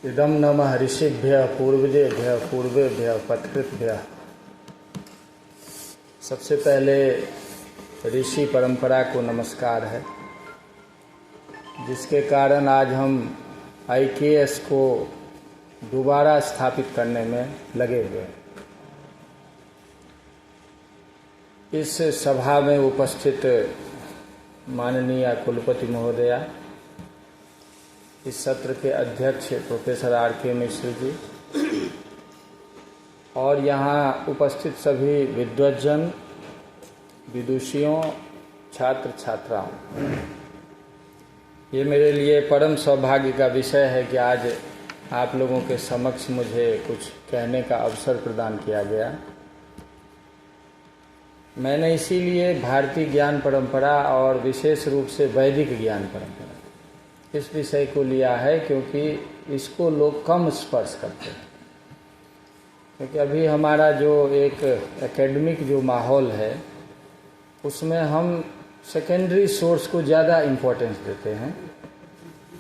इदं नमः ऋषिभ्यः पूर्वजेभ्यः पूर्वेभ्यः पत्कृभ्यः। सबसे पहले ऋषि परंपरा को नमस्कार है, जिसके कारण आज हम IKS को दोबारा स्थापित करने में लगे हुए हैं। इस सभा में उपस्थित माननीय कुलपति महोदया, इस सत्र के अध्यक्ष प्रोफेसर RK मिश्र जी और यहाँ उपस्थित सभी विद्वज्जन, विदुषियों, छात्र छात्राओं, ये मेरे लिए परम सौभाग्य का विषय है कि आज आप लोगों के समक्ष मुझे कुछ कहने का अवसर प्रदान किया गया। मैंने इसीलिए भारतीय ज्ञान परंपरा और विशेष रूप से वैदिक ज्ञान परंपरा इस विषय को लिया है, क्योंकि इसको लोग कम स्पर्श करते हैं। क्योंकि अभी हमारा जो एक एकेडमिक जो माहौल है, उसमें हम सेकेंडरी सोर्स को ज़्यादा इम्पोर्टेंस देते हैं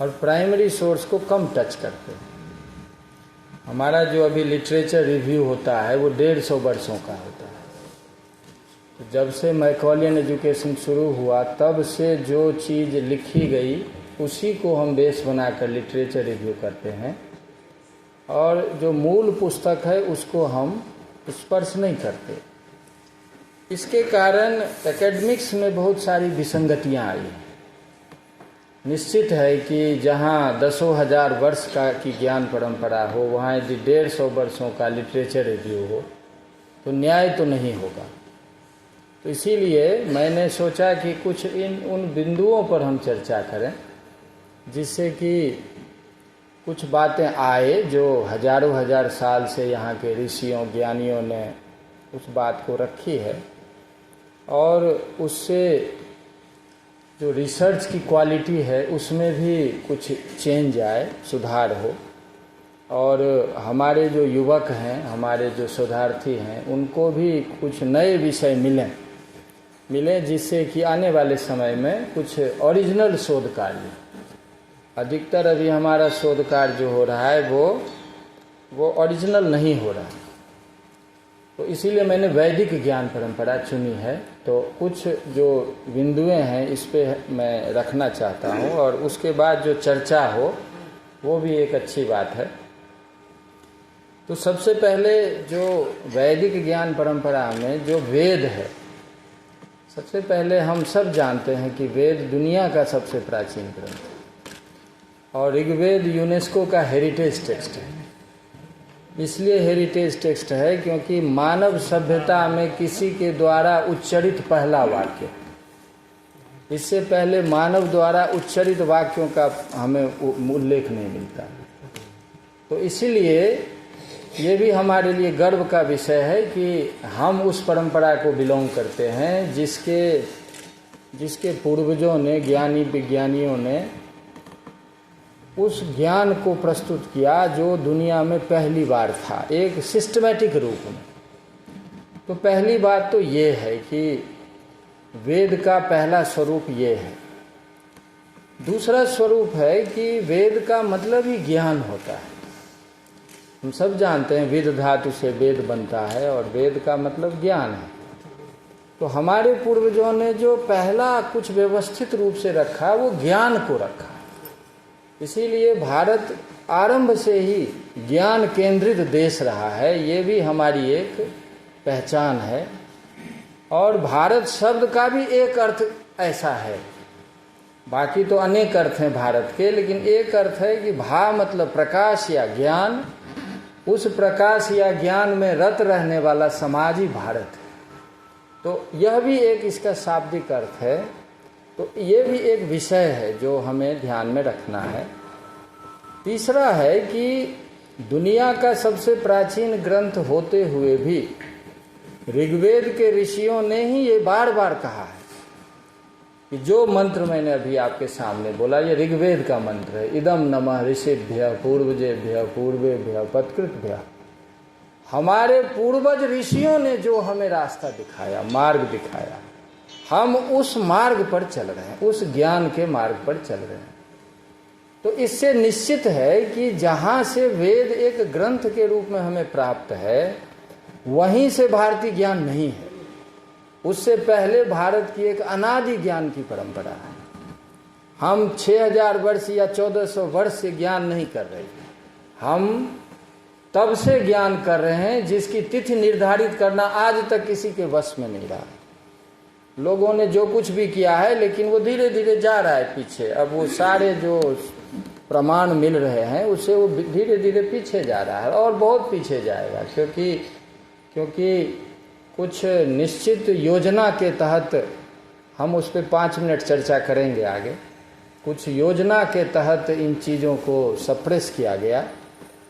और प्राइमरी सोर्स को कम टच करते हैं। हमारा जो अभी लिटरेचर रिव्यू होता है वो 150 वर्षों का होता है। तो जब से मैकॉलियन एजुकेशन शुरू हुआ, तब से जो चीज़ लिखी गई उसी को हम बेस बनाकर लिटरेचर रिव्यू करते हैं, और जो मूल पुस्तक है उसको हम स्पर्श नहीं करते। इसके कारण एकेडमिक्स में बहुत सारी विसंगतियां आई। निश्चित है कि जहां दसों हजार वर्ष की ज्ञान परंपरा हो, वहां यदि 150 वर्षों का लिटरेचर रिव्यू हो तो न्याय तो नहीं होगा। तो इसीलिए मैंने सोचा कि कुछ उन बिंदुओं पर हम चर्चा करें, जिससे कि कुछ बातें आए जो हजारों हजार साल से यहाँ के ऋषियों ज्ञानियों ने उस बात को रखी है, और उससे जो रिसर्च की क्वालिटी है उसमें भी कुछ चेंज आए, सुधार हो, और हमारे जो युवक हैं, हमारे जो शोधार्थी हैं, उनको भी कुछ नए विषय मिलें, जिससे कि आने वाले समय में कुछ ओरिजिनल शोध कार्य, अधिकतर अभी हमारा शोध कार्य जो हो रहा है वो ओरिजिनल नहीं हो रहा है। तो इसीलिए मैंने वैदिक ज्ञान परंपरा चुनी है। तो कुछ जो बिंदुएं हैं इस पे मैं रखना चाहता हूँ, और उसके बाद जो चर्चा हो वो भी एक अच्छी बात है। तो सबसे पहले जो वैदिक ज्ञान परंपरा में जो वेद है, सबसे पहले हम सब जानते हैं कि वेद दुनिया का सबसे प्राचीन ग्रंथ है, और ऋग्वेद यूनेस्को का हेरिटेज टेक्स्ट है। इसलिए हेरिटेज टेक्स्ट है क्योंकि मानव सभ्यता में किसी के द्वारा उच्चरित पहला वाक्य, इससे पहले मानव द्वारा उच्चरित वाक्यों का हमें उल्लेख नहीं मिलता। तो इसीलिए ये भी हमारे लिए गर्व का विषय है कि हम उस परंपरा को बिलोंग करते हैं जिसके पूर्वजों ने, ज्ञानी विज्ञानियों ने उस ज्ञान को प्रस्तुत किया जो दुनिया में पहली बार था, एक सिस्टमैटिक रूप में। तो पहली बात तो ये है कि वेद का पहला स्वरूप ये है। दूसरा स्वरूप है कि वेद का मतलब ही ज्ञान होता है। हम सब जानते हैं विद धातु से वेद बनता है, और वेद का मतलब ज्ञान है। तो हमारे पूर्वजों ने जो पहला कुछ व्यवस्थित रूप से रखा, वो ज्ञान को रखा। इसीलिए भारत आरंभ से ही ज्ञान केंद्रित देश रहा है, ये भी हमारी एक पहचान है। और भारत शब्द का भी एक अर्थ ऐसा है, बाकी तो अनेक अर्थ हैं भारत के, लेकिन एक अर्थ है कि भा मतलब प्रकाश या ज्ञान, उस प्रकाश या ज्ञान में रत रहने वाला समाज ही भारत है। तो यह भी एक इसका शाब्दिक अर्थ है। तो ये भी एक विषय है जो हमें ध्यान में रखना है। तीसरा है कि दुनिया का सबसे प्राचीन ग्रंथ होते हुए भी ऋग्वेद के ऋषियों ने ही ये बार बार कहा है कि जो मंत्र मैंने अभी आपके सामने बोला, ये ऋग्वेद का मंत्र है। इदम नमः ऋषिभ्यः पूर्वजेभ्यः पूर्वेभ्यः पत्कृभ्यः। हमारे पूर्वज ऋषियों ने जो हमें रास्ता दिखाया, मार्ग दिखाया, हम उस मार्ग पर चल रहे हैं, उस ज्ञान के मार्ग पर चल रहे हैं। तो इससे निश्चित है कि जहाँ से वेद एक ग्रंथ के रूप में हमें प्राप्त है, वहीं से भारतीय ज्ञान नहीं है। उससे पहले भारत की एक अनादि ज्ञान की परंपरा है। हम 6000 वर्ष या 1400 वर्ष से ज्ञान नहीं कर रहे, हम तब से ज्ञान कर रहे हैं जिसकी तिथि निर्धारित करना आज तक किसी के वश में नहीं रहा। लोगों ने जो कुछ भी किया है, लेकिन वो धीरे धीरे जा रहा है पीछे। अब वो सारे जो प्रमाण मिल रहे हैं उससे वो धीरे धीरे पीछे जा रहा है और बहुत पीछे जाएगा, क्योंकि कुछ निश्चित योजना के तहत, हम उस पर 5 मिनट चर्चा करेंगे आगे, कुछ योजना के तहत इन चीज़ों को सप्रेस किया गया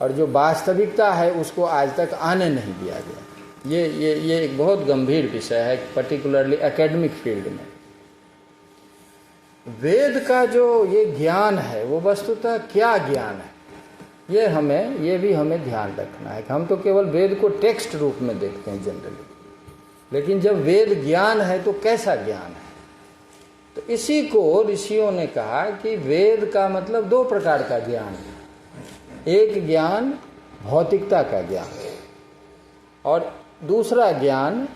और जो वास्तविकता है उसको आज तक आने नहीं दिया गया। ये एक बहुत गंभीर विषय है, पर्टिकुलरली एकेडमिक फील्ड में। वेद का जो ये ज्ञान है वो वस्तुतः क्या ज्ञान है, ये भी हमें ध्यान रखना है कि हम तो केवल वेद को टेक्स्ट रूप में देखते हैं जनरली, लेकिन जब वेद ज्ञान है तो कैसा ज्ञान है। तो इसी को ऋषियों ने कहा कि वेद का मतलब 2 प्रकार का ज्ञान है। एक ज्ञान भौतिकता का ज्ञान और दूसरा ज्ञान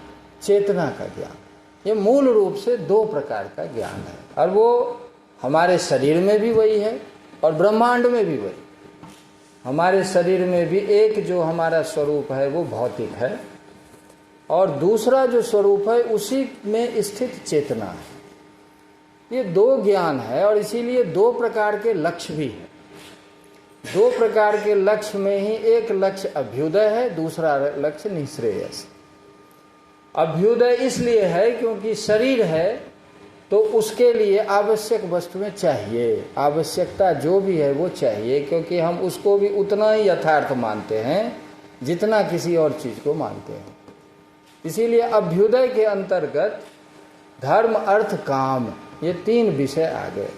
चेतना का ज्ञान। ये मूल रूप से 2 प्रकार का ज्ञान है, और वो हमारे शरीर में भी वही है और ब्रह्मांड में भी वही। हमारे शरीर में भी एक जो हमारा स्वरूप है वो भौतिक है, और दूसरा जो स्वरूप है उसी में स्थित चेतना है। ये 2 ज्ञान है, और इसीलिए 2 प्रकार के लक्ष्य भी है। 2 प्रकार के लक्ष्य में ही एक लक्ष्य अभ्युदय है, दूसरा लक्ष्य निःश्रेयस। अभ्युदय इसलिए है क्योंकि शरीर है तो उसके लिए आवश्यक वस्तुएं चाहिए, आवश्यकता जो भी है वो चाहिए, क्योंकि हम उसको भी उतना ही यथार्थ मानते हैं जितना किसी और चीज़ को मानते हैं। इसीलिए अभ्युदय के अंतर्गत धर्म अर्थ काम ये 3 विषय आ गए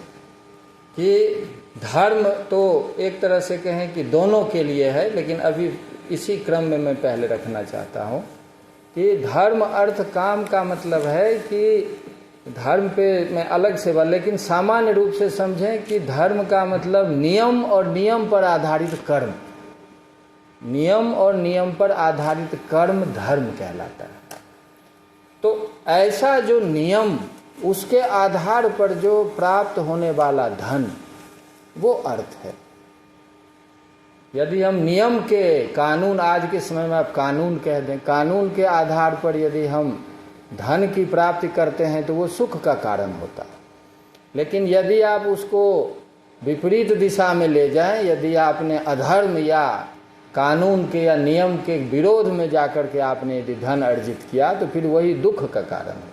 कि धर्म तो एक तरह से कहें कि दोनों के लिए है, लेकिन अभी इसी क्रम में मैं पहले रखना चाहता हूँ कि धर्म अर्थ काम का मतलब है कि धर्म पे मैं अलग से लेकिन सामान्य रूप से समझें कि धर्म का मतलब नियम और नियम पर आधारित कर्म। नियम और नियम पर आधारित कर्म धर्म कहलाता है। तो ऐसा जो नियम, उसके आधार पर जो प्राप्त होने वाला धन, वो अर्थ है। यदि हम नियम के कानून, आज के समय में आप कानून कह दें, कानून के आधार पर यदि हम धन की प्राप्ति करते हैं तो वो सुख का कारण होता है। लेकिन यदि आप उसको विपरीत दिशा में ले जाएं, यदि आपने अधर्म या कानून के या नियम के विरोध में जाकर के आपने यदि धन अर्जित किया तो फिर वही दुख का कारण है।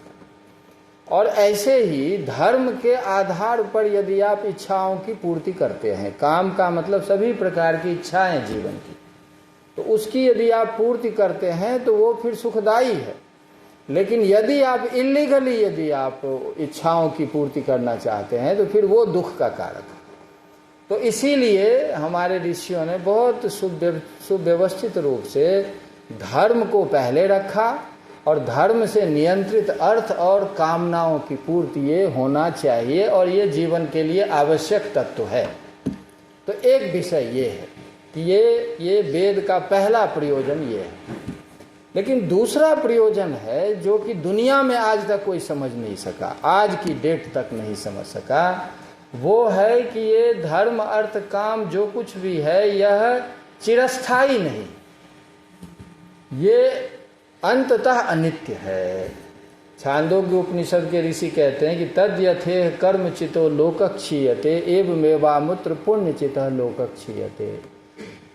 और ऐसे ही धर्म के आधार पर यदि आप इच्छाओं की पूर्ति करते हैं, काम का मतलब सभी प्रकार की इच्छाएं जीवन की, तो उसकी यदि आप पूर्ति करते हैं तो वो फिर सुखदायी है। लेकिन यदि आप इलीगली यदि आप इच्छाओं की पूर्ति करना चाहते हैं तो फिर वो दुख का कारक है। तो इसीलिए हमारे ऋषियों ने बहुत सुव्यवस्थित रूप से धर्म को पहले रखा, और धर्म से नियंत्रित अर्थ और कामनाओं की पूर्ति ये होना चाहिए, और ये जीवन के लिए आवश्यक तत्व है। तो एक विषय ये है कि ये वेद का पहला प्रयोजन ये है। लेकिन दूसरा प्रयोजन है जो कि दुनिया में आज तक कोई समझ नहीं सका, आज की डेट तक नहीं समझ सका, वो है कि ये धर्म अर्थ काम जो कुछ भी है यह चिरस्थायी नहीं, ये अंततः अनित्य है। छांदोग्य उपनिषद के ऋषि कहते हैं कि तद यथेह कर्म चितो लोकक्षीयते एवमेवामुत्र पुण्य चितः लोकक्षीयते।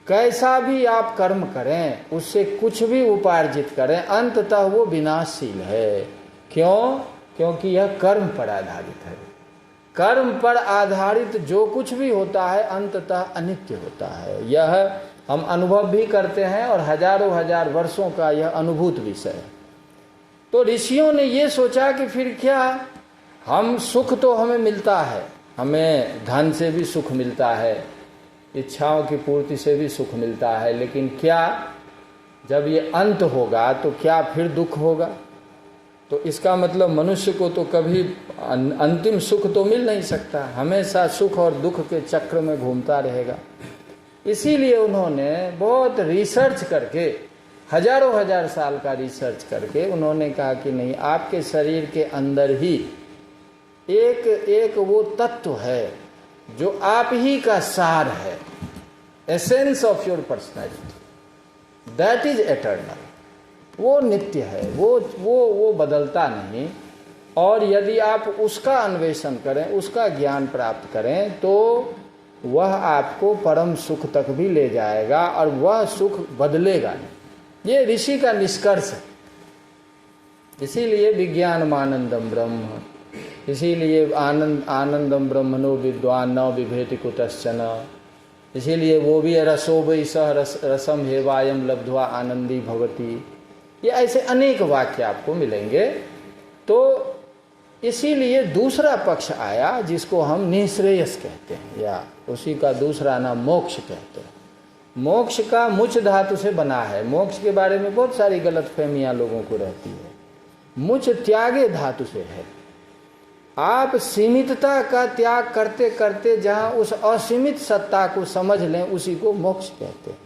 कैसा भी आप कर्म करें, उससे कुछ भी उपार्जित करें, अंततः वो विनाशशील है। क्यों? क्योंकि यह कर्म पर आधारित है। कर्म पर आधारित जो कुछ भी होता है अंततः अनित्य होता है। यह हम अनुभव भी करते हैं और हजारों हजार वर्षों का यह अनुभूत विषय है। तो ऋषियों ने ये सोचा कि फिर क्या, हम सुख तो हमें मिलता है, हमें धन से भी सुख मिलता है, इच्छाओं की पूर्ति से भी सुख मिलता है, लेकिन क्या जब ये अंत होगा तो क्या फिर दुख होगा? तो इसका मतलब मनुष्य को तो कभी अंतिम सुख तो मिल नहीं सकता, हमेशा सुख और दुख के चक्र में घूमता रहेगा। इसीलिए उन्होंने बहुत रिसर्च करके, हजारों हजार साल का रिसर्च करके उन्होंने कहा कि नहीं, आपके शरीर के अंदर ही एक एक वो तत्व है जो आप ही का सार है, essence of your personality, that is eternal. वो नित्य है, वो बदलता नहीं। और यदि आप उसका अन्वेषण करें, उसका ज्ञान प्राप्त करें, तो वह आपको परम सुख तक भी ले जाएगा और वह सुख बदलेगा नहीं। ये ऋषि का निष्कर्ष है। इसीलिए विज्ञानमानंदम ब्रह्म, इसीलिए आनंदम ब्रह्मणो विद्वान न बिभेति कुतश्चन, इसीलिए वो भी रसो वै सह रसम हेवायम लब्ध्वा आनंदी भवति। ये ऐसे अनेक वाक्य आपको मिलेंगे। तो इसीलिए दूसरा पक्ष आया जिसको हम निःश्रेयस कहते हैं, या उसी का दूसरा नाम मोक्ष कहते हैं। मोक्ष का मुच धातु से बना है। मोक्ष के बारे में बहुत सारी गलतफहमियां लोगों को रहती है। मुच त्यागे धातु से है। आप सीमितता का त्याग करते करते जहां उस असीमित सत्ता को समझ लें, उसी को मोक्ष कहते हैं।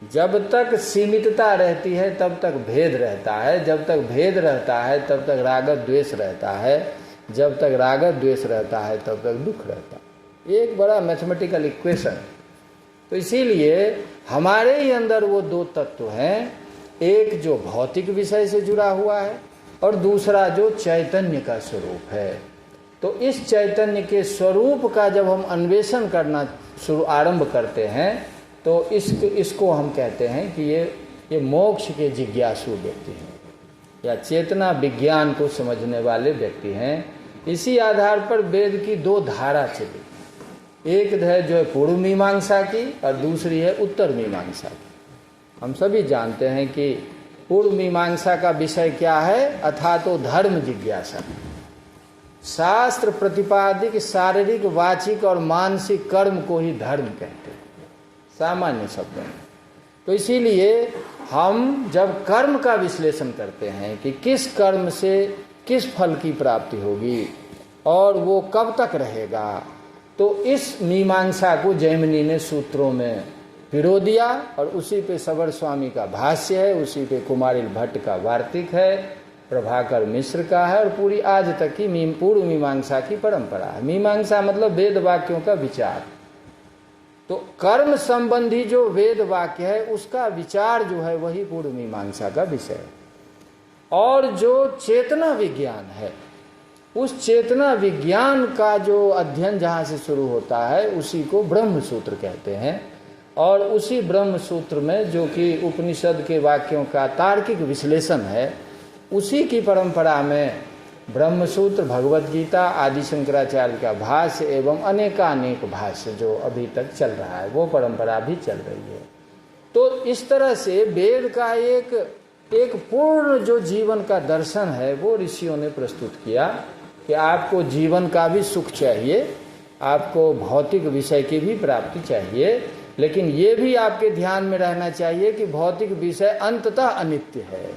जब तक सीमितता रहती है तब तक भेद रहता है, जब तक भेद रहता है तब तक राग द्वेष रहता है, जब तक राग द्वेष रहता है तब तक दुख रहता है। एक बड़ा मैथमेटिकल इक्वेशन। तो इसीलिए हमारे ही अंदर वो दो तत्व हैं, एक जो भौतिक विषय से जुड़ा हुआ है और दूसरा जो चैतन्य का स्वरूप है। तो इस चैतन्य के स्वरूप का जब हम अन्वेषण करना आरंभ करते हैं, तो इसको हम कहते हैं कि ये मोक्ष के जिज्ञासु व्यक्ति हैं, या चेतना विज्ञान को समझने वाले व्यक्ति हैं। इसी आधार पर वेद की दो धारा चली, एक है जो है पूर्व मीमांसा की और दूसरी है उत्तर मीमांसा की। हम सभी जानते हैं कि पूर्व मीमांसा का विषय क्या है, अथा तो धर्म जिज्ञासा। शास्त्र प्रतिपादिक शारीरिक, वाचिक और मानसिक कर्म को ही धर्म कहते हैं, सामान्य शब्दों में। तो इसीलिए हम जब कर्म का विश्लेषण करते हैं कि किस कर्म से किस फल की प्राप्ति होगी और वो कब तक रहेगा, तो इस मीमांसा को जैमिनी ने सूत्रों में पिरो दिया और उसी पे सबर स्वामी का भाष्य है, उसी पे कुमारिल भट्ट का वार्तिक है, प्रभाकर मिश्र का है और पूरी आज तक की पूर्व मीमांसा की परंपरा है। मीमांसा मतलब वेद वाक्यों का विचार। तो कर्म संबंधी जो वेद वाक्य है उसका विचार जो है वही पूर्व मीमांसा का विषय है। और जो चेतना विज्ञान है, उस चेतना विज्ञान का जो अध्ययन जहाँ से शुरू होता है उसी को ब्रह्म सूत्र कहते हैं। और उसी ब्रह्म सूत्र में जो कि उपनिषद के वाक्यों का तार्किक विश्लेषण है, उसी की परंपरा में ब्रह्मसूत्र, भगवद गीता, आदि शंकराचार्य का भाष्य एवं अनेकानेक भाष्य जो अभी तक चल रहा है, वो परंपरा भी चल रही है। तो इस तरह से वेद का एक पूर्ण जो जीवन का दर्शन है वो ऋषियों ने प्रस्तुत किया कि आपको जीवन का भी सुख चाहिए, आपको भौतिक विषय की भी प्राप्ति चाहिए, लेकिन ये भी आपके ध्यान में रहना चाहिए कि भौतिक विषय अंततः अनित्य है।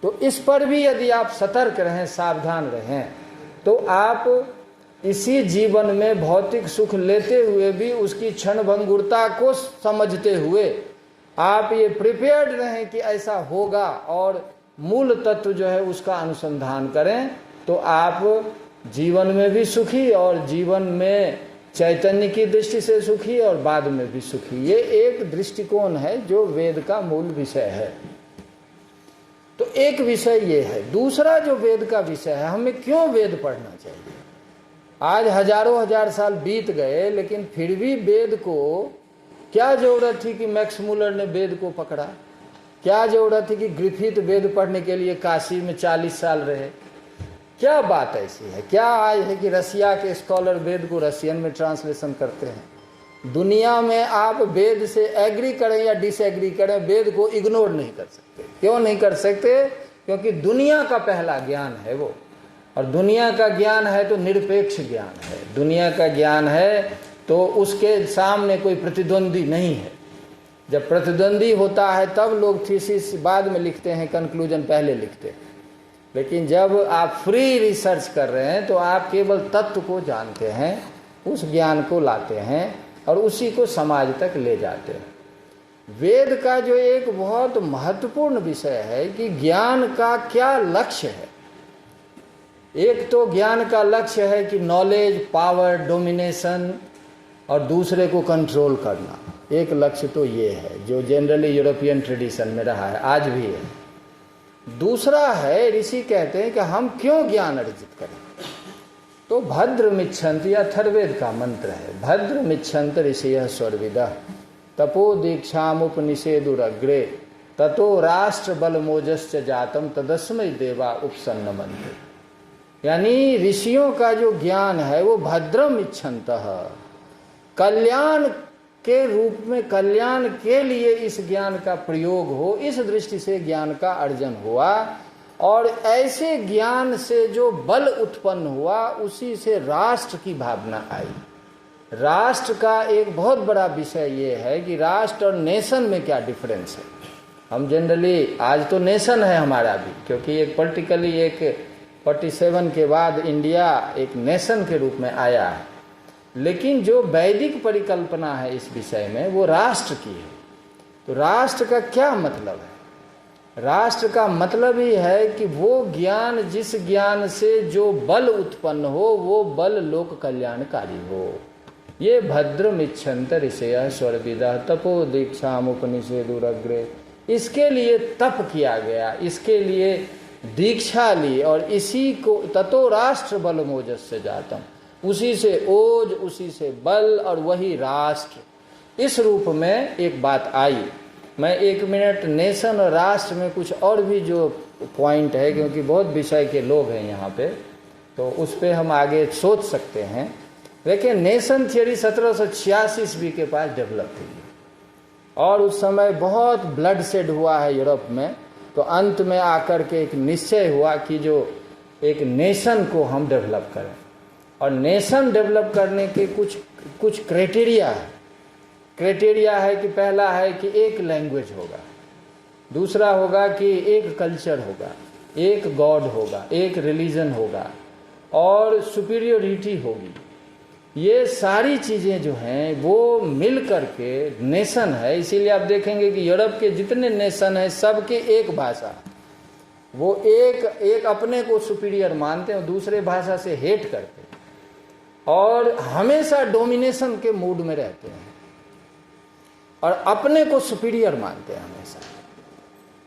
तो इस पर भी यदि आप सतर्क रहें, सावधान रहें, तो आप इसी जीवन में भौतिक सुख लेते हुए भी उसकी क्षणभंगुरता को समझते हुए आप ये प्रिपेयर्ड रहें कि ऐसा होगा और मूल तत्व जो है उसका अनुसंधान करें, तो आप जीवन में भी सुखी और जीवन में चैतन्य की दृष्टि से सुखी और बाद में भी सुखी। ये एक दृष्टिकोण है जो वेद का मूल विषय है। तो एक विषय ये है। दूसरा जो वेद का विषय है, हमें क्यों वेद पढ़ना चाहिए। आज हजारों हजार साल बीत गए, लेकिन फिर भी वेद को क्या जरूरत थी कि मैक्स मुलर ने वेद को पकड़ा, क्या जरूरत थी कि ग्रिफिथ वेद पढ़ने के लिए काशी में 40 साल रहे। क्या बात ऐसी है, क्या आज है कि रसिया के स्कॉलर वेद को रसियन में ट्रांसलेशन करते हैं। दुनिया में आप वेद से एग्री करें या डिसएग्री करें, वेद को इग्नोर नहीं कर सकते। क्यों नहीं कर सकते? क्योंकि दुनिया का पहला ज्ञान है वो, और दुनिया का ज्ञान है तो निरपेक्ष ज्ञान है। दुनिया का ज्ञान है तो उसके सामने कोई प्रतिद्वंदी नहीं है। जब प्रतिद्वंदी होता है तब लोग थीसिस बाद में लिखते हैं, कंक्लूजन पहले लिखते हैं। लेकिन जब आप फ्री रिसर्च कर रहे हैं तो आप केवल तत्व को जानते हैं, उस ज्ञान को लाते हैं और उसी को समाज तक ले जाते हैं। वेद का जो एक बहुत महत्वपूर्ण विषय है कि ज्ञान का क्या लक्ष्य है। एक तो ज्ञान का लक्ष्य है कि नॉलेज, पावर, डोमिनेशन और दूसरे को कंट्रोल करना। एक लक्ष्य तो ये है जो जनरली यूरोपियन ट्रेडिशन में रहा है, आज भी है। दूसरा है, ऋषि कहते हैं कि हम क्यों ज्ञान अर्जित करें। तो भद्र मिच्छन्ति, अथर्ववेद का मंत्र है, भद्र मिच्छन्त ऋषयः स्वर्विदः तपो दीक्षामुपनिषेदुरग्रे ततो राष्ट्र बलमोजश्च जातम तदस्मै देवा उपसन्नमन्ते। यानी ऋषियों का जो ज्ञान है वो भद्रम इच्छन्तः, कल्याण के रूप में, कल्याण के लिए इस ज्ञान का प्रयोग हो, इस दृष्टि से ज्ञान का अर्जन हुआ। और ऐसे ज्ञान से जो बल उत्पन्न हुआ उसी से राष्ट्र की भावना आई। राष्ट्र का एक बहुत बड़ा विषय ये है कि राष्ट्र और नेशन में क्या डिफरेंस है। हम जनरली, आज तो नेशन है हमारा भी, क्योंकि एक पॉलिटिकली एक 47 के बाद इंडिया एक नेशन के रूप में आया है, लेकिन जो वैदिक परिकल्पना है इस विषय में वो राष्ट्र की है। तो राष्ट्र का क्या मतलब है? राष्ट्र का मतलब ही है कि वो ज्ञान, जिस ज्ञान से जो बल उत्पन्न हो वो बल लोक कल्याणकारी हो। ये भद्रम इच्छन्त ऋषयः स्वर्विदः तपो दीक्षामुपनिषेदुरग्रे, इसके लिए तप किया गया, इसके लिए दीक्षा ली और इसी को ततो राष्ट्र बलमोजस्य जातम, उसी से ओज, उसी से बल और वही राष्ट्र। इस रूप में एक बात आई। मैं 1 मिनट नेशन और राष्ट्र में कुछ और भी जो पॉइंट है, क्योंकि बहुत विषय के लोग हैं यहाँ पे, तो उस पर हम आगे सोच सकते हैं। लेकिन नेशन थियरी 1786 ईस्वी के पास डेवलप हुई और उस समय बहुत ब्लड शेड हुआ है यूरोप में। तो अंत में आकर के एक निश्चय हुआ कि जो एक नेशन को हम डेवलप करें, और नेशन डेवलप करने के कुछ क्राइटेरिया है। क्राइटेरिया है कि पहला है कि एक लैंग्वेज होगा, दूसरा होगा कि एक कल्चर होगा, एक गॉड होगा, एक रिलीजन होगा और सुपीरियोरिटी होगी। ये सारी चीज़ें जो हैं वो मिल करके नेशन है। इसीलिए आप देखेंगे कि यूरोप के जितने नेशन हैं सबके एक भाषा, वो एक अपने को सुपीरियर मानते हैं, दूसरे भाषा से हेट करते हैं और हमेशा डोमिनेशन के मूड में रहते हैं और अपने को सुपीरियर मानते हैं हमेशा।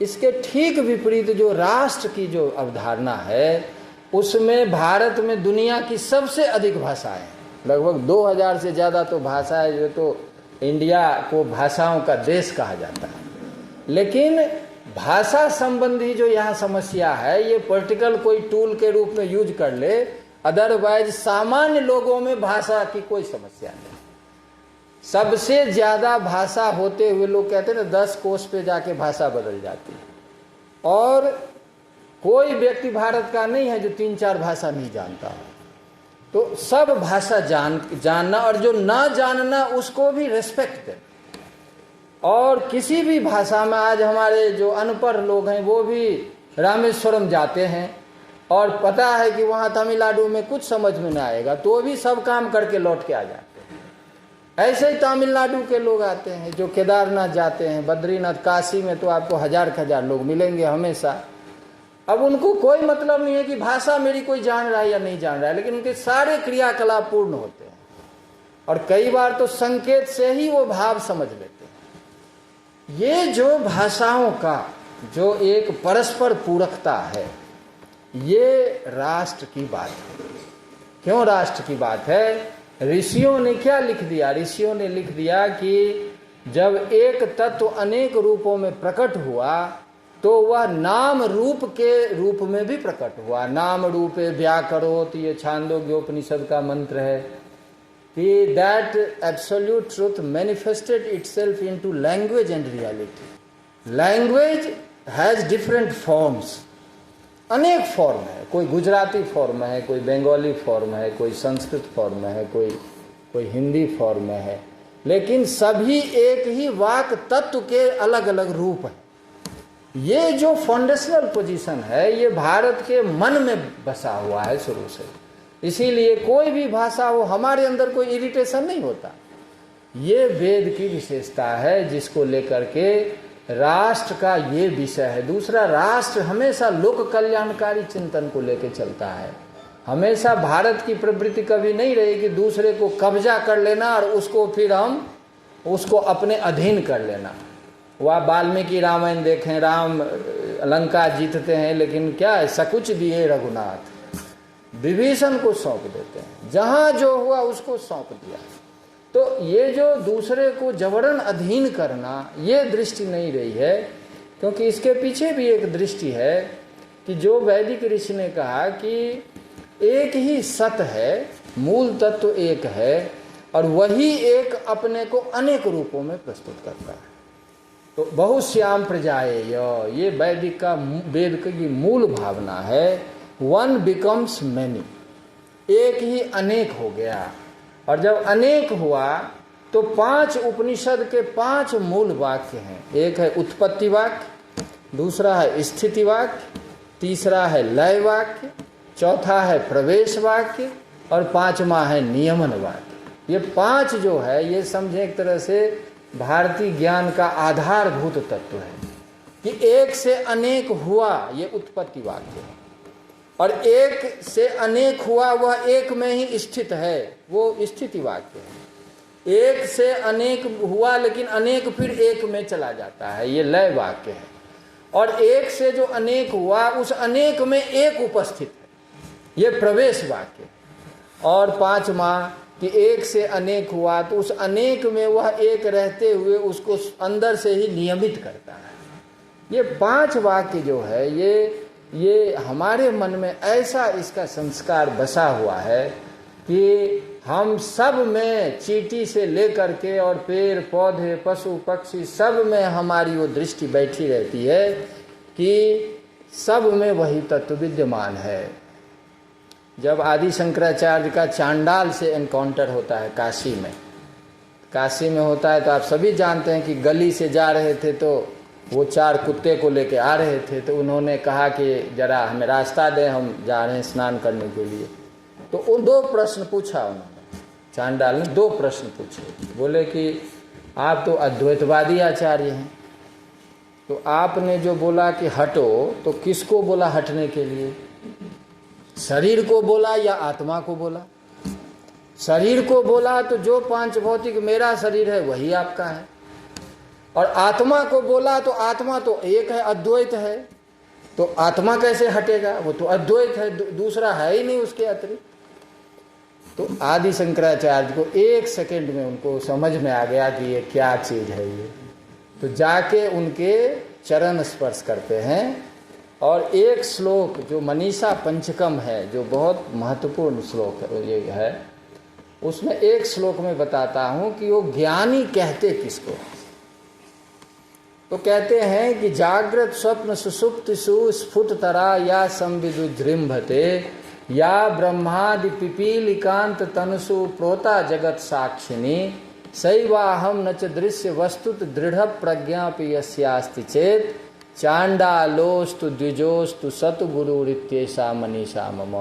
इसके ठीक विपरीत जो राष्ट्र की जो अवधारणा है उसमें भारत में दुनिया की सबसे अधिक भाषाएं, लगभग 2000 से ज़्यादा तो भाषा है, जो तो इंडिया को भाषाओं का देश कहा जाता है। लेकिन भाषा संबंधी जो यहाँ समस्या है ये पॉलिटिकल कोई टूल के रूप में यूज कर ले, अदरवाइज सामान्य लोगों में भाषा की कोई समस्या नहीं। सबसे ज़्यादा भाषा होते हुए लोग कहते हैं ना 10 कोस पे जाके भाषा बदल जाती है, और कोई व्यक्ति भारत का नहीं है जो 3-4 भाषा नहीं जानता हो। तो सब भाषा जानना और जो ना जानना उसको भी रेस्पेक्ट देना। और किसी भी भाषा में आज हमारे जो अनपढ़ लोग हैं वो भी रामेश्वरम जाते हैं और पता है कि वहाँ तमिलनाडु में कुछ समझ में ना आएगा तो भी सब काम करके लौट के आ जाते हैं। ऐसे ही तमिलनाडु के लोग आते हैं जो केदारनाथ जाते हैं, बद्रीनाथ, काशी में तो आपको हजार लोग मिलेंगे हमेशा। अब उनको कोई मतलब नहीं है कि भाषा मेरी कोई जान रहा है या नहीं जान रहा है, लेकिन उनके सारे क्रियाकलाप पूर्ण होते हैं और कई बार तो संकेत से ही वो भाव समझ लेते हैं। ये जो भाषाओं का जो एक परस्पर पूरकता है ये राष्ट्र की बात है। क्यों राष्ट्र की बात है? ऋषियों ने क्या लिख दिया? ऋषियों ने लिख दिया कि जब एक तत्व अनेक रूपों में प्रकट हुआ तो वह नाम रूप के रूप में भी प्रकट हुआ। नाम रूपे व्याकरोत, ये छांदोग्योपनिषद का मंत्र है कि that absolute truth manifested itself into language and reality. Language has different forms, अनेक फॉर्म है। कोई गुजराती फॉर्म है, कोई बंगाली फॉर्म है, कोई संस्कृत फॉर्म है, कोई हिंदी फॉर्म में है, लेकिन सभी एक ही वाक तत्व के अलग अलग रूप हैं। ये जो फाउंडेशनल पोजीशन है ये भारत के मन में बसा हुआ है शुरू से। इसीलिए कोई भी भाषा हो हमारे अंदर कोई इरिटेशन नहीं होता। ये वेद की विशेषता है जिसको लेकर के राष्ट्र का ये विषय है। दूसरा, राष्ट्र हमेशा लोक कल्याणकारी चिंतन को लेकर चलता है। हमेशा भारत की प्रवृत्ति कभी नहीं रही कि दूसरे को कब्जा कर लेना और उसको फिर हम उसको अपने अधीन कर लेना। वह वाल्मीकि रामायण देखें, राम लंका जीतते हैं लेकिन क्या है, सकुच दिए रघुनाथ, विभीषण को सौंप देते हैं, जहां जो हुआ उसको सौंप दिया। तो ये जो दूसरे को जबरन अधीन करना, ये दृष्टि नहीं रही है। क्योंकि इसके पीछे भी एक दृष्टि है कि जो वैदिक ऋषि ने कहा कि एक ही सत है, मूल तत्व एक है और वही एक अपने को अनेक रूपों में प्रस्तुत करता है। तो बहुश्याम प्रजाएय, ये वैदिक का वेद की मूल भावना है। वन बिकम्स मैनी, एक ही अनेक हो गया। और जब अनेक हुआ तो 5 उपनिषद के 5 मूल वाक्य हैं। एक है उत्पत्ति वाक्य, दूसरा है स्थिति वाक्य, तीसरा है लय वाक्य, चौथा है प्रवेश वाक्य और 5वां है नियमन वाक्य। ये 5 जो है ये समझे एक तरह से भारतीय ज्ञान का आधारभूत तत्व है कि एक से अनेक हुआ, ये उत्पत्ति वाक्य है। और एक से अनेक हुआ वह एक में ही स्थित है, वो स्थिति वाक्य है। एक से अनेक हुआ लेकिन अनेक फिर एक में चला जाता है, ये लय वाक्य है। और एक से जो अनेक हुआ उस अनेक में एक उपस्थित है, ये प्रवेश वाक्य। और 5वां कि एक से अनेक हुआ तो उस अनेक में वह एक रहते हुए उसको अंदर से ही नियमित करता है। ये 5 वाक्य जो है ये हमारे मन में ऐसा इसका संस्कार बसा हुआ है कि हम सब में, चींटी से लेकर के और पेड़ पौधे पशु पक्षी सब में हमारी वो दृष्टि बैठी रहती है कि सब में वही तत्व विद्यमान है। जब आदि शंकराचार्य का चांडाल से एनकाउंटर होता है काशी में होता है, तो आप सभी जानते हैं कि गली से जा रहे थे तो वो 4 कुत्ते को लेके आ रहे थे। तो उन्होंने कहा कि जरा हमें रास्ता दें, हम जा रहे हैं स्नान करने के लिए। तो उन 2 प्रश्न पूछा उन्होंने, चांडाल ने 2 प्रश्न पूछे। बोले कि आप तो अद्वैतवादी आचार्य हैं, तो आपने जो बोला कि हटो, तो किसको बोला हटने के लिए? शरीर को बोला या आत्मा को बोला? शरीर को बोला तो जो 5 भौतिक मेरा शरीर है वही आपका है। और आत्मा को बोला तो आत्मा तो एक है, अद्वैत है, तो आत्मा कैसे हटेगा? वो तो अद्वैत है, दूसरा है ही नहीं उसके अतिरिक्त। तो आदि शंकराचार्य को 1 सेकंड में उनको समझ में आ गया कि ये क्या चीज है ये। तो जाके उनके चरण स्पर्श करते हैं। और एक श्लोक जो मनीषा पंचकम है, जो बहुत महत्वपूर्ण श्लोक है, ये है, उसमें एक श्लोक में बताता हूं कि वो ज्ञानी कहते किसको। तो कहते हैं कि जागृत स्वप्न सुषुप्तिषु स्फुटतरा या संविदुजृंभते या ब्रह्मादि पिपीलिकांत तनुषु प्रोता जगत साक्षिणी सैवाहम न च दृश्य वस्तुत दृढ़ प्रज्ञापि यस्यास्ति चेत चांडालोस्तु द्विजोस्तु सतगुरुरित्येषा मनीषा मम।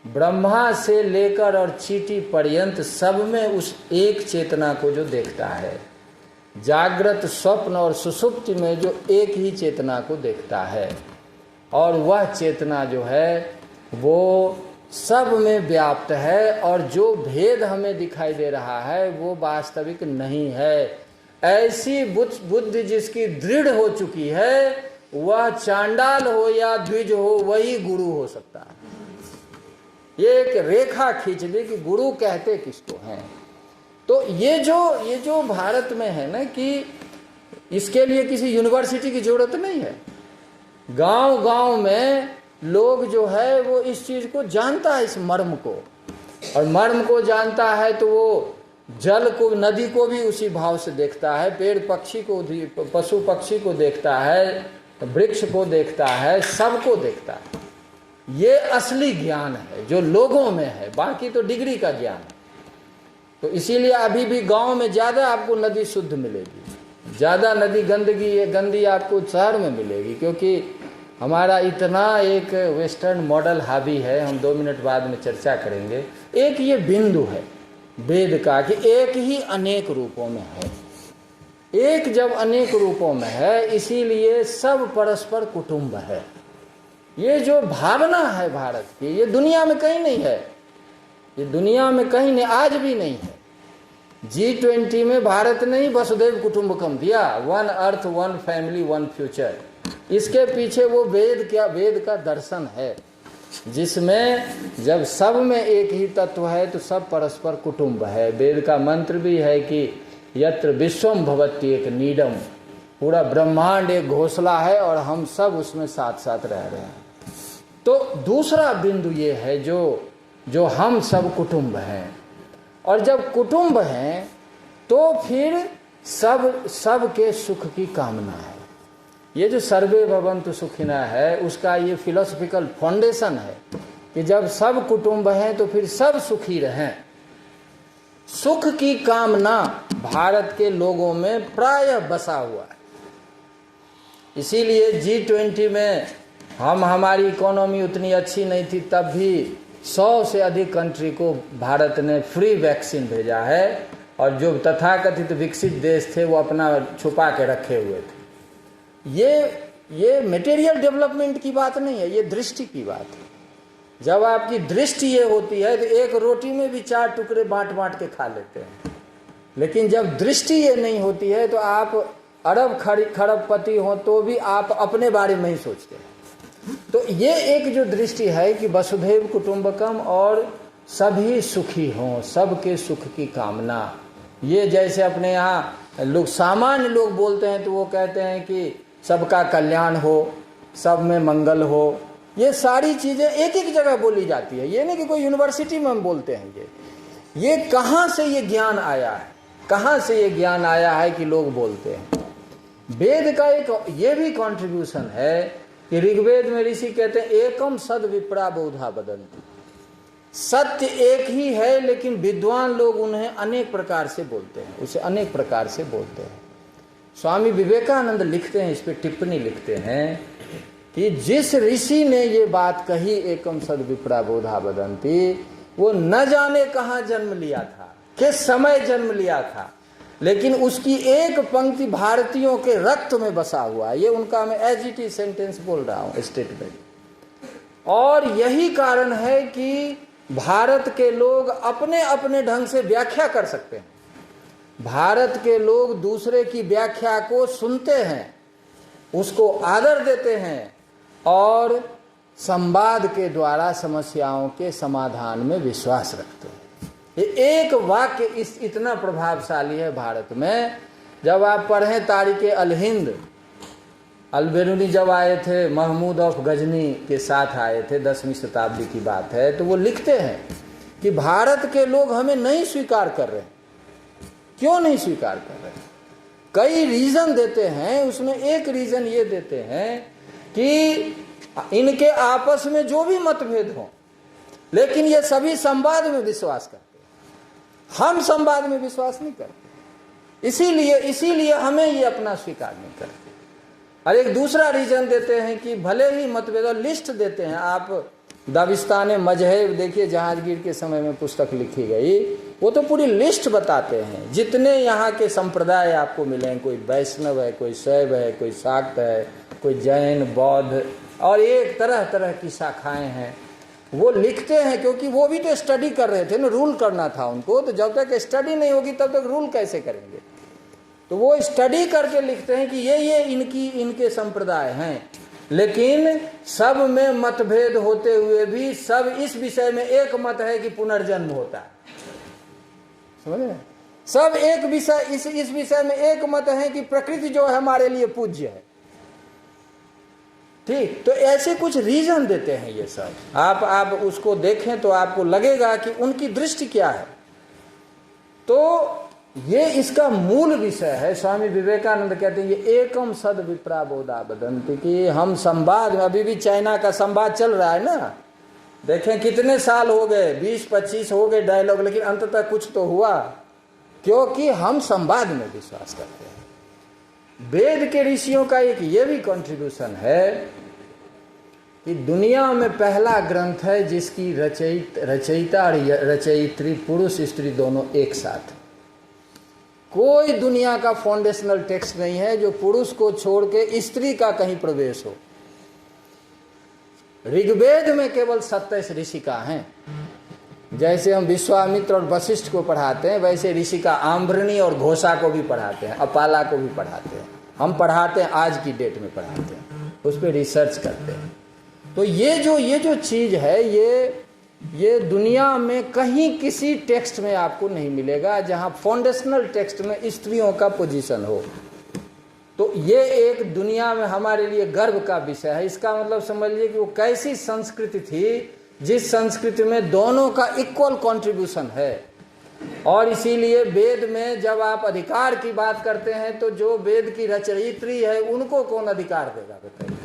ब्रह्मा से लेकर और चींटी पर्यंत सब में उस एक चेतना को जो देखता है, जागृत स्वप्न और सुषुप्ति में जो एक ही चेतना को देखता है, और वह चेतना जो है वो सब में व्याप्त है। और जो भेद हमें दिखाई दे रहा है वो वास्तविक नहीं है। ऐसी बुद्धि जिसकी दृढ़ हो चुकी है, वह चांडाल हो या द्विज हो, वही गुरु हो सकता है। ये एक रेखा खींच दे कि गुरु कहते किसको हैं। तो ये जो भारत में है ना, कि इसके लिए किसी यूनिवर्सिटी की जरूरत नहीं है। गांव गांव में लोग जो है वो इस चीज को जानता है, इस मर्म को। और मर्म को जानता है तो वो जल को, नदी को भी उसी भाव से देखता है, पेड़ पक्षी को, पशु पक्षी को देखता है, वृक्ष को देखता है, सबको देखता है। ये असली ज्ञान है जो लोगों में है, बाकी तो डिग्री का ज्ञान है। तो इसीलिए अभी भी गांव में ज्यादा आपको नदी शुद्ध मिलेगी, ज़्यादा नदी गंदी आपको शहर में मिलेगी, क्योंकि हमारा इतना एक वेस्टर्न मॉडल हावी है, हम 2 मिनट बाद में चर्चा करेंगे। एक ये बिंदु है वेद का कि एक ही अनेक रूपों में है, एक जब अनेक रूपों में है इसीलिए सब परस्पर कुटुंब है। ये जो भावना है भारत की, ये दुनिया में कहीं नहीं है, ये दुनिया में कहीं नहीं, आज भी नहीं है। G20 में भारत ने ही वसुधैव कुटुंबकम दिया, 1 अर्थ 1 फैमिली 1 फ्यूचर। इसके पीछे वो वेद का दर्शन है, जिसमें जब सब में एक ही तत्व है तो सब परस्पर कुटुंब है। वेद का मंत्र भी है कि यत्र विश्वम भवति एक नीडम, पूरा ब्रह्मांड एक घोंसला है और हम सब उसमें साथ साथ रह रहे हैं। तो दूसरा बिंदु ये है जो हम सब कुटुंब हैं, और जब कुटुंब हैं तो फिर सब के सुख की कामना है। ये जो सर्वे भवन्तु सुखिनः है उसका ये फिलोसफिकल फाउंडेशन है कि जब सब कुटुंब हैं तो फिर सब सुखी रहें। सुख की कामना भारत के लोगों में प्रायः बसा हुआ है। इसीलिए G20 में हमारी इकोनॉमी उतनी अच्छी नहीं थी, तब भी 100 से अधिक कंट्री को भारत ने फ्री वैक्सीन भेजा है, और जो तथाकथित विकसित देश थे वो अपना छुपा के रखे हुए थे। ये मटेरियल डेवलपमेंट की बात नहीं है, ये दृष्टि की बात है। जब आपकी दृष्टि ये होती है तो एक रोटी में भी 4 टुकड़े बांट के खा लेते हैं, लेकिन जब दृष्टि ये नहीं होती है तो आप अरब खरबपति हो तो भी आप अपने बारे में ही सोचते हैं। तो ये एक जो दृष्टि है कि वसुधैव कुटुंबकम और सभी सुखी हों, सबके सुख की कामना। ये जैसे अपने यहाँ लोग सामान्य लोग बोलते हैं तो वो कहते हैं कि सबका कल्याण हो, सब में मंगल हो। ये सारी चीज़ें एक एक जगह बोली जाती है, ये नहीं कि कोई यूनिवर्सिटी में हम बोलते हैं। ये कहाँ से ये ज्ञान आया है, कहाँ से ये ज्ञान आया है कि लोग बोलते हैं। वेद का एक ये भी कंट्रीब्यूशन है कि ऋग्वेद में ऋषि कहते हैं एकम सद विप्रा बहुधा वदन्ति। सत्य एक ही है लेकिन विद्वान लोग उन्हें अनेक प्रकार से बोलते हैं, उसे अनेक प्रकार से बोलते हैं। स्वामी विवेकानंद लिखते हैं, इस पे टिप्पणी लिखते हैं कि जिस ऋषि ने ये बात कही एकम सद विप्रा बहुधा वदन्ति, वो न जाने कहाँ जन्म लिया था, किस समय जन्म लिया था, लेकिन उसकी एक पंक्ति भारतीयों के रक्त में बसा हुआ है। ये उनका मैं एज इट इज सेंटेंस बोल रहा हूँ, स्टेटमेंट। और यही कारण है कि भारत के लोग अपने अपने ढंग से व्याख्या कर सकते हैं। भारत के लोग दूसरे की व्याख्या को सुनते हैं, उसको आदर देते हैं और संवाद के द्वारा समस्याओं के समाधान में विश्वास रखते हैं। ये एक वाक्य इतना प्रभावशाली है भारत में। जब आप पढ़ें तारीख अल हिंद, अल-बेरूनी जब आए थे, महमूद ऑफ गजनी के साथ आए थे, 10वीं शताब्दी की बात है, तो वो लिखते हैं कि भारत के लोग हमें नहीं स्वीकार कर रहे। क्यों नहीं स्वीकार कर रहे? कई रीजन देते हैं, उसमें एक रीजन ये देते हैं कि इनके आपस में जो भी मतभेद हो, लेकिन ये सभी संवाद में विश्वास करते हैं। हम संवाद में विश्वास नहीं करते, इसीलिए हमें ये अपना स्वीकार नहीं करते। और एक दूसरा रीजन देते हैं कि भले ही मतभेद, लिस्ट देते हैं। आप दाबिस्तान मजहब देखिए, जहांगीर के समय में पुस्तक लिखी गई, वो तो पूरी लिस्ट बताते हैं जितने यहाँ के संप्रदाय आपको मिले। कोई वैष्णव है, कोई शैव है, कोई शाक्त है, कोई जैन, बौद्ध, और एक तरह तरह की शाखाएं हैं। वो लिखते हैं क्योंकि वो भी तो स्टडी कर रहे थे ना, रूल करना था उनको। तो जब तक स्टडी नहीं होगी तब तक रूल कैसे करेंगे? तो वो स्टडी करके लिखते हैं कि ये इनके संप्रदाय हैं, लेकिन सब में मतभेद होते हुए भी सब इस विषय में एक मत है कि पुनर्जन्म होता है। समझे? सब एक विषय, इस विषय में एक मत है कि प्रकृति जो है हमारे लिए पूज्य है। ठीक, तो ऐसे कुछ रीजन देते हैं ये सब। आप उसको देखें तो आपको लगेगा कि उनकी दृष्टि क्या है। तो ये इसका मूल विषय है। स्वामी विवेकानंद कहते हैं ये एकम सद विप्रा बहुधा वदन्ति, कि हम संवाद में, अभी भी चाइना का संवाद चल रहा है ना, देखें कितने साल हो गए, 20-25 हो गए डायलॉग, लेकिन अंततः कुछ तो हुआ, क्योंकि हम संवाद में विश्वास करते हैं। वेद के ऋषियों का एक ये भी कंट्रीब्यूशन है कि दुनिया में पहला ग्रंथ है जिसकी रचयिता और रचयित्री पुरुष स्त्री दोनों एक साथ। कोई दुनिया का फाउंडेशनल टेक्स्ट नहीं है जो पुरुष को छोड़ के स्त्री का कहीं प्रवेश हो। ऋग्वेद में केवल 27 ऋषिका हैं। जैसे हम विश्वामित्र और वशिष्ठ को पढ़ाते हैं, वैसे ऋषिका आम्भृणी और घोषा को भी पढ़ाते हैं, अपाला को भी पढ़ाते हैं। हम पढ़ाते हैं, आज की डेट में पढ़ाते हैं, उस पर रिसर्च करते हैं। तो ये जो चीज है, ये दुनिया में कहीं किसी टेक्स्ट में आपको नहीं मिलेगा जहां फाउंडेशनल टेक्स्ट में स्त्रियों का पोजीशन हो। तो ये एक दुनिया में हमारे लिए गर्व का विषय है। इसका मतलब समझिए कि वो कैसी संस्कृति थी जिस संस्कृति में दोनों का इक्वल कंट्रीब्यूशन है। और इसीलिए वेद में जब आप अधिकार की बात करते हैं तो जो वेद की रचयित्री है उनको कौन अधिकार देगा बताइए?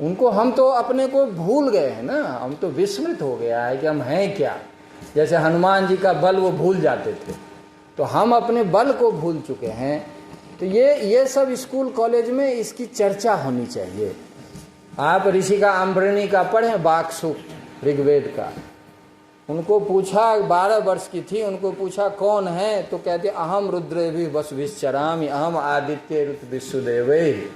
उनको हम तो अपने को भूल गए हैं ना, हम तो विस्मृत हो गया है कि हम हैं क्या। जैसे हनुमान जी का बल वो भूल जाते थे, तो हम अपने बल को भूल चुके हैं। तो ये सब स्कूल कॉलेज में इसकी चर्चा होनी चाहिए। आप ऋषिका आम्भृणी का पढ़ें, वाक सूक्त ऋग्वेद का। उनको पूछा, 12 वर्ष की थी, उनको पूछा कौन है, तो कहते अहम रुद्रेभि वसुभिश्चरामि अहम आदित्य ऋतु विश्वदेवे।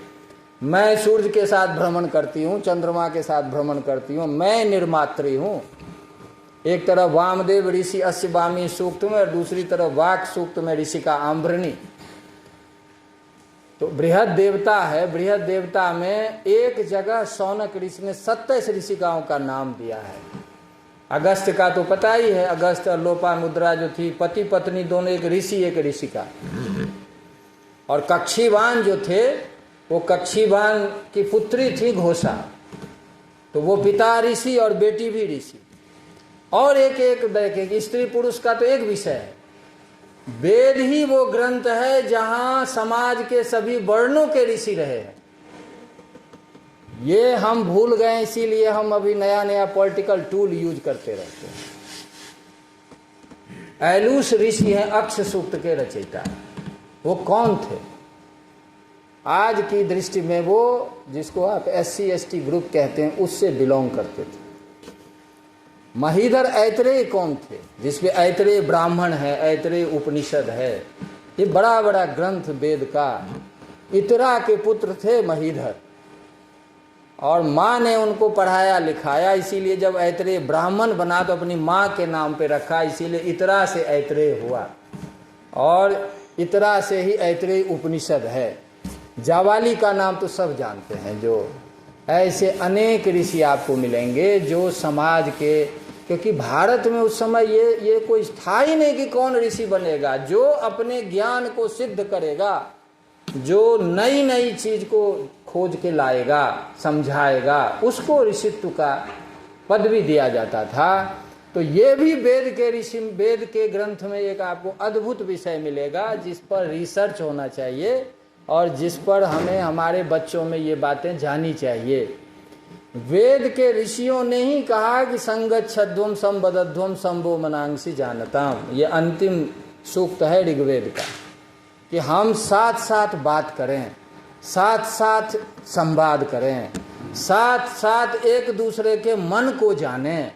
मैं सूर्य के साथ भ्रमण करती हूँ, चंद्रमा के साथ भ्रमण करती हूँ, मैं निर्मात्री हूँ। एक तरफ वामदेव ऋषि अस्यवामी सूक्त में और दूसरी तरफ वाक सूक्त में ऋषिका आम्भृणी। तो बृहद देवता है, बृहद देवता में एक जगह शौनक ऋषि ने 27 ऋषिकाओं का नाम दिया है। अगस्त का तो पता ही है, अगस्त और लोपामुद्रा जो थी, पति पत्नी दोनों, एक ऋषि एक ऋषिका। और कक्षीवान जो थे वो कक्षीवान की पुत्री थी घोषा, तो वो पिता ऋषि और बेटी भी ऋषि। और एक स्त्री पुरुष का तो एक विषय है। वेद ही वो ग्रंथ है जहां समाज के सभी वर्णों के ऋषि रहे हैं। ये हम भूल गए, इसीलिए हम अभी नया नया पॉलिटिकल टूल यूज करते रहते हैं। ऐलूस ऋषि हैं अक्ष सूक्त के रचयिता। वो कौन थे? आज की दृष्टि में वो, जिसको आप SC ST ग्रुप कहते हैं, उससे बिलोंग करते थे। महीधर ऐतरेय कौन थे? जिसमें ऐतरेय ब्राह्मण है, ऐतरेय उपनिषद है। ये बड़ा बड़ा ग्रंथ वेद का। इतरा के पुत्र थे महीधर, और माँ ने उनको पढ़ाया लिखाया, इसीलिए जब ऐतरेय ब्राह्मण बना तो अपनी माँ के नाम पे रखा, इसीलिए इतरा से ऐतरेय हुआ। और इतरा से ही ऐतरेय उपनिषद है। जावाली का नाम तो सब जानते हैं। जो ऐसे अनेक ऋषि आपको मिलेंगे जो समाज के, क्योंकि भारत में उस समय ये कोई था ही नहीं कि कौन ऋषि बनेगा। जो अपने ज्ञान को सिद्ध करेगा, जो नई नई चीज को खोज के लाएगा, समझाएगा, उसको ऋषित्व का पद भी दिया जाता था। तो ये भी वेद के ग्रंथ में एक आपको अद्भुत विषय मिलेगा जिस पर रिसर्च होना चाहिए और जिस पर हमें हमारे बच्चों में ये बातें जानी चाहिए। वेद के ऋषियों ने ही कहा कि संगच्छध्वम संबद्धध्वम संभो मनांसी जानताम। ये अंतिम सूक्त है ऋग्वेद का, कि हम साथ साथ बात करें, साथ साथ संवाद करें, साथ साथ एक दूसरे के मन को जानें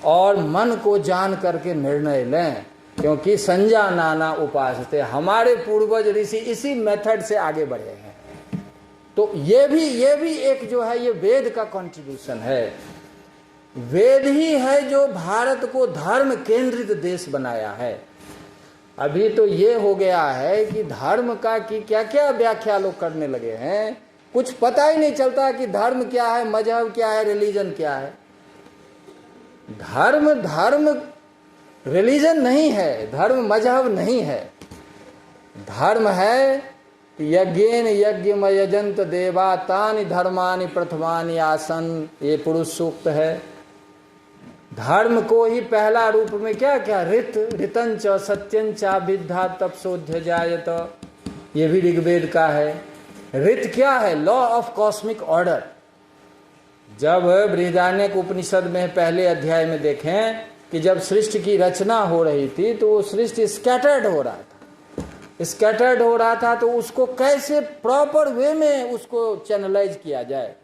और मन को जान करके निर्णय लें। क्योंकि संजानाना उपासते, हमारे पूर्वज ऋषि इसी मेथड से आगे बढ़े हैं। तो ये भी एक जो है ये वेद का कंट्रीब्यूशन है। वेद ही है जो भारत को धर्म केंद्रित देश बनाया है। अभी तो ये हो गया है कि धर्म का की क्या क्या व्याख्या लोग करने लगे हैं, कुछ पता ही नहीं चलता कि धर्म क्या है, मजहब क्या है, रिलीजन क्या है। धर्म रिलीजन नहीं है, धर्म मजहब नहीं है। धर्म है यज्ञेन यज्ञम यजंत देवा तानि धर्मानि प्रथमानि आसन, ये पुरुष सूक्त है। धर्म को ही पहला रूप में क्या क्या ऋतंच सत्यंच विद्धा तपसोध्य जायत, ये भी ऋग्वेद का है। ऋत क्या है? Law of cosmic order. जब बृहदारण्यक उपनिषद में पहले अध्याय में देखें कि जब सृष्टि की रचना हो रही थी तो वो सृष्टि स्कैटर्ड हो रहा था, स्कैटर्ड हो रहा था, तो उसको कैसे प्रॉपर वे में उसको चैनलाइज किया जाए,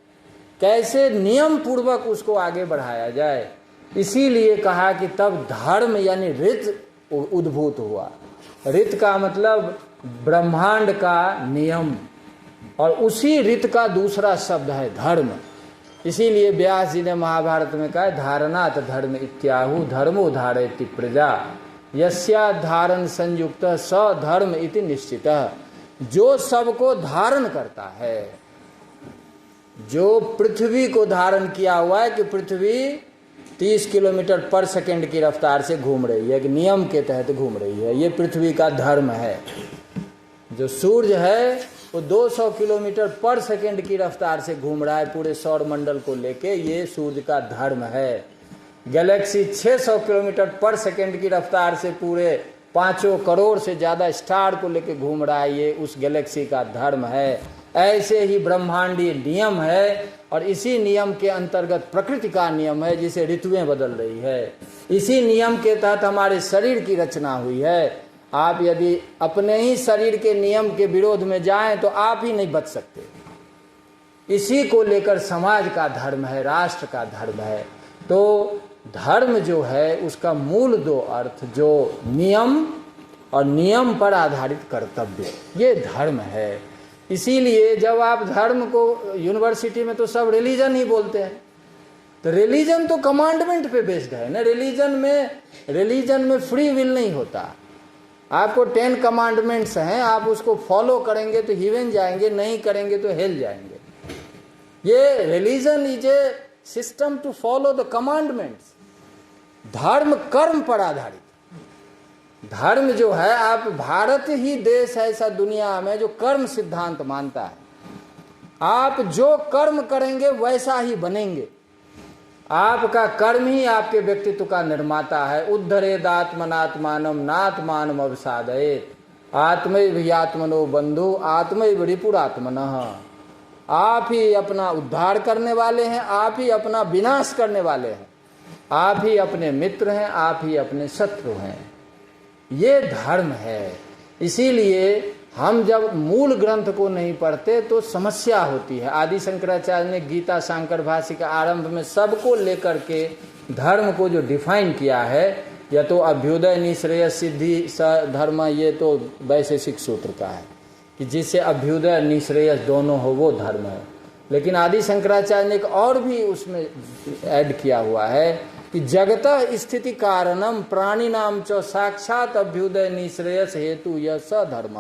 कैसे नियम पूर्वक उसको आगे बढ़ाया जाए। इसीलिए कहा कि तब धर्म यानी ऋत उद्भूत हुआ। ऋत का मतलब ब्रह्मांड का नियम, और उसी ऋत का दूसरा शब्द है धर्म। इसीलिए व्यास जी ने महाभारत में कहा धारणात धर्म इत्याहु धर्मो धारयति प्रजा यस्या धारण संयुक्त स धर्म इति निश्चितः। जो सबको धारण करता है, जो पृथ्वी को धारण किया हुआ है कि पृथ्वी 30 किलोमीटर पर सेकंड की रफ्तार से घूम रही है, एक नियम के तहत घूम रही है, ये पृथ्वी का धर्म है। जो सूर्य है वो 200 किलोमीटर पर सेकंड की रफ्तार से घूम रहा है पूरे सौर मंडल को लेके, ये सूर्य का धर्म है। गैलेक्सी 600 किलोमीटर पर सेकंड की रफ्तार से पूरे 5 करोड़ से ज़्यादा स्टार को लेके घूम रहा है, ये उस गैलेक्सी का धर्म है। ऐसे ही ब्रह्मांडीय नियम है, और इसी नियम के अंतर्गत प्रकृति का नियम है जिसे ऋतुएं बदल रही है। इसी नियम के तहत हमारे शरीर की रचना हुई है। आप यदि अपने ही शरीर के नियम के विरोध में जाएं तो आप ही नहीं बच सकते। इसी को लेकर समाज का धर्म है, राष्ट्र का धर्म है। तो धर्म जो है उसका मूल 2 अर्थ, जो नियम और नियम पर आधारित कर्तव्य, ये धर्म है। इसीलिए जब आप धर्म को यूनिवर्सिटी में तो सब रिलीजन ही बोलते हैं, तो रिलीजन तो कमांडमेंट पे बेस्ड है ना। रिलीजन में फ्री विल नहीं होता। आपको 10 कमांडमेंट्स हैं, आप उसको फॉलो करेंगे तो हेवन जाएंगे, नहीं करेंगे तो हेल जाएंगे। ये religion is a system to follow the commandments. धर्म कर्म पर आधारित। धर्म जो है, आप भारत ही देश है ऐसा दुनिया में जो कर्म सिद्धांत मानता है। आप जो कर्म करेंगे वैसा ही बनेंगे। आपका कर्म ही आपके व्यक्तित्व का निर्माता है। उद्धरेदात्मनात्मानम नात्मानम अवसादयेत आत्मैव ह्यात्मनो बंधु आत्मैव रिपुरात्मनः। आप ही अपना उद्धार करने वाले हैं, आप ही अपना विनाश करने वाले हैं, आप ही अपने मित्र हैं, आप ही अपने शत्रु हैं। ये धर्म है। इसीलिए हम जब मूल ग्रंथ को नहीं पढ़ते तो समस्या होती है। आदि शंकराचार्य ने गीता शांकर भाष्य के आरंभ में सबको लेकर के धर्म को जो डिफाइन किया है, या तो अभ्युदय निश्रेयस सिद्धि स धर्म, ये तो वैशेषिक सूत्र का है कि जिससे अभ्युदय निश्रेयस दोनों हो वो धर्म है। लेकिन आदि शंकराचार्य ने एक और भी उसमें ऐड किया हुआ है कि जगतः स्थिति कारणम प्राणी नाम च साक्षात अभ्युदय निश्रेयस हेतु यह स धर्म।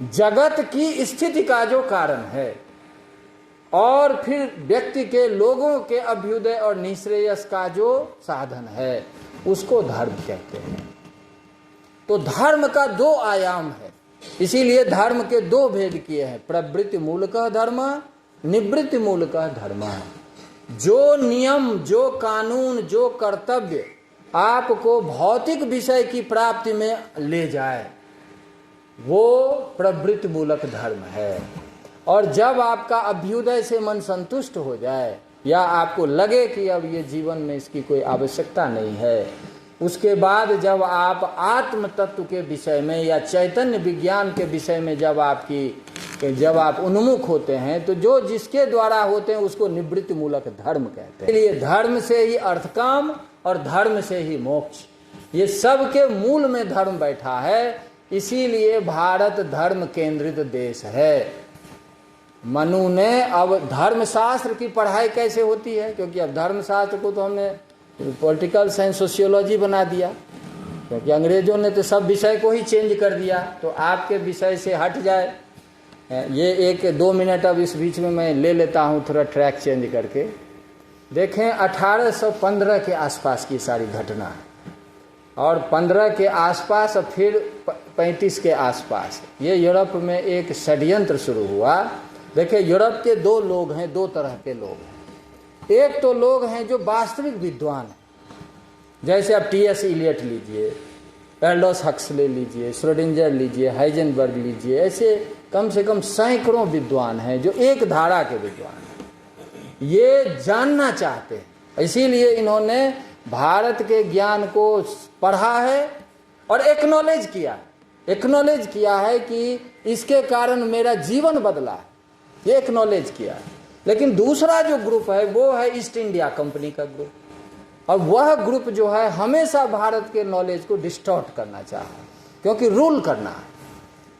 जगत की स्थिति का जो कारण है और फिर व्यक्ति के लोगों के अभ्युदय और निश्रेयस का जो साधन है उसको धर्म कहते हैं। तो धर्म का 2 आयाम है। इसीलिए धर्म के 2 भेद किए हैं, प्रवृत्ति मूलकः धर्म, निवृत्ति मूलकः धर्म। जो नियम, जो कानून, जो कर्तव्य आपको भौतिक विषय की प्राप्ति में ले जाए वो प्रवृत्ति मूलक धर्म है। और जब आपका अभ्युदय से मन संतुष्ट हो जाए या आपको लगे कि अब ये जीवन में इसकी कोई आवश्यकता नहीं है, उसके बाद जब आप आत्म तत्व के विषय में या चैतन्य विज्ञान के विषय में जब आप उन्मुख होते हैं तो जो जिसके द्वारा होते हैं उसको निवृत्ति मूलक धर्म कहते हैं। इसलिए धर्म से ही अर्थ काम और धर्म से ही मोक्ष, ये सब के मूल में धर्म बैठा है। इसीलिए भारत धर्म केंद्रित देश है। मनु ने अब धर्मशास्त्र की पढ़ाई कैसे होती है, क्योंकि अब धर्मशास्त्र को तो हमने पॉलिटिकल साइंस सोशियोलॉजी बना दिया, क्योंकि अंग्रेजों ने तो सब विषय को ही चेंज कर दिया। तो आपके विषय से हट जाए, ये 1-2 मिनट अब इस बीच में मैं ले लेता हूँ थोड़ा ट्रैक चेंज करके। देखें 1815 के आसपास की सारी घटना है, और 15 के आसपास और फिर 35 के आसपास ये यूरोप में एक षड्यंत्र शुरू हुआ। देखिए यूरोप के 2 लोग हैं, 2 तरह के लोग हैं। एक तो लोग हैं जो वास्तविक विद्वान हैं, जैसे आप T.S. इलियट लीजिए, एल्डोस हक्सले लीजिए, श्रोडिंजर लीजिए, हाइजेनबर्ग लीजिए, ऐसे कम से कम सैकड़ों विद्वान हैं जो एक धारा के विद्वान हैं। ये जानना चाहते हैं, इसीलिए इन्होंने भारत के ज्ञान को पढ़ा है और एक्नॉलेज किया। एक्नॉलेज किया है कि इसके कारण मेरा जीवन बदला है, ये एक्नॉलेज किया है। लेकिन दूसरा जो ग्रुप है वो है ईस्ट इंडिया कंपनी का ग्रुप, और वह ग्रुप जो है हमेशा भारत के नॉलेज को डिस्टॉर्ट करना चाहा, क्योंकि रूल करना है।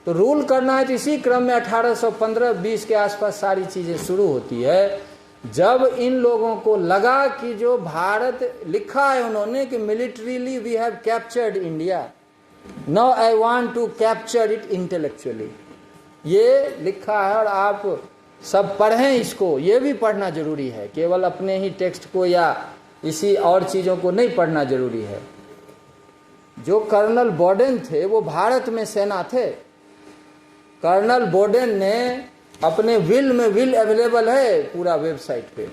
तो रूल करना है, तो इसी क्रम में 1815-20 के आसपास सारी चीजें शुरू होती है, जब इन लोगों को लगा कि जो भारत, लिखा है उन्होंने कि militarily we have captured India, now I want to capture it intellectually, ये लिखा है। और आप सब पढ़ें इसको, ये भी पढ़ना जरूरी है, केवल अपने ही टेक्स्ट को या इसी और चीज़ों को नहीं पढ़ना जरूरी है। जो कर्नल बोडेन थे वो भारत में सेना थे। कर्नल बोडेन ने अपने विल में, विल अवेलेबल है पूरा वेबसाइट पे,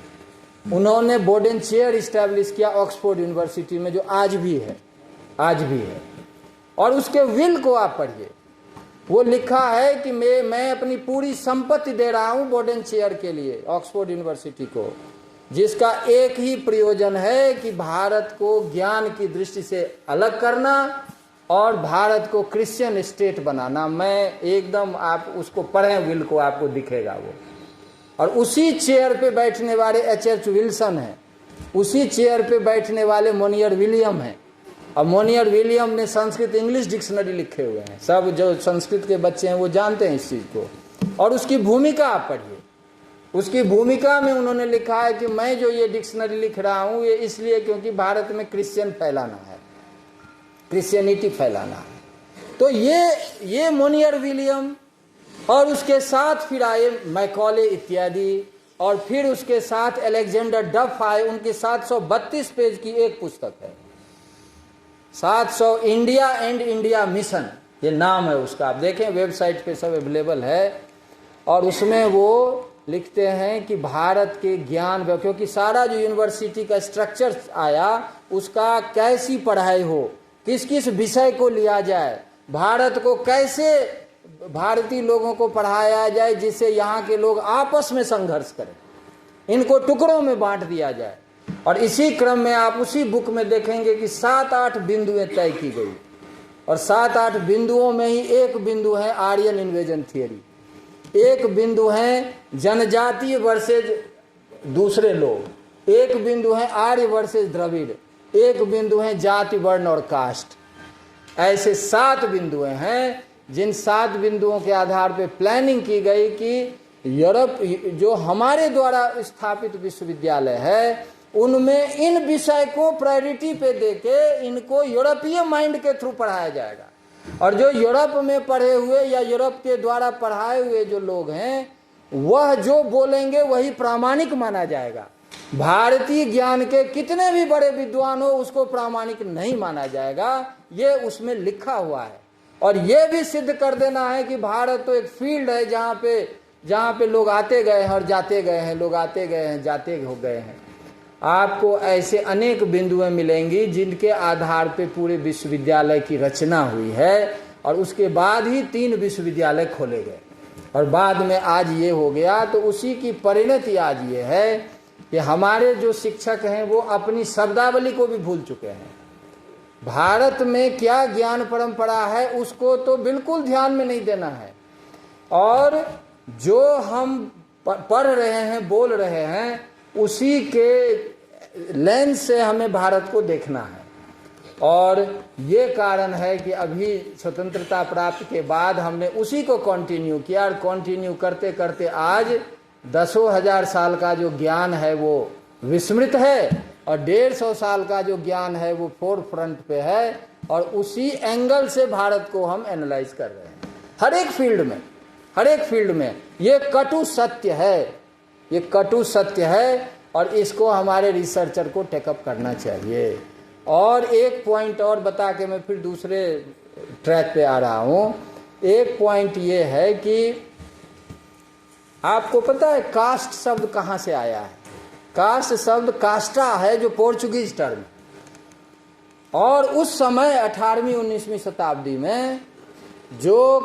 उन्होंने बोडेन चेयर इस्टेब्लिश किया ऑक्सफोर्ड यूनिवर्सिटी में, जो आज भी है, आज भी है। और उसके विल को आप पढ़िए, वो लिखा है कि मैं अपनी पूरी संपत्ति दे रहा हूं बोडेन चेयर के लिए, ऑक्सफोर्ड यूनिवर्सिटी को, जिसका एक ही प्रयोजन है कि भारत को ज्ञान की दृष्टि से अलग करना और भारत को क्रिश्चियन स्टेट बनाना। मैं एकदम, आप उसको पढ़ें विल को, आपको दिखेगा वो। और उसी चेयर पे बैठने वाले H.H. विल्सन हैं, उसी चेयर पे बैठने वाले मोनियर विलियम हैं। और मोनियर विलियम ने संस्कृत इंग्लिश डिक्शनरी लिखे हुए हैं, सब जो संस्कृत के बच्चे हैं वो जानते हैं इस चीज़ को। और उसकी भूमिका आप पढ़िए, उसकी भूमिका में उन्होंने लिखा है कि मैं जो ये डिक्शनरी लिख रहा हूँ ये इसलिए क्योंकि भारत में क्रिश्चियन फैलाना है, क्रिश्चियनिटी फैलाना है। तो ये मोनियर विलियम, और उसके साथ फिर आए मैकॉले इत्यादि, और फिर उसके साथ अलेक्जेंडर डफ आए, उनकी 732 पेज की एक पुस्तक है, 700 इंडिया एंड इंडिया मिशन, ये नाम है उसका, आप देखें वेबसाइट पे सब अवेलेबल है। और उसमें वो लिखते हैं कि भारत के ज्ञान, क्योंकि सारा जो यूनिवर्सिटी का स्ट्रक्चर आया उसका कैसी पढ़ाई हो, किस किस विषय को लिया जाए, भारत को कैसे भारतीय लोगों को पढ़ाया जाए जिससे यहाँ के लोग आपस में संघर्ष करें, इनको टुकड़ों में बांट दिया जाए। और इसी क्रम में आप उसी बुक में देखेंगे कि 7-8 बिंदुएं तय की गई, और 7-8 बिंदुओं में ही एक बिंदु है आर्यन इन्वेजन थियरी, एक बिंदु है जनजातीय वर्सेज दूसरे लोग, एक बिंदु है आर्य वर्सेज द्रविड़, एक बिंदु है जाति वर्ण और कास्ट। ऐसे 7 बिंदुएं हैं, जिन 7 बिंदुओं के आधार पर प्लानिंग की गई कि यूरोप जो हमारे द्वारा स्थापित विश्वविद्यालय है उनमें इन विषय को प्रायोरिटी पे देके इनको यूरोपीय माइंड के थ्रू पढ़ाया जाएगा। और जो यूरोप में पढ़े हुए या यूरोप के द्वारा पढ़ाए हुए जो लोग हैं वह जो बोलेंगे वही प्रामाणिक माना जाएगा। भारतीय ज्ञान के कितने भी बड़े विद्वान हो उसको प्रामाणिक नहीं माना जाएगा, ये उसमें लिखा हुआ है। और ये भी सिद्ध कर देना है कि भारत तो एक फील्ड है जहाँ पे लोग आते गए हैं और जाते गए हैं, लोग आते गए हैं जाते हो गए हैं। आपको ऐसे अनेक बिंदुएं मिलेंगी जिनके आधार पे पूरे विश्वविद्यालय की रचना हुई है, और उसके बाद ही 3 विश्वविद्यालय खोले गए, और बाद में आज ये हो गया। तो उसी की परिणति आज ये है कि हमारे जो शिक्षक हैं वो अपनी शब्दावली को भी भूल चुके हैं। भारत में क्या ज्ञान परंपरा है उसको तो बिल्कुल ध्यान में नहीं देना है, और जो हम पढ़ रहे हैं, बोल रहे हैं, उसी के लेंस से हमें भारत को देखना है। और ये कारण है कि अभी स्वतंत्रता प्राप्त के बाद हमने उसी को कंटिन्यू किया, और कंटिन्यू करते करते आज 10,000 साल का जो ज्ञान है वो विस्मृत है, और 150 साल का जो ज्ञान है वो फोर फ्रंट पे है। और उसी एंगल से भारत को हम एनालाइज कर रहे हैं हर एक फील्ड में, हर एक फील्ड में। ये कटु सत्य है, ये कटु सत्य है, और इसको हमारे रिसर्चर को टेकअप करना चाहिए। और एक पॉइंट और बता के मैं फिर दूसरे ट्रैक पे आ रहा हूँ। एक पॉइंट ये है कि आपको पता है कास्ट शब्द कहाँ से आया है? कास्ट शब्द कास्टा है, जो पोर्चुगीज टर्म, और उस समय 18वीं 19वीं शताब्दी में जो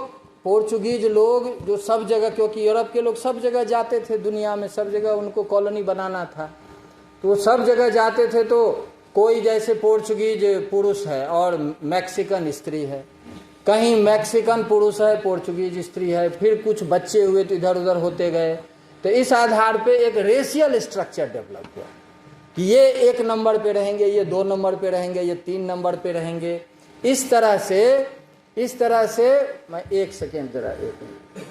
पोर्चुगीज लोग जो सब जगह, क्योंकि यूरोप के लोग सब जगह जाते थे दुनिया में, सब जगह उनको कॉलोनी बनाना था, तो सब जगह जाते थे। तो कोई जैसे पोर्चुगीज पुरुष है और मैक्सिकन स्त्री है, कहीं मैक्सिकन पुरुष है, पोर्चुगीज स्त्री है, फिर कुछ बच्चे हुए तो इधर उधर होते गए। तो इस आधार पे एक रेशियल स्ट्रक्चर डेवलप हुआ कि ये 1 नंबर पे रहेंगे, ये 2 नंबर पे रहेंगे, ये 3 नंबर पे रहेंगे। इस तरह से मैं 1 सेकेंड जरा, 1 मिनट।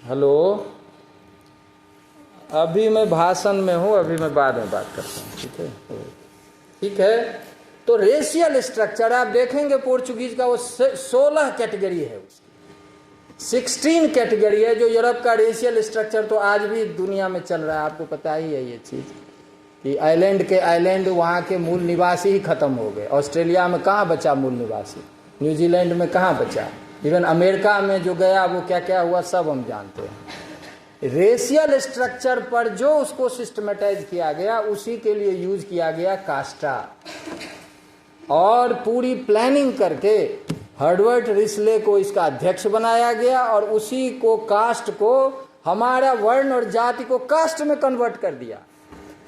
हेलो, अभी मैं भाषण में हूँ, अभी मैं बाद में बात करता हूँ, ठीक है? ठीक है। तो रेशियल स्ट्रक्चर आप देखेंगे पोर्चुगीज का, वो 16 कैटेगरी है, उसकी 16 कैटेगरी है। जो यूरोप का रेशियल स्ट्रक्चर तो आज भी दुनिया में चल रहा है, आपको पता ही है ये चीज़ कि आइलैंड वहाँ के मूल निवासी ही खत्म हो गए। ऑस्ट्रेलिया में कहाँ बचा मूल निवासी, न्यूजीलैंड में कहाँ बचा, इवन अमेरिका में जो गया वो क्या क्या हुआ सब हम जानते हैं। रेशियल स्ट्रक्चर पर जो उसको सिस्टमेटाइज किया गया, उसी के लिए यूज किया गया कास्टा, और पूरी प्लानिंग करके हर्बर्ट रिस्ले को इसका अध्यक्ष बनाया गया, और उसी को कास्ट को, हमारा वर्ण और जाति को कास्ट में कन्वर्ट कर दिया।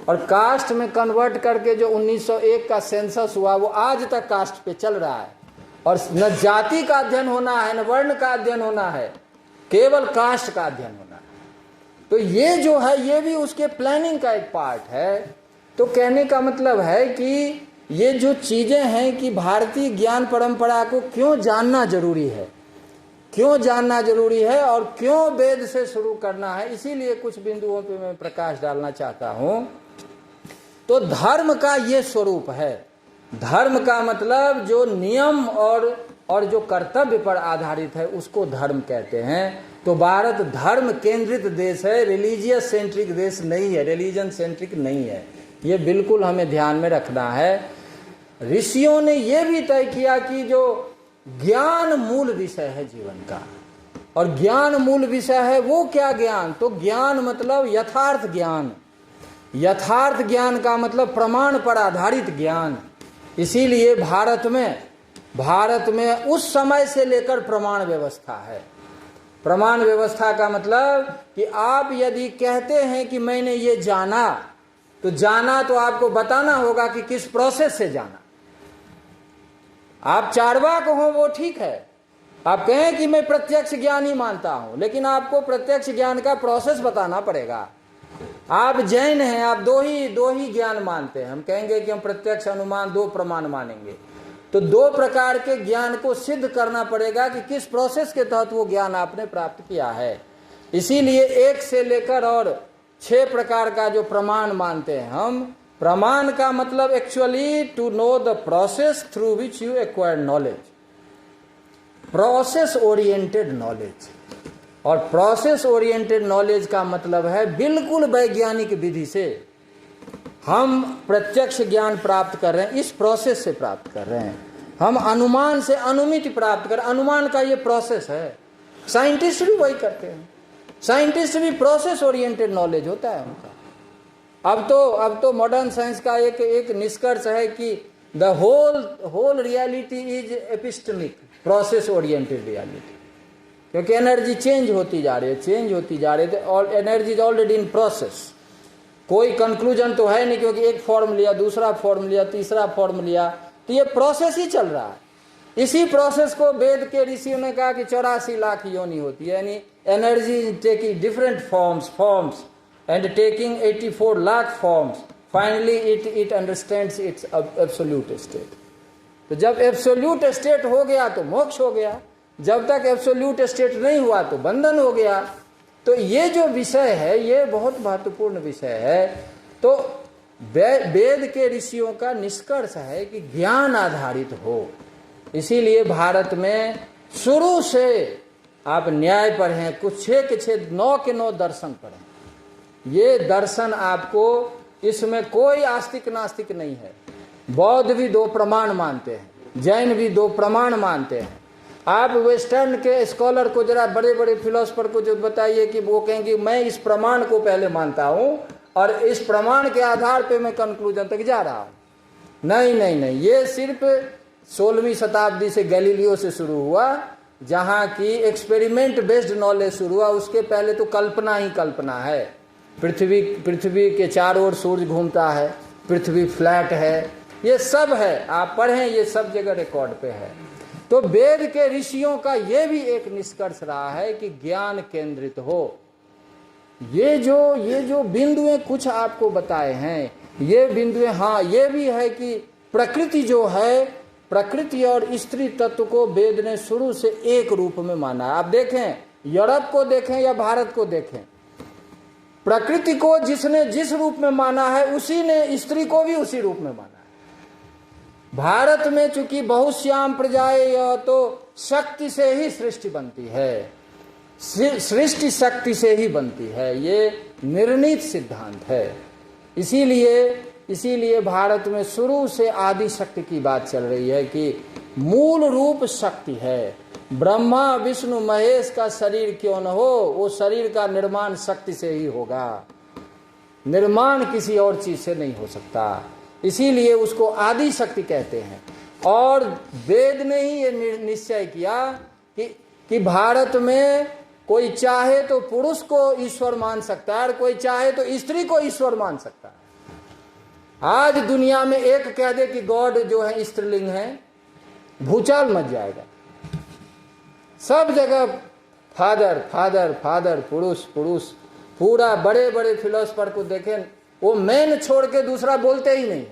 और कास्ट में कन्वर्ट करके जो 1901 का सेंसस हुआ वो आज तक कास्ट पे चल रहा है। और न जाति का अध्ययन होना है, न वर्ण का अध्ययन होना है, केवल कास्ट का अध्ययन होना है। तो ये जो है ये भी उसके प्लानिंग का एक पार्ट है। तो कहने का मतलब है कि ये जो चीजें हैं कि भारतीय ज्ञान परंपरा को क्यों जानना जरूरी है, क्यों जानना जरूरी है और क्यों वेद से शुरू करना है, इसीलिए कुछ बिंदुओं पे मैं प्रकाश डालना चाहता हूं। तो धर्म का ये स्वरूप है। धर्म का मतलब जो नियम और जो कर्तव्य पर आधारित है उसको धर्म कहते हैं। तो भारत धर्म केंद्रित देश है, रिलीजियस सेंट्रिक देश नहीं है, रिलीजन सेंट्रिक नहीं है। ये बिल्कुल हमें ध्यान में रखना है। ऋषियों ने यह भी तय किया कि जो ज्ञान मूल विषय है जीवन का, और ज्ञान मूल विषय है वो क्या ज्ञान, तो ज्ञान मतलब यथार्थ ज्ञान। यथार्थ ज्ञान का मतलब प्रमाण पर आधारित ज्ञान। इसीलिए भारत में उस समय से लेकर प्रमाण व्यवस्था है। प्रमाण व्यवस्था का मतलब कि आप यदि कहते हैं कि मैंने ये जाना, तो जाना तो आपको बताना होगा कि किस प्रोसेस से जाना। आप चार्वाक हो वो ठीक है, आप कहें कि मैं प्रत्यक्ष ज्ञान ही मानता हूं, लेकिन आपको प्रत्यक्ष ज्ञान का प्रोसेस बताना पड़ेगा। आप जैन हैं, आप दो ही ज्ञान मानते हैं, हम कहेंगे कि हम प्रत्यक्ष अनुमान 2 प्रमाण मानेंगे। तो 2 प्रकार के ज्ञान को सिद्ध करना पड़ेगा कि किस प्रोसेस के तहत वो ज्ञान आपने प्राप्त किया है। इसीलिए 1 से लेकर और 6 प्रकार का जो प्रमाण मानते हैं हम। प्रमाण का मतलब actually to know the process through which you acquire knowledge, process oriented knowledge. और प्रोसेस ओरिएंटेड नॉलेज का मतलब है बिल्कुल वैज्ञानिक विधि से हम प्रत्यक्ष ज्ञान प्राप्त कर रहे हैं, इस प्रोसेस से प्राप्त कर रहे हैं। हम अनुमान से अनुमिति प्राप्त कर, अनुमान का ये प्रोसेस है। साइंटिस्ट भी वही करते हैं, साइंटिस्ट भी प्रोसेस ओरिएंटेड नॉलेज होता है उनका। अब तो मॉडर्न साइंस का एक निष्कर्ष है कि the whole reality is epistemic, process oriented reality. क्योंकि एनर्जी चेंज होती जा रही है, और energy is already in process. कोई कंक्लूजन तो है नहीं, क्योंकि एक फॉर्म लिया, दूसरा फॉर्म लिया, तीसरा फॉर्म लिया, तो ये प्रोसेस ही चल रहा है। इसी प्रोसेस को वेद के ऋषियों ने कहा कि 84 लाख योनि होती है, यानी energy taking different forms and taking 84 lakh forms, finally it understands it's absolute state. तो जब एब्सोल्यूट स्टेट हो गया तो मोक्ष हो गया, जब तक एब्सोल्यूट स्टेट नहीं हुआ तो बंधन हो गया। तो ये जो विषय है ये बहुत महत्वपूर्ण विषय है। तो वेद के ऋषियों का निष्कर्ष है कि ज्ञान आधारित हो। इसीलिए भारत में शुरू से आप न्याय पढ़ें, कुछ 6 के 6, 9 के 9 दर्शन पढ़ें। ये दर्शन आपको, इसमें कोई आस्तिक नास्तिक नहीं है। बौद्ध भी 2 प्रमाण मानते हैं, जैन भी 2 प्रमाण मानते हैं। आप वेस्टर्न के स्कॉलर को, जरा बड़े बड़े फिलोसफर को जो बताइए कि वो कहेंगे मैं इस प्रमाण को पहले मानता हूं और इस प्रमाण के आधार पे मैं कंक्लूजन तक जा रहा हूं। नहीं, ये सिर्फ 16वीं शताब्दी से गैलीलियो से शुरू हुआ, जहां की एक्सपेरिमेंट बेस्ड नॉलेज शुरू हुआ। उसके पहले तो कल्पना ही कल्पना है। पृथ्वी के चारों ओर सूर्य घूमता है, पृथ्वी फ्लैट है, ये सब है, आप पढ़ें, ये सब जगह रिकॉर्ड पे है। तो तो वेद के ऋषियों का ये भी एक निष्कर्ष रहा है कि ज्ञान केंद्रित हो। ये जो बिंदुएं कुछ आपको बताए हैं, ये बिंदुएं, हाँ ये भी है कि प्रकृति जो है, प्रकृति और स्त्री तत्व को वेद ने शुरू से एक रूप में माना है। आप देखें, यूरोप को देखें या भारत को देखें, प्रकृति को जिसने जिस रूप में माना है उसी ने स्त्री को भी उसी रूप में माना है। भारत में चूंकि बहुश्याम प्रजाएं, यह तो शक्ति से ही सृष्टि बनती है, सृष्टि शक्ति से ही बनती है, ये निर्णीत सिद्धांत है। इसीलिए भारत में शुरू से आदि शक्ति की बात चल रही है कि मूल रूप शक्ति है। ब्रह्मा विष्णु महेश का शरीर क्यों न हो, वो शरीर का निर्माण शक्ति से ही होगा, निर्माण किसी और चीज से नहीं हो सकता। इसीलिए उसको आदि शक्ति कहते हैं। और वेद ने ही ये निश्चय किया कि भारत में कोई चाहे तो पुरुष को ईश्वर मान सकता है और कोई चाहे तो स्त्री को ईश्वर मान सकता है। आज दुनिया में एक कह दे कि गॉड जो है स्त्रीलिंग है, भूचाल मच जाएगा। सब जगह फादर फादर फादर, पुरुष पुरुष, पूरा बड़े बड़े फिलोसफर को देखें, वो मैन छोड़ के दूसरा बोलते ही नहीं।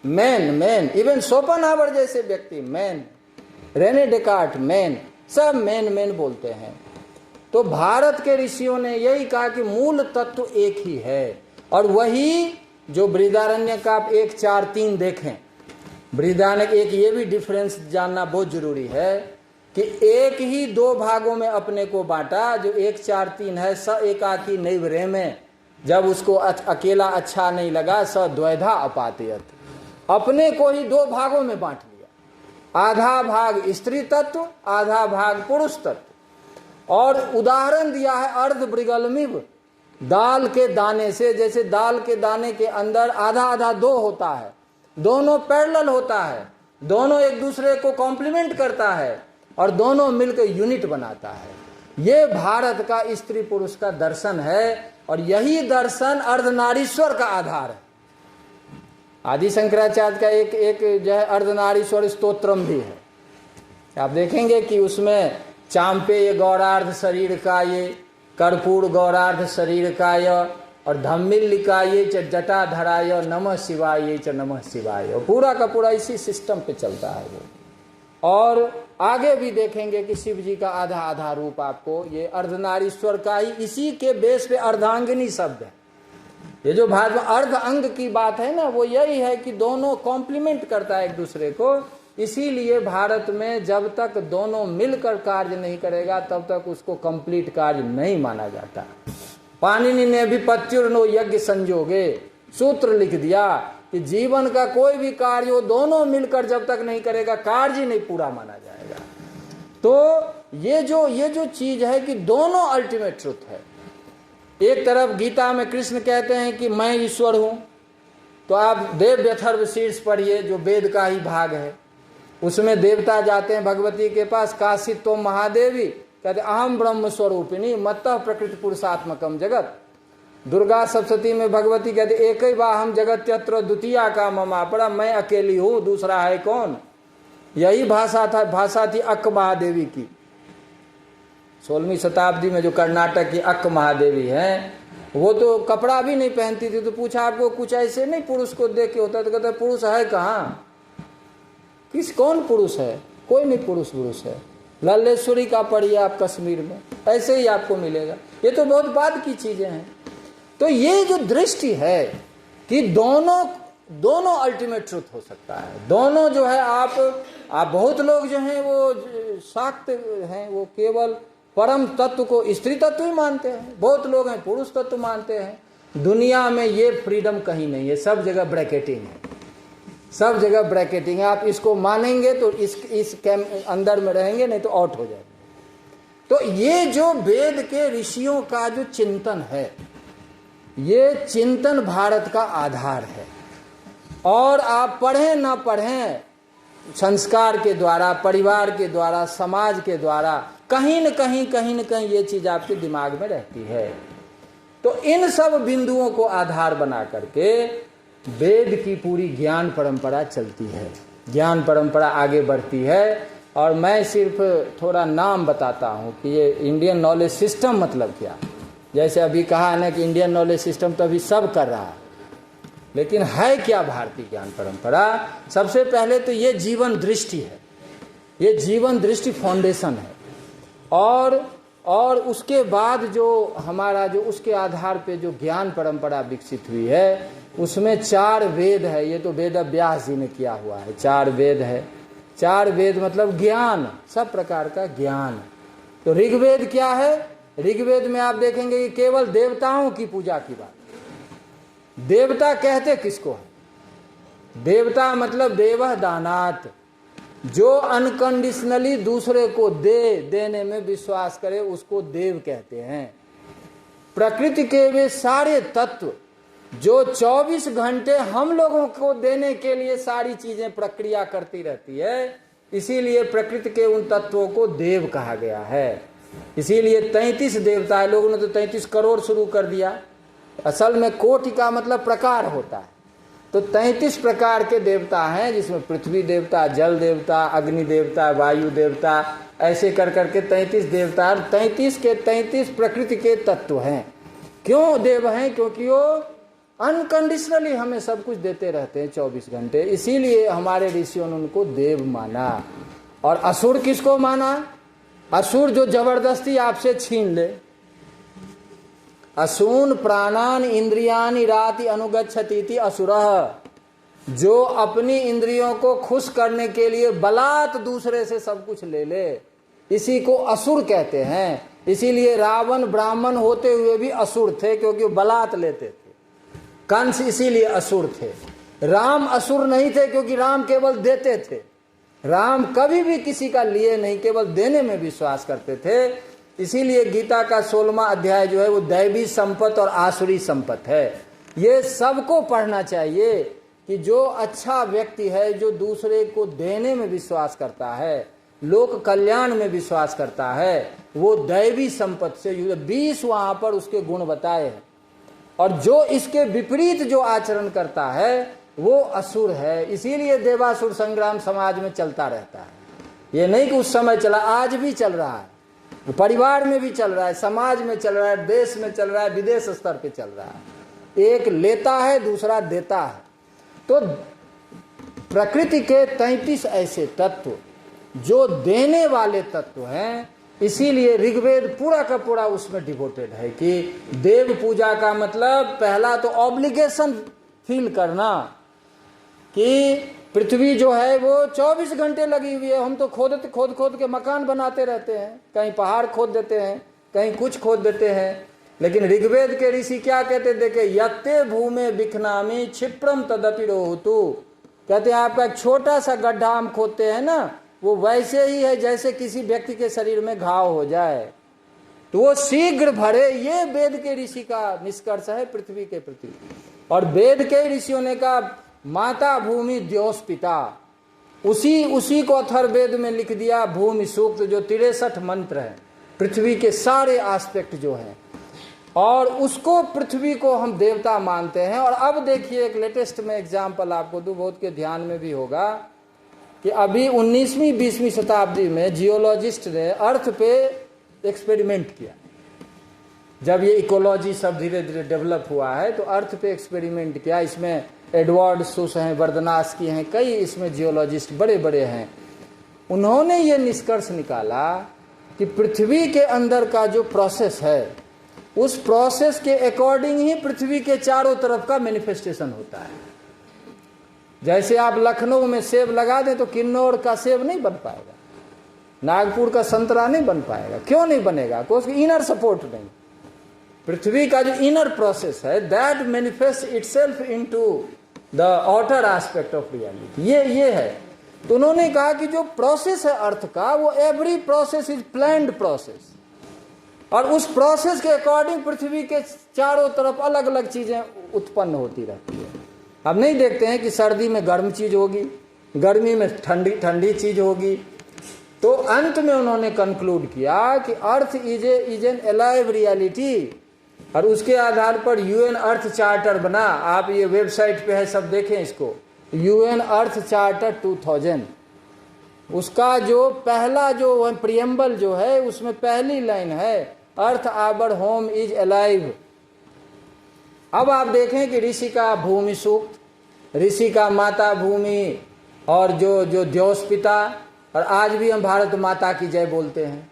मैन मैन, इवन शोपेनहावर जैसे व्यक्ति मैन, रेने डेकार्ट मैन, सब मैन मैन बोलते हैं। तो भारत के ऋषियों ने यही कहा कि मूल तत्व एक ही है। और वही जो बृहदारण्य का आप 1, 4, 3 देखें, बृहदारण्य एक ये भी डिफरेंस जानना बहुत जरूरी है कि एक ही 2 भागों में अपने को बांटा। जो 1, 4, 3 है, स एकाकी नैव रेमे, जब उसको अकेला अच्छा नहीं लगा, स द्वैधा अपातयत, अपने को ही 2 भागों में बांट लिया, आधा भाग स्त्री तत्व, आधा भाग पुरुष तत्व। और उदाहरण दिया है अर्ध ब्रिगलमिव, दाल के दाने से। जैसे दाल के दाने के अंदर आधा आधा 2 होता है, दोनों पैरेलल होता है, दोनों एक दूसरे को कॉम्प्लीमेंट करता है और दोनों मिलकर यूनिट बनाता है। ये भारत का स्त्री पुरुष का दर्शन है और यही दर्शन अर्धनारीश्वर का आधार है। आदि शंकराचार्य का एक जो है अर्धनारीश्वर स्तोत्रम भी है। आप देखेंगे कि उसमें चांपेय गौरार्ध शरीर का ये, कर्पूर गौरार्ध शरीर का य, और धम्मिल्लिकाये च जटाधराय नमः शिवाय च नमः शिवाय, पूरा का पूरा इसी सिस्टम पे चलता है वो। और आगे भी देखेंगे कि शिव जी का आधा आधा रूप आपको ये अर्धनारीश्वर का ही, इसी के बेस पे अर्धांगिनी शब्द है। ये जो भारत में अर्ध अंग की बात है ना, वो यही है कि दोनों कॉम्प्लीमेंट करता है एक दूसरे को। इसीलिए भारत में जब तक दोनों मिलकर कार्य नहीं करेगा तब तक उसको कंप्लीट कार्य नहीं माना जाता। पाणिनि ने भी पत्युर्नो यज्ञ संजोगे सूत्र लिख दिया कि जीवन का कोई भी कार्य हो, दोनों मिलकर जब तक नहीं करेगा कार्य नहीं पूरा माना जाएगा। तो ये जो चीज है कि दोनों अल्टीमेट ट्रुथ है। एक तरफ गीता में कृष्ण कहते हैं कि मैं ईश्वर हूं, तो आप देव अथर्व शीर्ष पढ़िए जो वेद का ही भाग है, उसमें देवता जाते हैं भगवती के पास, काशित तो महादेवी कहते अहम ब्रह्म स्वरूपिणी मत्तः प्रकृति पुरुषात्मकम जगत। दुर्गा सप्तती में भगवती कहते एक ही बा हम जगत यत्र द्वितीया का ममा पड़ा, मैं अकेली हूं दूसरा है कौन। यही भाषा थी अक्क महादेवी की। 16वीं शताब्दी में जो कर्नाटक की अक्क महादेवी है, वो तो कपड़ा भी नहीं पहनती थी। तो पूछा आपको कुछ ऐसे नहीं पुरुष को देख के होता, तो कहते पुरुष है कहाँ, कौन पुरुष है, कोई नहीं पुरुष है। लल्लेश्वरी का पढ़िए आप कश्मीर में, ऐसे ही आपको मिलेगा। ये तो बहुत बाद की चीजें हैं। तो ये जो दृष्टि है कि दोनों अल्टीमेट ट्रुथ हो सकता है, दोनों जो है आप बहुत लोग जो हैं वो शाक्त हैं, वो केवल परम तत्व को स्त्री तत्व ही मानते हैं, बहुत लोग हैं पुरुष तत्व मानते हैं। दुनिया में ये फ्रीडम कहीं नहीं है, सब जगह ब्रैकेटिंग है, सब जगह ब्रैकेटिंग है। आप इसको मानेंगे तो इस अंदर में रहेंगे, नहीं तो आउट हो जाएंगे। तो ये जो वेद के ऋषियों का जो चिंतन है, ये चिंतन भारत का आधार है। और आप पढ़ें ना पढ़ें, संस्कार के द्वारा, परिवार के द्वारा, समाज के द्वारा कहीं न कहीं ये चीज आपके दिमाग में रहती है। तो इन सब बिंदुओं को आधार बना करके वेद की पूरी ज्ञान परंपरा चलती है। ज्ञान परंपरा आगे बढ़ती है। और मैं सिर्फ थोड़ा नाम बताता हूँ कि ये इंडियन नॉलेज सिस्टम मतलब क्या। जैसे अभी कहा है ना कि इंडियन नॉलेज सिस्टम तो अभी सब कर रहा है, लेकिन है क्या भारतीय ज्ञान परंपरा? सबसे पहले तो ये जीवन दृष्टि है, ये जीवन दृष्टि फाउंडेशन है। और उसके बाद जो हमारा जो उसके आधार पे जो ज्ञान परंपरा विकसित हुई है, उसमें 4 वेद है। ये तो वेद व्यास जी ने किया हुआ है। 4 वेद है। 4 वेद मतलब ज्ञान, सब प्रकार का ज्ञान। तो ऋग्वेद क्या है? ऋग्वेद में आप देखेंगे कि केवल देवताओं की पूजा की बात। देवता कहते किसको है? देवता मतलब देवः दानात्, जो अनकंडीशनली दूसरे को देने में विश्वास करे उसको देव कहते हैं। प्रकृति के वे सारे तत्व जो 24 घंटे हम लोगों को देने के लिए सारी चीजें प्रक्रिया करती रहती है, इसीलिए प्रकृति के उन तत्वों को देव कहा गया है। इसीलिए 33 देवता है। लोगों ने तो 33 करोड़ शुरू कर दिया। असल में कोटि का मतलब प्रकार होता है। तो 33 प्रकार के देवता हैं, जिसमें पृथ्वी देवता, जल देवता, अग्नि देवता, वायु देवता, ऐसे कर करके 33 देवता। 33 के 33 प्रकृति के तत्व हैं। क्यों देव हैं? क्योंकि वो अनकंडीशनली हमें सब कुछ देते रहते हैं 24 घंटे। इसीलिए हमारे ऋषियों ने उनको देव माना। और असुर किसको माना? असुर जो जबरदस्ती आपसे छीन ले। असून प्राणान इंद्रियानि राति अनुगच्छति असुरः, जो अपनी इंद्रियों को खुश करने के लिए बलात् दूसरे से सब कुछ ले ले, इसी को असुर कहते हैं। इसीलिए रावण ब्राह्मण होते हुए भी असुर थे, क्योंकि बलात् लेते थे। कंस इसीलिए असुर थे। राम असुर नहीं थे, क्योंकि राम केवल देते थे। राम कभी भी किसी का लिए नहीं, केवल देने में विश्वास करते थे। इसीलिए गीता का 16वां अध्याय जो है वो दैवी संपत्ति और आसुरी संपत्ति है। ये सबको पढ़ना चाहिए कि जो अच्छा व्यक्ति है, जो दूसरे को देने में विश्वास करता है, लोक कल्याण में विश्वास करता है, वो दैवी संपत्ति से 20 वहां पर उसके गुण बताए हैं। और जो इसके विपरीत जो आचरण करता है वो असुर है। इसीलिए देवासुर संग्राम समाज में चलता रहता है। ये नहीं कि उस समय चला, आज भी चल रहा है। परिवार में भी चल रहा है, समाज में चल रहा है, देश में चल रहा है, विदेश स्तर पे चल रहा है। एक लेता है, दूसरा देता है। तो प्रकृति के 33 ऐसे तत्व जो देने वाले तत्व हैं, इसीलिए ऋग्वेद पूरा का पूरा उसमें डिवोटेड है कि देव पूजा का मतलब पहला तो ऑब्लिगेशन फील करना कि पृथ्वी जो है वो 24 घंटे लगी हुई है। हम तो खोद के मकान बनाते रहते हैं, कहीं पहाड़ खोद देते हैं, कहीं कुछ खोद देते हैं। लेकिन ऋग्वेद के ऋषि क्या कहते? देखे, यत्ते भूमे बिखनामी क्षिप्रम तदपि रोहुतु। कहते हैं आपका एक छोटा सा गड्ढा हम खोदते हैं ना, वो वैसे ही है जैसे किसी व्यक्ति के शरीर में घाव हो जाए तो वो शीघ्र भरे। ये वेद के ऋषि का निष्कर्ष है पृथ्वी के प्रति। और वेद के ऋषियों ने कहा माता भूमि द्योस पिता, उसी को अथर्ववेद में लिख दिया। भूमि सूक्त जो 63 मंत्र है, पृथ्वी के सारे एस्पेक्ट जो हैं, और उसको पृथ्वी को हम देवता मानते हैं। और अब देखिए एक लेटेस्ट में एग्जाम्पल आपको दूं, बहुत के ध्यान में भी होगा कि अभी 19वीं 20वीं शताब्दी में जियोलॉजिस्ट ने अर्थ पे एक्सपेरिमेंट किया। जब ये इकोलॉजी सब धीरे धीरे डेवलप हुआ है तो अर्थ पे एक्सपेरिमेंट किया। इसमें एडवर्ड सुस हैं, वर्दनास्की हैं, कई इसमें जियोलॉजिस्ट बड़े बड़े हैं। उन्होंने ये निष्कर्ष निकाला कि पृथ्वी के अंदर का जो प्रोसेस है, उस प्रोसेस के अकॉर्डिंग ही पृथ्वी के चारों तरफ का मैनिफेस्टेशन होता है। जैसे आप लखनऊ में सेब लगा दें तो किन्नौर का सेब नहीं बन पाएगा, नागपुर का संतरा नहीं बन पाएगा। क्यों नहीं बनेगा? क्योंकि इनर सपोर्ट नहीं। पृथ्वी का जो इनर प्रोसेस है that manifest itself into the outer aspect of reality. ये है। तो उन्होंने कहा कि जो प्रोसेस है अर्थ का, वो every process is planned process, और उस प्रोसेस के अकॉर्डिंग पृथ्वी के चारों तरफ अलग अलग चीजें उत्पन्न होती रहती है। अब नहीं देखते हैं कि सर्दी में गर्म चीज होगी, गर्मी में ठंडी ठंडी चीज होगी। तो अंत में उन्होंने कंक्लूड किया कि earth is an alive reality, और उसके आधार पर यूएन अर्थ चार्टर बना। आप ये वेबसाइट पे है, सब देखें इसको। यूएन अर्थ चार्टर 2000, उसका जो पहला जो प्रियम्बल जो है उसमें पहली लाइन है, अर्थ आवर होम इज अलाइव। अब आप देखें कि ऋषि का भूमि सूक्त, ऋषि का माता भूमि, और जो द्योस पिता, और आज भी हम भारत माता की जय बोलते हैं।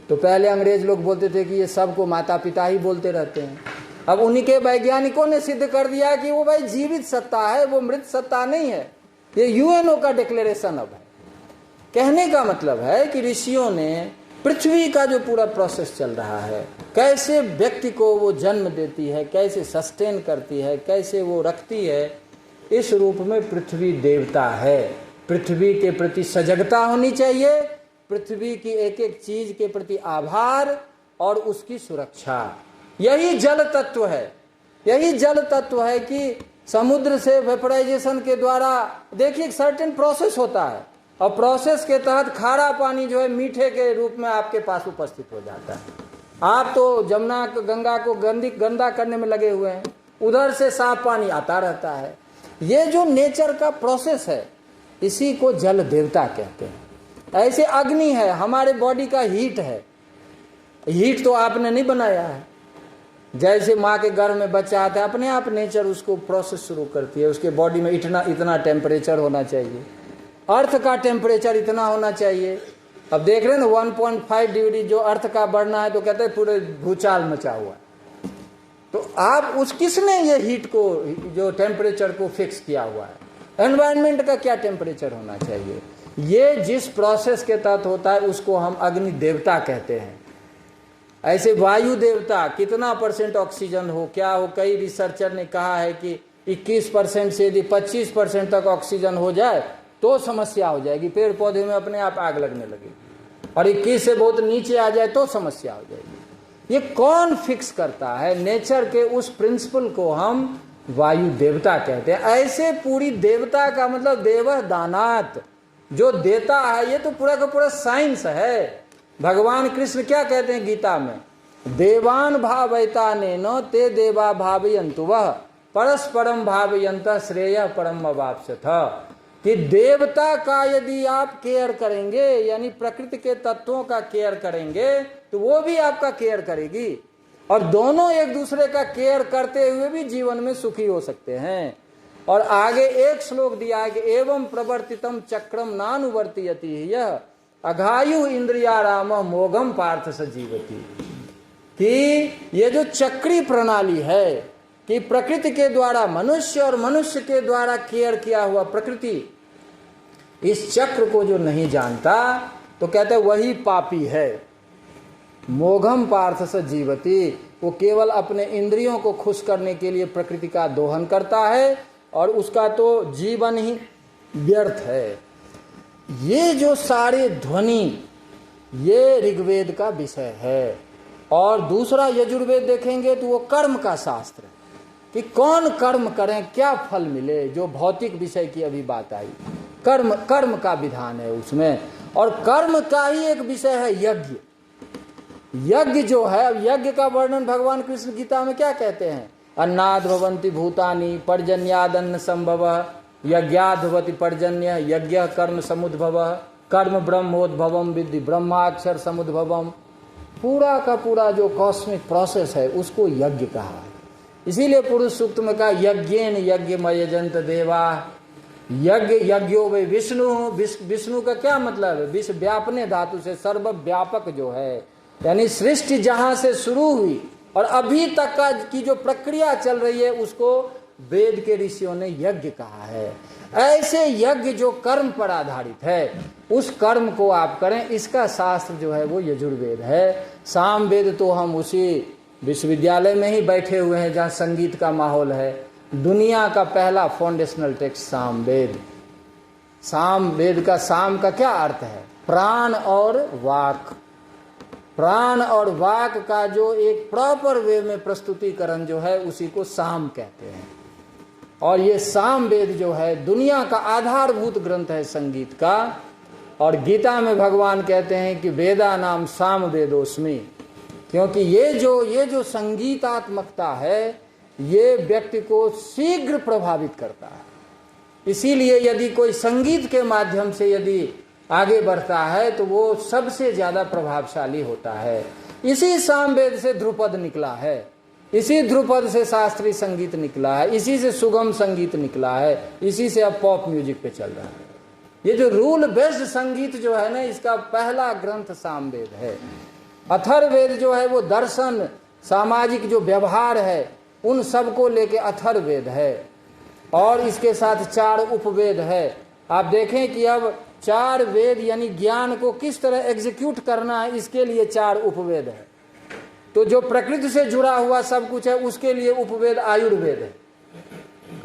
तो पहले अंग्रेज लोग बोलते थे कि ये सबको माता पिता ही बोलते रहते हैं। अब उन्हीं के वैज्ञानिकों ने सिद्ध कर दिया कि वो भाई जीवित सत्ता है, वो मृत सत्ता नहीं है। ये यूएनओ का डिक्लेरेशन अब है। कहने का मतलब है कि ऋषियों ने पृथ्वी का जो पूरा प्रोसेस चल रहा है, कैसे व्यक्ति को वो जन्म देती है, कैसे सस्टेन करती है, कैसे वो रखती है, इस रूप में पृथ्वी देवता है। पृथ्वी के प्रति सजगता होनी चाहिए, पृथ्वी की एक एक चीज के प्रति आभार और उसकी सुरक्षा। यही जल तत्व है, यही जल तत्व है कि समुद्र से वेपराइजेशन के द्वारा, देखिए एक सर्टेन प्रोसेस होता है, और प्रोसेस के तहत खारा पानी जो है मीठे के रूप में आपके पास उपस्थित हो जाता है। आप तो जमुना गंगा को गंदा करने में लगे हुए हैं, उधर से साफ पानी आता रहता है। ये जो नेचर का प्रोसेस है, इसी को जल देवता कहते हैं। ऐसे अग्नि है, हमारे बॉडी का हीट है, हीट तो आपने नहीं बनाया है। जैसे माँ के गर्भ में बच्चा आता है, अपने आप नेचर उसको प्रोसेस शुरू करती है, उसके बॉडी में इतना टेम्परेचर होना चाहिए, अर्थ का टेम्परेचर इतना होना चाहिए। अब देख रहे हैं ना 1.5 डिग्री जो अर्थ का बढ़ना है, तो कहते हैं पूरे भूचाल मचा हुआ है। तो आप किसने ये हीट को, जो टेम्परेचर को फिक्स किया हुआ है? एनवायरनमेंट का क्या टेम्परेचर होना चाहिए? ये जिस प्रोसेस के तहत होता है उसको हम अग्नि देवता कहते हैं। ऐसे वायु देवता, कितना % ऑक्सीजन हो, क्या हो, कई रिसर्चर ने कहा है कि 21% से यदि 25% तक ऑक्सीजन हो जाए तो समस्या हो जाएगी, पेड़ पौधे में अपने आप आग लगने लगेगी, और 21 से बहुत नीचे आ जाए तो समस्या हो जाएगी। ये कौन फिक्स करता है? नेचर के उस प्रिंसिपल को हम वायु देवता कहते हैं। ऐसे पूरी देवता का मतलब देवः दानात्, जो देता है, ये तो पूरा का पूरा साइंस है। भगवान कृष्ण क्या कहते हैं गीता में? देवान भावयतानेन ते देवा भावयन्तु वः परस्परम भावयन्तः श्रेयः परम अवाप्स्यथ। कि देवता का यदि आप केयर करेंगे, यानी प्रकृति के तत्वों का केयर करेंगे, तो वो भी आपका केयर करेगी, और दोनों एक दूसरे का केयर करते हुए भी जीवन में सुखी हो सकते हैं। और आगे एक श्लोक दिया है कि एवं प्रवर्तितम चक्रम नानुवर्तियति यह अघायु इंद्रियाराम मोघम पार्थ स जीवति। कि ये जो चक्री प्रणाली है कि प्रकृति के द्वारा मनुष्य और मनुष्य के द्वारा केयर किया हुआ प्रकृति, इस चक्र को जो नहीं जानता तो कहते हैं वही पापी है। मोघम पार्थ स जीवति, वो केवल अपने इंद्रियों को खुश करने के लिए प्रकृति का दोहन करता है, और उसका तो जीवन ही व्यर्थ है। ये जो सारे ध्वनि, ये ऋग्वेद का विषय है। और दूसरा यजुर्वेद देखेंगे तो वो कर्म का शास्त्र है, कि कौन कर्म करें, क्या फल मिले। जो भौतिक विषय की अभी बात आई, कर्म का विधान है उसमें। और कर्म का ही एक विषय है यज्ञ। यज्ञ जो है, अब यज्ञ का वर्णन भगवान कृष्ण गीता में क्या कहते हैं? अन्नाद भवन्ति भूतानि पर्जन्यादन्न संभवः यज्ञाद् भवति पर्जन्य यज्ञ कर्म समुद्भवः कर्म ब्रह्मोद्भवम विद्धि ब्रह्माक्षर समुद्भवम। पूरा का पूरा जो कॉस्मिक प्रोसेस है उसको यज्ञ कहा है। इसीलिए पुरुष सूक्त में कहा यज्ञेन यज्ञमयजन्त देवा। यज्ञ यज्ञो वे विष्णु। विष्णु का क्या मतलब है? विश्व व्यापने धातु से सर्वव्यापक जो है, यानी सृष्टि जहां से शुरू हुई और अभी तक का की जो प्रक्रिया चल रही है उसको वेद के ऋषियों ने यज्ञ कहा है। ऐसे यज्ञ जो कर्म पर आधारित है, उस कर्म को आप करें, इसका शास्त्र जो है वो यजुर्वेद है। सामवेद तो हम उसी विश्वविद्यालय में ही बैठे हुए हैं जहाँ संगीत का माहौल है। दुनिया का पहला फाउंडेशनल टेक्स्ट सामवेद। सामवेद का साम का क्या अर्थ है? प्राण और वाक। प्राण और वाक का जो एक प्रॉपर वे में प्रस्तुतिकरण जो है उसी को साम कहते हैं। और ये सामवेद जो है दुनिया का आधारभूत ग्रंथ है संगीत का। और गीता में भगवान कहते हैं कि वेदा नाम सामवेदोस्मि, क्योंकि ये जो संगीतात्मकता है ये व्यक्ति को शीघ्र प्रभावित करता है। इसीलिए यदि कोई संगीत के माध्यम से यदि आगे बढ़ता है तो वो सबसे ज्यादा प्रभावशाली होता है। इसी सामवेद से ध्रुपद निकला है, इसी ध्रुपद से शास्त्रीय संगीत निकला है, इसी से सुगम संगीत निकला है, इसी से अब पॉप म्यूजिक पे चल रहा है। ये जो रूल बेस्ड संगीत जो है ना, इसका पहला ग्रंथ सामवेद है। अथर्ववेद जो है वो दर्शन, सामाजिक जो व्यवहार है उन सबको लेके अथर्ववेद है। और इसके साथ 4 उपवेद है। आप देखें कि अब 4 वेद यानी ज्ञान को किस तरह एग्जीक्यूट करना है, इसके लिए 4 उपवेद है। तो जो प्रकृति से जुड़ा हुआ सब कुछ है उसके लिए उपवेद आयुर्वेद है।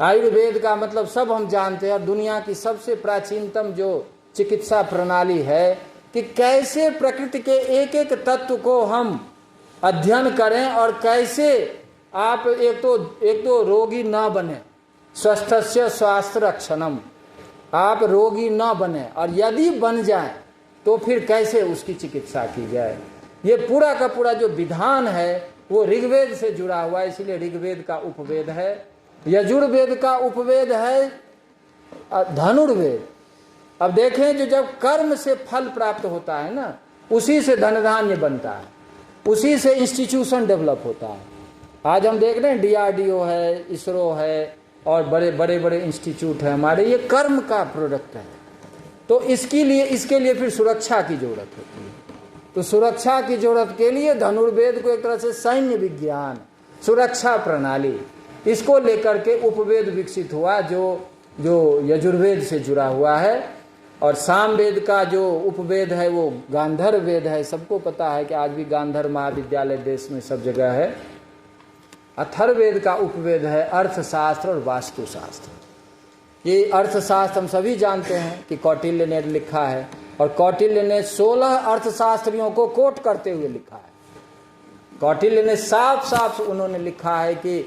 आयुर्वेद का मतलब सब हम जानते हैं, दुनिया की सबसे प्राचीनतम जो चिकित्सा प्रणाली है कि कैसे प्रकृति के एक एक तत्व को हम अध्ययन करें और कैसे आप एक तो रोगी ना बने, स्वस्थस्य स्वास्थ्य रक्षणम, आप रोगी ना बने, और यदि बन जाए तो फिर कैसे उसकी चिकित्सा की जाए। ये पूरा का पूरा जो विधान है वो ऋग्वेद से जुड़ा हुआ है, इसलिए ऋग्वेद का उपवेद है। यजुर्वेद का उपवेद है धनुर्वेद। अब देखें, जो जब कर्म से फल प्राप्त होता है ना, उसी से धन धान्य बनता है, उसी से इंस्टीट्यूशन डेवलप होता है। आज हम देख रहे हैं DRDO है, इसरो है और बड़े बड़े इंस्टीट्यूट है हमारे, ये कर्म का प्रोडक्ट है। तो इसके लिए फिर सुरक्षा की जरूरत होती है। तो सुरक्षा की जरूरत के लिए धनुर्वेद को एक तरह से सैन्य विज्ञान, सुरक्षा प्रणाली, इसको लेकर के उपवेद विकसित हुआ जो यजुर्वेद से जुड़ा हुआ है। और सामवेद का जो उपवेद है वो गांधर्व वेद है। सबको पता है कि आज भी गांधर्व महाविद्यालय देश में सब जगह है। अथर्ववेद का उपवेद है अर्थशास्त्र और वास्तुशास्त्र। ये अर्थशास्त्र हम सभी जानते हैं कि कौटिल्य ने लिखा है, और कौटिल्य ने 16 अर्थशास्त्रियों को कोट करते हुए लिखा है। कौटिल्य ने साफ उन्होंने लिखा है कि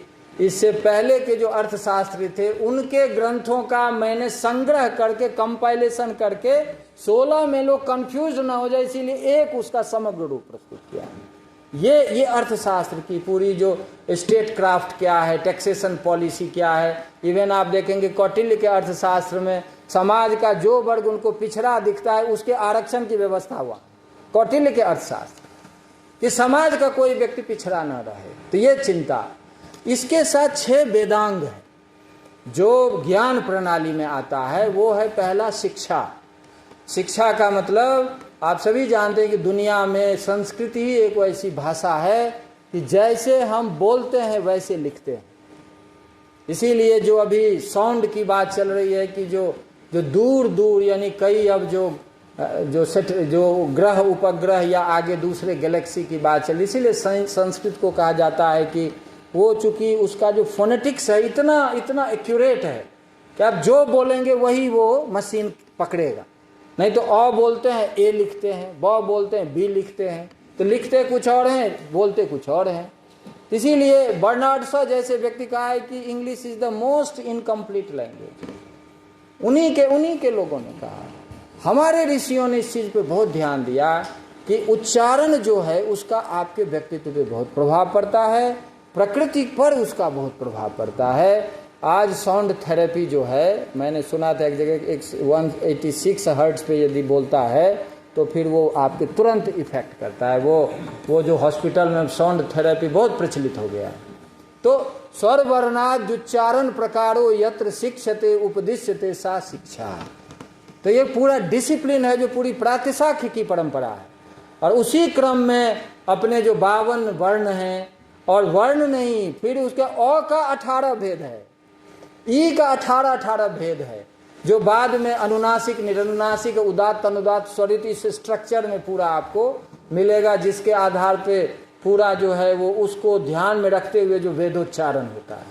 इससे पहले के जो अर्थशास्त्री थे उनके ग्रंथों का मैंने संग्रह करके, कंपाइलेशन करके 16 में लोग कंफ्यूज ना हो जाए, इसीलिए एक उसका समग्र रूप प्रस्तुत किया है। ये अर्थशास्त्र की पूरी जो स्टेट क्राफ्ट क्या है, टैक्सेशन पॉलिसी क्या है। इवन आप देखेंगे कौटिल्य के अर्थशास्त्र में समाज का जो वर्ग उनको पिछड़ा दिखता है उसके आरक्षण की व्यवस्था हुआ कौटिल्य के अर्थशास्त्र, कि समाज का कोई व्यक्ति पिछड़ा ना रहे। तो ये चिंता, इसके साथ 6 वेदांग है जो ज्ञान प्रणाली में आता है। वो है पहला शिक्षा। शिक्षा का मतलब आप सभी जानते हैं कि दुनिया में संस्कृति ही एक ऐसी भाषा है कि जैसे हम बोलते हैं वैसे लिखते हैं। इसीलिए जो अभी साउंड की बात चल रही है कि जो दूर दूर यानी कई अब जो ग्रह उपग्रह या आगे दूसरे गैलेक्सी की बात चल रही, इसीलिए संस्कृत को कहा जाता है कि वो चूंकि उसका जो फोनेटिक्स है इतना एक्यूरेट है कि आप जो बोलेंगे वही वो मशीन पकड़ेगा। नहीं तो अ बोलते हैं ए लिखते हैं, ब बोलते हैं बी लिखते हैं, तो लिखते कुछ और हैं बोलते कुछ और हैं। इसीलिए बर्नार्ड शॉ जैसे व्यक्ति कहा है कि English is the most incomplete language. उन्हीं के लोगों ने कहा। हमारे ऋषियों ने इस चीज पे बहुत ध्यान दिया कि उच्चारण जो है उसका आपके व्यक्तित्व पे बहुत प्रभाव पड़ता है, प्रकृति पर उसका बहुत प्रभाव पड़ता है। आज साउंड थेरेपी जो है, मैंने सुना था एक जगह 186 हर्ट्ज पे यदि बोलता है तो फिर वो आपके तुरंत इफेक्ट करता है। वो जो हॉस्पिटल में साउंड थेरेपी बहुत प्रचलित हो गया है। तो स्वर वर्णाद उच्चारण प्रकारो यत्र शिक्षते उपदिश्यते सा शिक्षा। तो ये पूरा डिसिप्लिन है जो पूरी प्रातिशाख्य की परंपरा है। और उसी क्रम में अपने जो 52 वर्ण हैं, और वर्ण नहीं, फिर उसके अ का 18 भेद है, ई का 18 भेद है, जो बाद में अनुनासिक, निरनुनासिक, उदात्त, अनुदात्त, स्वरित, इस स्ट्रक्चर में पूरा आपको मिलेगा, जिसके आधार पे पूरा जो है वो उसको ध्यान में रखते हुए जो वेदोच्चारण होता है।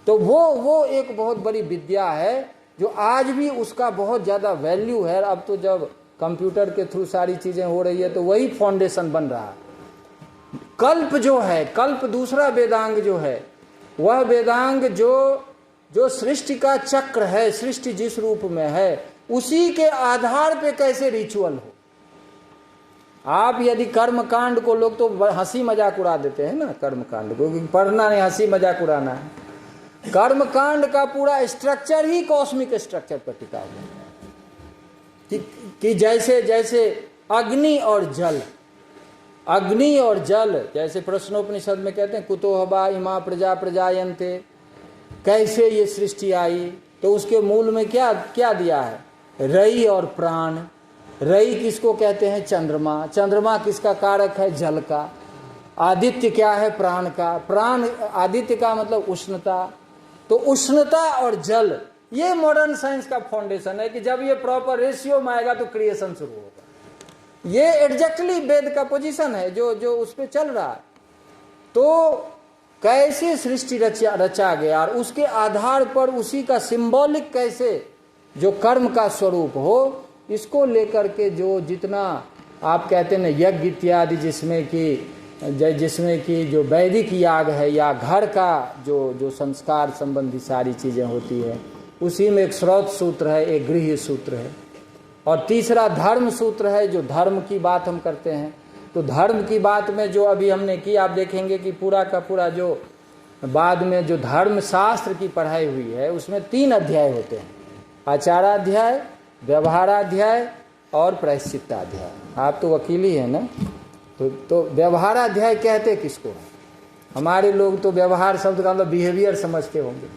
तो वो एक बहुत बड़ी विद्या है जो आज भी उसका बहुत ज़्यादा वैल्यू है। अब तो जब कंप्यूटर के थ्रू सारी चीज़ें हो रही है तो वही फाउंडेशन बन रहा है। कल्प जो है, कल्प दूसरा वेदांग जो है, वह वेदांग जो सृष्टि का चक्र है, सृष्टि जिस रूप में है उसी के आधार पे कैसे रिचुअल हो। आप यदि कर्म कांड को, लोग तो हंसी मजाक उड़ा देते हैं ना कर्म कांड को, पढ़ना नहीं हंसी मजाक उड़ाना है। कर्मकांड का पूरा स्ट्रक्चर ही कॉस्मिक स्ट्रक्चर पर टिका हुआ है कि जैसे जैसे अग्नि और जल, अग्नि और जल, जैसे प्रश्नोपनिषद में कहते हैं कुतो हवा इमा प्रजा प्रजायन्ते, कैसे ये सृष्टि आई, तो उसके मूल में क्या क्या दिया है, रई और प्राण। रई किसको कहते हैं, चंद्रमा। चंद्रमा किसका कारक है, जल का। आदित्य क्या है, प्राण का। प्राण आदित्य का मतलब उष्णता। तो उष्णता और जल, ये मॉडर्न साइंस का फाउंडेशन है कि जब ये प्रॉपर रेशियो में आएगा तो क्रिएशन शुरू होगा। ये एग्जैक्टली वेद का पोजीशन है जो जो उस पर चल रहा है। तो कैसे सृष्टि रचा गया और उसके आधार पर उसी का सिंबॉलिक कैसे जो कर्म का स्वरूप हो, इसको लेकर के जो जितना आप कहते हैं ना यज्ञ इत्यादि, जिसमें कि जो वैदिक याग है या घर का जो संस्कार संबंधी सारी चीज़ें होती है, उसी में एक स्रोत सूत्र है, एक गृह्य सूत्र है, और तीसरा धर्म सूत्र है जो धर्म की बात हम करते हैं। तो धर्म की बात में जो अभी हमने की, आप देखेंगे कि पूरा का पूरा जो बाद में जो धर्म शास्त्र की पढ़ाई हुई है उसमें 3 अध्याय होते हैं, आचाराध्याय, व्यवहाराध्याय और प्रायश्चित्ताध्याय। आप तो वकील ही है ना, तो व्यवहाराध्याय कहते किसको, हमारे लोग तो व्यवहार शब्द का मतलब बिहेवियर समझते होंगे,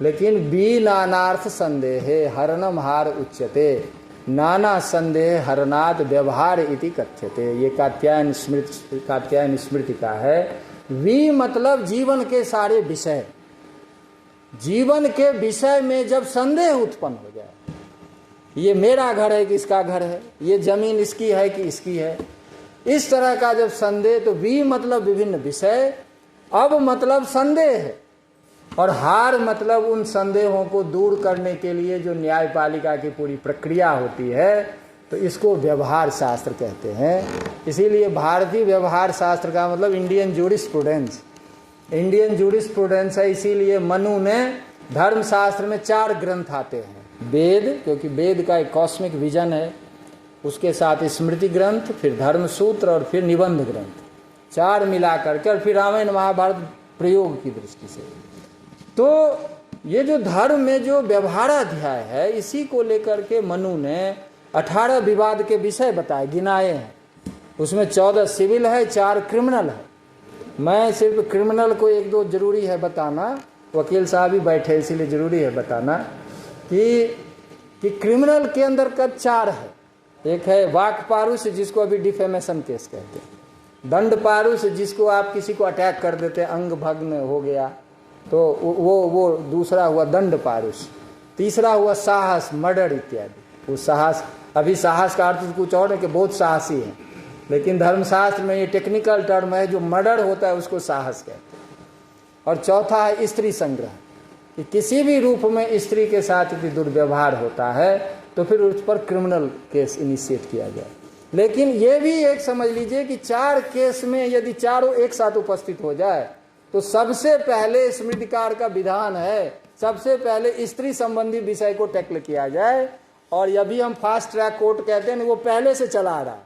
लेकिन बी नानार्थ संदेह हरणम हार उच्यते, नाना संदेह हरनाथ व्यवहार इति कथ्यते। ये कात्यायन स्मृति का है। वी मतलब जीवन के सारे विषय, जीवन के विषय में जब संदेह उत्पन्न हो जाए, ये मेरा घर है कि इसका घर है, ये जमीन इसकी है कि इसकी है, इस तरह का जब संदेह, तो वी मतलब विभिन्न विषय, अब मतलब संदेह है, और हार मतलब उन संदेहों को दूर करने के लिए जो न्यायपालिका की पूरी प्रक्रिया होती है, तो इसको व्यवहार शास्त्र कहते हैं। इसीलिए भारतीय व्यवहार शास्त्र का मतलब इंडियन जूरिस्प्रूडेंस, इंडियन जूरिस्प्रूडेंस है। इसीलिए मनु ने धर्मशास्त्र में 4 ग्रंथ आते हैं, वेद, क्योंकि वेद का एक कॉस्मिक विजन है, उसके साथ स्मृति ग्रंथ, फिर धर्म सूत्र और फिर निबंध ग्रंथ, 4 मिला करके, और फिर रामायण महाभारत प्रयोग की दृष्टि से। तो ये जो धर्म में जो व्यवहाराध्याय है, इसी को लेकर के मनु ने 18 विवाद के विषय बताए, गिनाए हैं। उसमें 14 सिविल है, 4 क्रिमिनल है। मैं सिर्फ क्रिमिनल को 1-2 जरूरी है बताना, वकील साहब ही बैठे इसीलिए जरूरी है बताना कि क्रिमिनल के अंदर कद 4 है। एक है वाक पारुष, जिसको अभी डिफेमेशन केस कहते हैं। दंड पारुष, जिसको आप किसी को अटैक कर देते हैं, अंग भग्न हो गया, तो वो दूसरा हुआ दंड पारुष। तीसरा हुआ साहस, मर्डर इत्यादि। वो साहस, अभी साहस का अर्थ कुछ और है कि बहुत साहसी है, लेकिन धर्मशास्त्र में ये टेक्निकल टर्म है, जो मर्डर होता है उसको साहस कहते हैं। और चौथा है स्त्री संग्रह, कि किसी भी रूप में स्त्री के साथ यदि दुर्व्यवहार होता है तो फिर उस पर क्रिमिनल केस इनिशिएट किया जाए। लेकिन ये भी एक समझ लीजिए कि 4 केस में यदि चारों एक साथ उपस्थित हो जाए, तो सबसे पहले स्मृतिकार का विधान है, सबसे पहले स्त्री संबंधी विषय को टैकल किया जाए। और यह भी हम फास्ट ट्रैक कोर्ट कहते हैं, वो पहले से चला आ रहा है।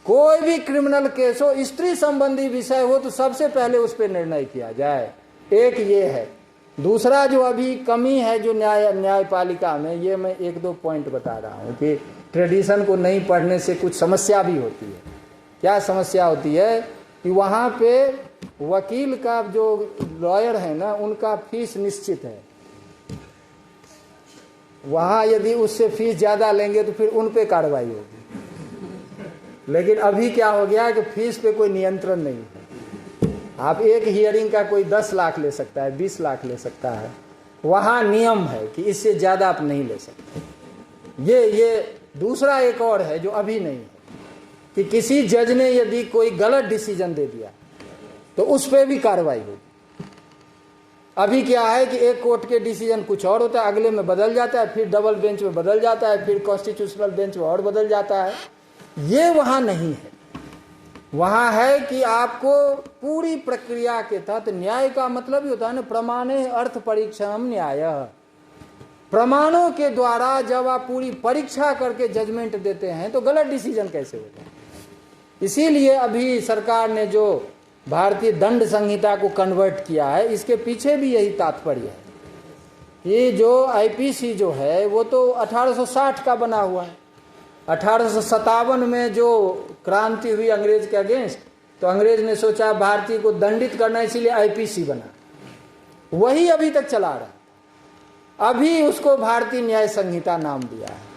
कोई भी क्रिमिनल केस हो, स्त्री संबंधी विषय हो, तो सबसे पहले उस पर निर्णय किया जाए। एक ये है। दूसरा जो अभी कमी है जो न्यायपालिका में, ये मैं 1-2 पॉइंट बता रहा हूँ कि ट्रेडिशन को नहीं पढ़ने से कुछ समस्या भी होती है। क्या समस्या होती है कि वहाँ पे वकील का जो लॉयर है ना, उनका फीस निश्चित है। वहाँ यदि उससे फीस ज़्यादा लेंगे तो फिर उन पे कार्रवाई होगी। लेकिन अभी क्या हो गया कि फीस पे कोई नियंत्रण नहीं है। आप एक हियरिंग का कोई 10 लाख ले सकता है, 20 लाख ले सकता है। वहाँ नियम है कि इससे ज़्यादा आप नहीं ले सकते। ये दूसरा एक और है जो अभी नहीं है, कि किसी जज ने यदि कोई गलत डिसीजन दे दिया तो उस पर भी कार्रवाई होगी। अभी क्या है कि एक कोर्ट के डिसीजन कुछ और होता है, अगले में बदल जाता है, फिर डबल बेंच में बदल जाता है, फिर कॉन्स्टिट्यूशनल बेंच में और बदल जाता है। ये वहाँ नहीं है। वहाँ है कि आपको पूरी प्रक्रिया के तहत, न्याय का मतलब ही होता है ना, प्रमाणे अर्थ परीक्षाम न्याय। प्रमाणों के द्वारा जब आप पूरी परीक्षा करके जजमेंट देते हैं तो गलत डिसीजन कैसे होता है। इसीलिए अभी सरकार ने जो भारतीय दंड संहिता को कन्वर्ट किया है, इसके पीछे भी यही तात्पर्य है। ये जो आईपीसी जो है वो तो 1860 का बना हुआ है। 1857 में जो क्रांति हुई अंग्रेज के अगेंस्ट, तो अंग्रेज ने सोचा भारतीय को दंडित करना, इसीलिए आईपीसी बना, वही अभी तक चला रहा है। अभी उसको भारतीय न्याय संहिता नाम दिया है।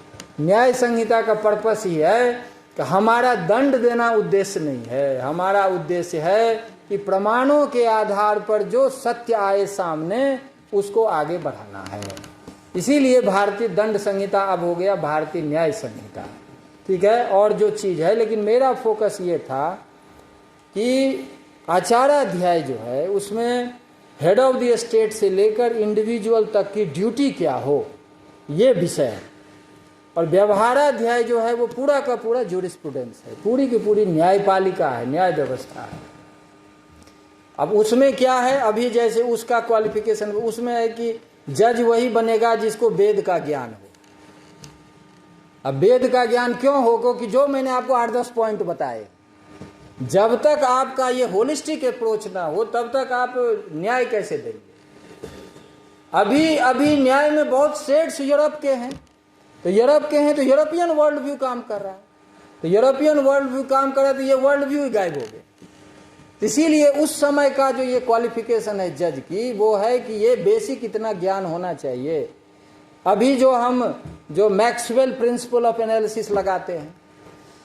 न्याय संहिता का पर्पस ही है कि हमारा दंड देना उद्देश्य नहीं है, हमारा उद्देश्य है कि प्रमाणों के आधार पर जो सत्य आए सामने उसको आगे बढ़ाना है। इसीलिए भारतीय दंड संहिता अब हो गया भारतीय न्याय संहिता, ठीक है। और जो चीज़ है, लेकिन मेरा फोकस ये था कि आचाराध्याय जो है उसमें हेड ऑफ द स्टेट से लेकर इंडिविजुअल तक की ड्यूटी क्या हो, ये विषय है। और व्यवहाराध्याय जो है वो पूरा का पूरा ज्यूरिस्प्रूडेंस है, पूरी की पूरी न्यायपालिका है, न्याय व्यवस्था है। अब उसमें क्या है, अभी जैसे उसका क्वालिफिकेशन उसमें है कि जज वही बनेगा जिसको वेद का ज्ञान हो। अब वेद का ज्ञान क्यों हो, क्योंकि जो मैंने आपको 8-10 पॉइंट बताए, जब तक आपका ये होलिस्टिक अप्रोच ना हो तब तक आप न्याय कैसे देंगे। अभी न्याय में बहुत सेट्स यूरोप के हैं, तो यूरोप के हैं तो यूरोपियन वर्ल्ड व्यू काम कर रहा है, तो यूरोपियन वर्ल्ड व्यू काम कर रहा है तो ये वर्ल्ड व्यू ही गायब हो गए। इसीलिए उस समय का जो ये क्वालिफिकेशन है जज की, वो है कि ये बेसिक इतना ज्ञान होना चाहिए। अभी जो मैक्सवेल प्रिंसिपल ऑफ एनालिसिस लगाते हैं,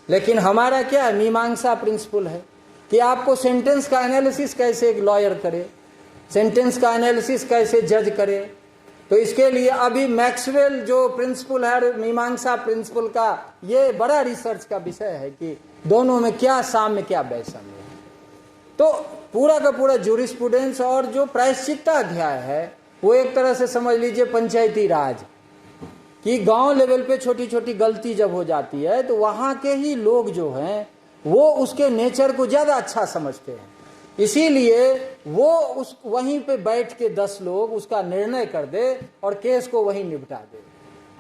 लेकिन हमारा क्या है, मीमांसा प्रिंसिपल है कि आपको सेंटेंस का एनालिसिस कैसे एक लॉयर करे, सेंटेंस का एनालिसिस कैसे जज करे। तो इसके लिए अभी मैक्सवेल जो प्रिंसिपल है मीमांसा प्रिंसिपल का, ये बड़ा रिसर्च का विषय है कि दोनों में क्या साम्य क्या वैषम्य है। तो पूरा का पूरा ज्यूरिस्प्रूडेंस और जो प्रायश्चित्ताध्याय है वो एक तरह से समझ लीजिए पंचायती राज कि गांव लेवल पे छोटी छोटी गलती जब हो जाती है तो वहाँ के ही लोग जो हैं वो उसके नेचर को ज़्यादा अच्छा समझते हैं, इसीलिए वो वहीं पे बैठ के 10 लोग उसका निर्णय कर दे और केस को वहीं निपटा दे।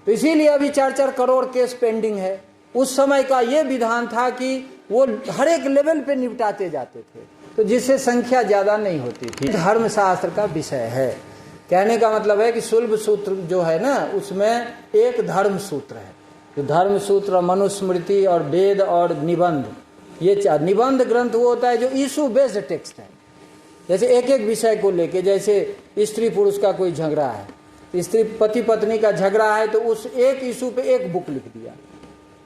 तो इसीलिए अभी 4-4 करोड़ केस पेंडिंग है। उस समय का ये विधान था कि वो हर एक लेवल पे निपटाते जाते थे, तो जिससे संख्या ज़्यादा नहीं होती थी। धर्मशास्त्र का विषय है, कहने का मतलब है कि शुल्ब सूत्र जो है ना, उसमें एक धर्म सूत्र है। तो धर्म सूत्र, मनुस्मृति और वेद और निबंध, ये निबंध ग्रंथ वो होता है जो इशू बेस्ड टेक्स्ट है। जैसे एक एक विषय को लेके, जैसे स्त्री पुरुष का कोई झगड़ा है, स्त्री पति पत्नी का झगड़ा है तो उस एक इशू पे एक बुक लिख दिया।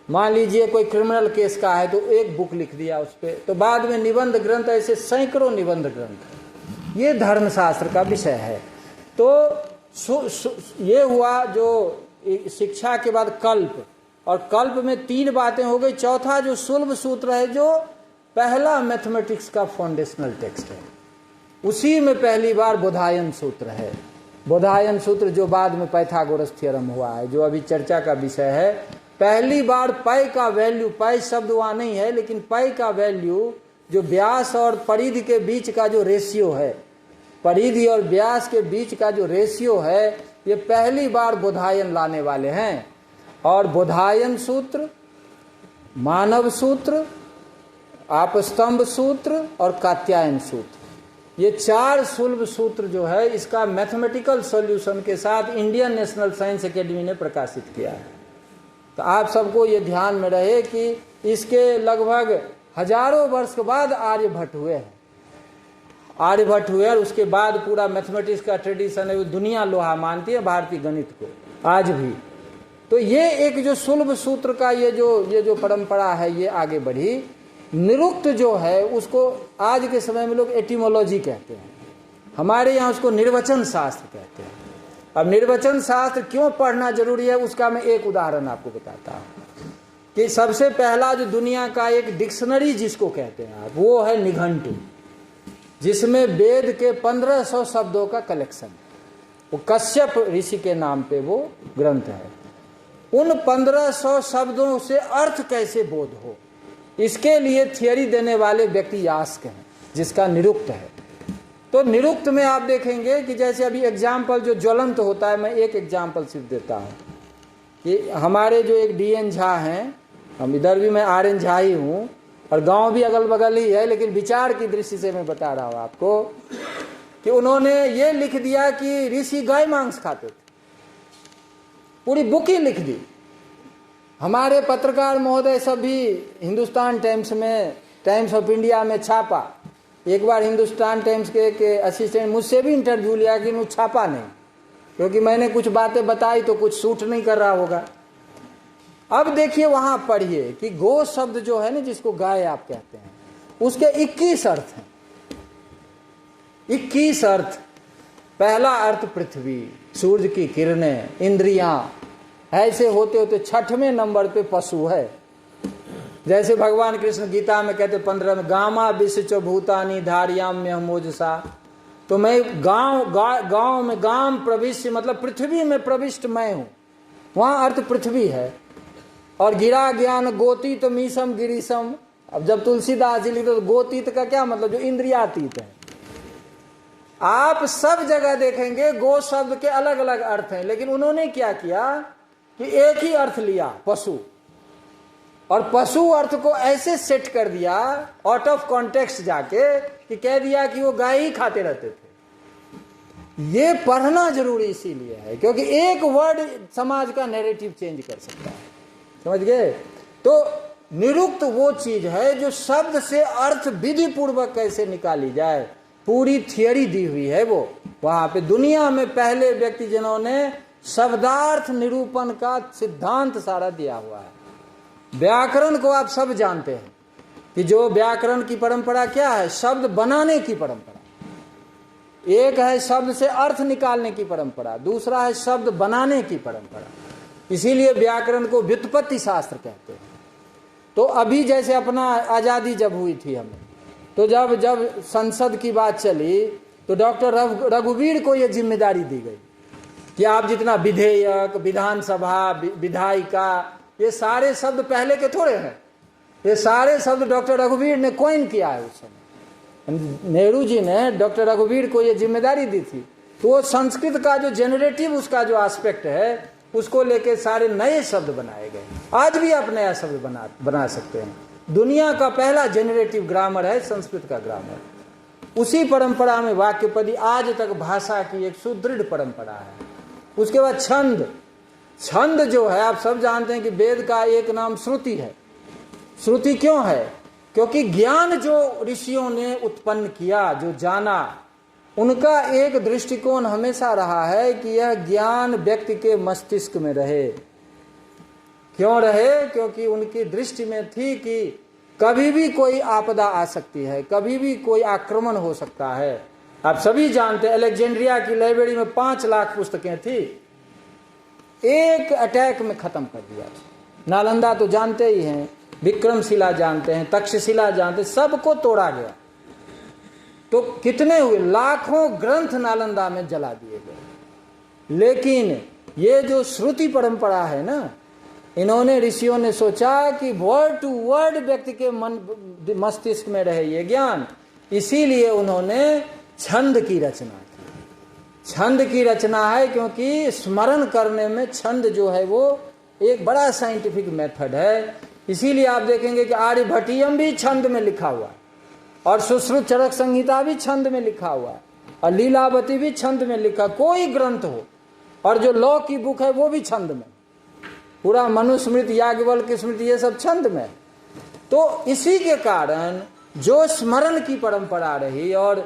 मान लीजिए कोई क्रिमिनल केस का है तो एक बुक लिख दिया उस पर, तो बाद में निबंध ग्रंथ, ऐसे सैकड़ों निबंध ग्रंथ, ये धर्मशास्त्र का विषय है। तो ये हुआ जो शिक्षा के बाद कल्प, और कल्प में 3 बातें हो गई। चौथा जो शुल्ब सूत्र है, जो पहला मैथमेटिक्स का फाउंडेशनल टेक्स्ट है, उसी में पहली बार बोधायन सूत्र है। बोधायन सूत्र जो बाद में पाइथागोरस थ्योरम हुआ है, जो अभी चर्चा का विषय है। पहली बार पाई का वैल्यू, पाई शब्द वहाँ नहीं है, लेकिन पाई का वैल्यू जो व्यास और परिधि के बीच का जो रेशियो है, परिधि और व्यास के बीच का जो रेशियो है, ये पहली बार बोधायन लाने वाले हैं। और बोधायन सूत्र, मानव सूत्र, आपस्तंभ सूत्र और कात्यायन सूत्र, ये 4 शुल्ब सूत्र जो है, इसका मैथमेटिकल सॉल्यूशन के साथ इंडियन नेशनल साइंस एकेडमी ने प्रकाशित किया है। तो आप सबको ये ध्यान में रहे कि इसके लगभग हजारों वर्ष के बाद आर्यभट्ट हुए हैं। आर्यभट्ट हुए और उसके बाद पूरा मैथमेटिक्स का ट्रेडिशन है, वो दुनिया लोहा मानती है भारतीय गणित को आज भी। तो ये एक जो शुल्ब सूत्र का ये जो परंपरा है, ये आगे बढ़ी। निरुक्त जो है उसको आज के समय में लोग एटिमोलॉजी कहते हैं, हमारे यहाँ उसको निर्वचन शास्त्र कहते हैं। अब निर्वचन शास्त्र क्यों पढ़ना जरूरी है, उसका मैं एक उदाहरण आपको बताता हूँ कि सबसे पहला जो दुनिया का एक डिक्शनरी जिसको कहते हैं आप, वो है निघंटु, जिसमें वेद के 1500 शब्दों का कलेक्शन है। वो कश्यप ऋषि के नाम पे वो ग्रंथ है। उन 1500 शब्दों से अर्थ कैसे बोध हो, इसके लिए थियरी देने वाले व्यक्ति यास्क हैं, जिसका निरुक्त है। तो निरुक्त में आप देखेंगे कि जैसे अभी एग्जाम्पल जो ज्वलंत होता है, मैं एक एग्जाम्पल सिर्फ देता हूँ कि हमारे जो एक DN झा हैं, हम इधर भी मैं RN झा ही हूँ, और गांव भी अगल बगल ही है, लेकिन विचार की दृष्टि से मैं बता रहा हूं आपको कि उन्होंने ये लिख दिया कि ऋषि गाय मांस खाते थे, पूरी बुक ही लिख दी। हमारे पत्रकार महोदय सब भी हिंदुस्तान टाइम्स में, टाइम्स ऑफ इंडिया में छापा। एक बार हिंदुस्तान टाइम्स के असिस्टेंट मुझसे भी इंटरव्यू लिया कि वो छापा नहीं, क्योंकि मैंने कुछ बातें बताई तो कुछ सूट नहीं कर रहा होगा। अब देखिए वहां पढ़िए कि गो शब्द जो है ना, जिसको गाय आप कहते हैं, उसके 21 अर्थ हैं। 21 अर्थ। पहला अर्थ पृथ्वी, सूर्य की किरणें, इंद्रियां, ऐसे होते होते 6वें नंबर पे पशु है। जैसे भगवान कृष्ण गीता में कहते 15 में, गामा विश्व भूतानी धार्याम्य मोजसा। तो मैं गांव में गाम प्रविष्ट, मतलब पृथ्वी में प्रविष्ट मैं हूं, वहां अर्थ पृथ्वी है। और गिरा ज्ञान गोतीत मीसम गिरीशम। अब जब तुलसीदास जी लिखते तो गोतीत का क्या मतलब, जो इंद्रियातीत है। आप सब जगह देखेंगे गो शब्द के अलग अलग अर्थ हैं, लेकिन उन्होंने क्या किया कि एक ही अर्थ लिया, पशु। और पशु अर्थ को ऐसे सेट कर दिया आउट ऑफ कॉन्टेक्स्ट जाके कि कह दिया कि वो गाय ही खाते रहते थे। ये पढ़ना जरूरी इसीलिए है क्योंकि एक वर्ड समाज का नैरेटिव चेंज कर सकता है, समझ गए। तो निरुक्त वो चीज है जो शब्द से अर्थ विधि पूर्वक कैसे निकाली जाए, पूरी थियरी दी हुई है वो वहां पे। दुनिया में पहले व्यक्ति जिन्होंने शब्दार्थ निरूपण का सिद्धांत सारा दिया हुआ है। व्याकरण को आप सब जानते हैं कि जो व्याकरण की परंपरा क्या है, शब्द बनाने की परंपरा। एक है शब्द से अर्थ निकालने की परंपरा, दूसरा है शब्द बनाने की परंपरा। इसीलिए व्याकरण को व्युत्पत्ति शास्त्र कहते हैं। तो अभी जैसे अपना आजादी जब हुई थी हमें, तो जब संसद की बात चली तो डॉक्टर रघुवीर को यह जिम्मेदारी दी गई कि आप जितना विधेयक, विधानसभा, विधायिका, ये सारे शब्द पहले के थोड़े हैं, ये सारे शब्द डॉक्टर रघुवीर ने कॉइन किया है उस समय। नेहरू जी ने डॉक्टर रघुवीर को ये जिम्मेदारी दी थी। तो वो संस्कृत का जो जेनरेटिव उसका जो एस्पेक्ट है, उसको लेके सारे नए शब्द बनाए गए। आज भी आप नया शब्द बना सकते हैं। दुनिया का पहला जेनरेटिव ग्रामर है संस्कृत का ग्रामर। उसी परंपरा में वाक्यपदी आज तक भाषा की एक सुदृढ़ परंपरा है। उसके बाद छंद। छंद जो है आप सब जानते हैं कि वेद का एक नाम श्रुति है। श्रुति क्यों है? क्योंकि ज्ञान जो ऋषियों ने उत्पन्न किया, जो जाना, उनका एक दृष्टिकोण हमेशा रहा है कि यह ज्ञान व्यक्ति के मस्तिष्क में रहे। क्यों रहे? क्योंकि उनकी दृष्टि में थी कि कभी भी कोई आपदा आ सकती है, कभी भी कोई आक्रमण हो सकता है। आप सभी जानते हैं अलेक्जेंड्रिया की लाइब्रेरी में 5 लाख पुस्तकें थी, एक अटैक में खत्म कर दिया। नालंदा तो जानते ही हैं, विक्रमशिला जानते हैं, तक्षशिला जानते हैं, सबको तोड़ा गया। तो कितने हुए? लाखों ग्रंथ नालंदा में जला दिए गए। लेकिन ये जो श्रुति परंपरा है ना, इन्होंने ऋषियों ने सोचा कि वर्ड टू वर्ड व्यक्ति के मस्तिष्क में रहे ये ज्ञान, इसीलिए उन्होंने छंद की रचना की। छंद की रचना है क्योंकि स्मरण करने में छंद जो है वो एक बड़ा साइंटिफिक मेथड है। इसीलिए आप देखेंगे कि आर्यभट्टियम भी छंद में लिखा हुआ है, और सुश्रुत चरक संहिता भी छंद में लिखा हुआ है, और लीलावती भी छंद में लिखा। कोई ग्रंथ हो, और जो लॉ की बुक है वो भी छंद में, पूरा मनुस्मृति, याज्ञवल्क्य स्मृति, ये सब छंद में। तो इसी के कारण जो स्मरण की परंपरा रही और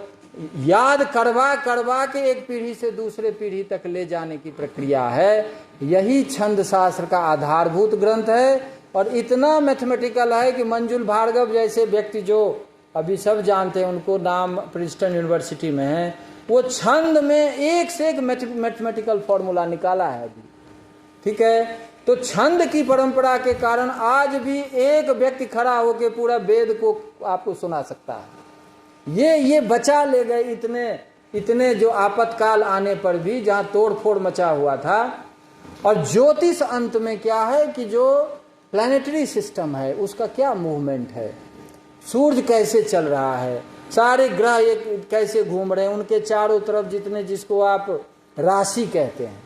याद करवा के एक पीढ़ी से दूसरे पीढ़ी तक ले जाने की प्रक्रिया है, यही छंद शास्त्र का आधारभूत ग्रंथ है। और इतना मैथमेटिकल है कि मंजुल भार्गव जैसे व्यक्ति जो अभी सब जानते हैं, उनको नाम प्रिंसटन यूनिवर्सिटी में है, वो छंद में एक से एक मैथमेटिकल फॉर्मूला निकाला है अभी, ठीक है। तो छंद की परंपरा के कारण आज भी एक व्यक्ति खड़ा होकर पूरा वेद को आपको सुना सकता है। ये बचा ले गए इतने जो आपातकाल आने पर भी, जहां तोड़ फोड़ मचा हुआ था। और ज्योतिष अंत में क्या है कि जो प्लैनेटरी सिस्टम है उसका क्या मूवमेंट है, सूर्य कैसे चल रहा है, सारे ग्रह एक कैसे घूम रहे हैं, उनके चारों तरफ जितने, जिसको आप राशि कहते हैं,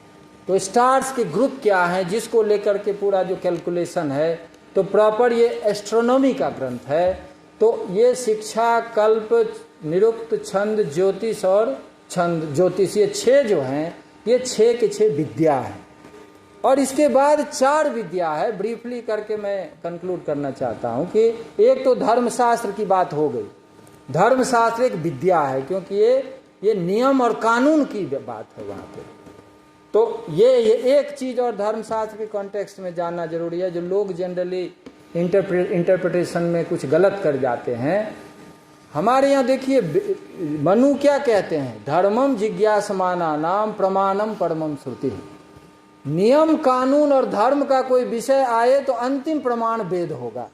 तो स्टार्स के ग्रुप क्या हैं, जिसको लेकर के पूरा जो कैलकुलेशन है। तो प्रॉपर ये एस्ट्रोनॉमी का ग्रंथ है। तो ये शिक्षा, कल्प, निरुक्त, छंद, ज्योतिष और छंद ज्योतिष, ये 6 जो हैं, ये 6 के 6 विद्या हैं। और इसके बाद 4 विद्या है, ब्रीफली करके मैं कंक्लूड करना चाहता हूं कि एक तो धर्मशास्त्र की बात हो गई। धर्मशास्त्र एक विद्या है, क्योंकि ये नियम और कानून की बात है वहां पे। तो ये एक चीज और धर्मशास्त्र के कॉन्टेक्स्ट में जानना जरूरी है, जो लोग जनरली इंटरप्रिटेशन में कुछ गलत कर जाते हैं। हमारे यहाँ देखिए मनु क्या कहते हैं, धर्मम जिज्ञासमाना नाम प्रमाणम परमम श्रुति। नियम, कानून और धर्म का कोई विषय आए तो अंतिम प्रमाण वेद होगा,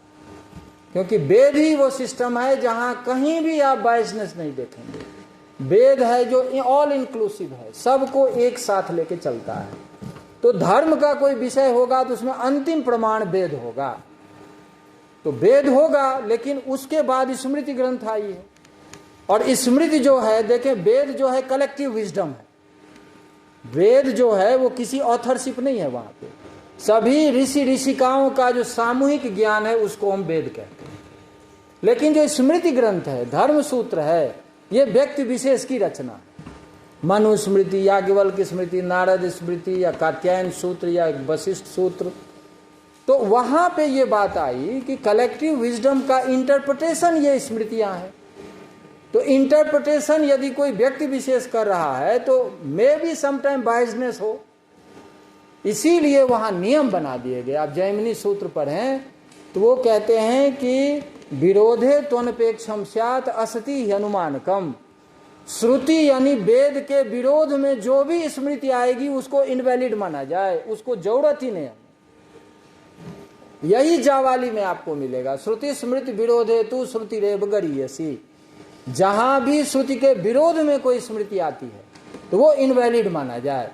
क्योंकि वेद ही वो सिस्टम है जहां कहीं भी आप बायसनेस नहीं देखेंगे। वेद है जो ऑल इंक्लूसिव है, सबको एक साथ लेके चलता है। तो धर्म का कोई विषय होगा तो उसमें अंतिम प्रमाण वेद होगा। तो वेद होगा, लेकिन उसके बाद स्मृति ग्रंथ आई है। और स्मृति जो है, देखें, वेद जो है कलेक्टिव विजडम है। वेद जो है वो किसी ऑथरशिप नहीं है, वहां पे सभी ऋषि ऋषिकाओं का जो सामूहिक ज्ञान है उसको हम वेद कहते हैं। लेकिन जो स्मृति ग्रंथ है, धर्म सूत्र है, ये व्यक्ति विशेष की रचना है। मनु स्मृति, याज्ञवल्क्य स्मृति, नारद स्मृति, या कात्यायन सूत्र, या वशिष्ठ सूत्र। तो वहां पे ये बात आई कि कलेक्टिव विजडम का इंटरप्रिटेशन ये स्मृतियां हैं। तो इंटरप्रिटेशन यदि कोई व्यक्ति विशेष कर रहा है तो मे बी समटाइम बायसनेस हो, इसीलिए वहां नियम बना दिए गए। आप जैमिनी सूत्र पढ़ें तो वो कहते हैं कि विरोधे त्वनपेक्षम स्यात् असति अनुमानकम। श्रुति यानी वेद के विरोध में जो भी स्मृति आएगी उसको इनवैलिड माना जाए, उसको जरूरत ही नहीं। यही जावाली में आपको मिलेगा, श्रुति स्मृति विरोधे तू श्रुति रेव गरीयसी। जहां भी श्रुति के विरोध में कोई स्मृति आती है तो वो इनवैलिड माना जाए।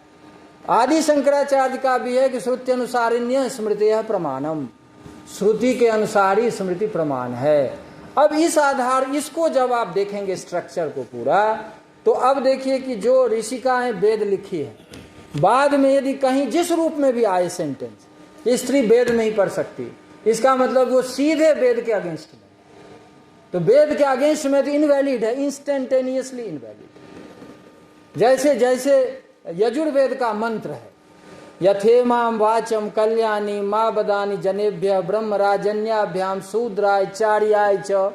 आदि शंकराचार्य का भी है कि श्रुति अनुसारिण्य स्मृति है प्रमाणम, श्रुति के अनुसार ही स्मृति प्रमाण है। अब इस आधार, इसको जब आप देखेंगे स्ट्रक्चर को पूरा, तो अब देखिए कि जो ऋषिकाएं वेद लिखी है, बाद में यदि कहीं जिस रूप में भी आए सेंटेंस, स्त्री वेद नहीं पढ़ सकती, इसका मतलब वो सीधे वेद के अगेंस्ट में, तो वेद के अगेंस्ट में तो इनवैलिड है, इंस्टेंटेनियसली इनवैलिड। जैसे जैसे यजुर्वेद का मंत्र है, यथेमाम वाचम कल्याणी माँ बदानी जनेभ्य ब्रह्म राजन्याभ्याम शूद्राय चार्याय च।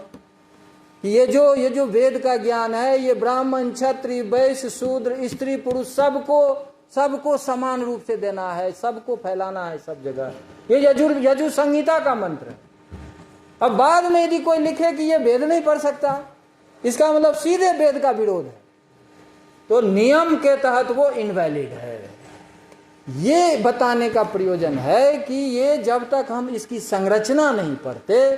ये जो वेद का ज्ञान है, ये ब्राह्मण क्षत्रिय वैश्य शूद्र स्त्री पुरुष सबको समान रूप से देना है, सबको फैलाना है सब जगह। ये यजु संहिता का मंत्र है। अब बाद में यदि कोई लिखे कि ये वेद नहीं पढ़ सकता, इसका मतलब सीधे वेद का विरोध है, तो नियम के तहत वो इनवैलिड है। ये बताने का प्रयोजन है कि ये जब तक हम इसकी संरचना नहीं पढ़ते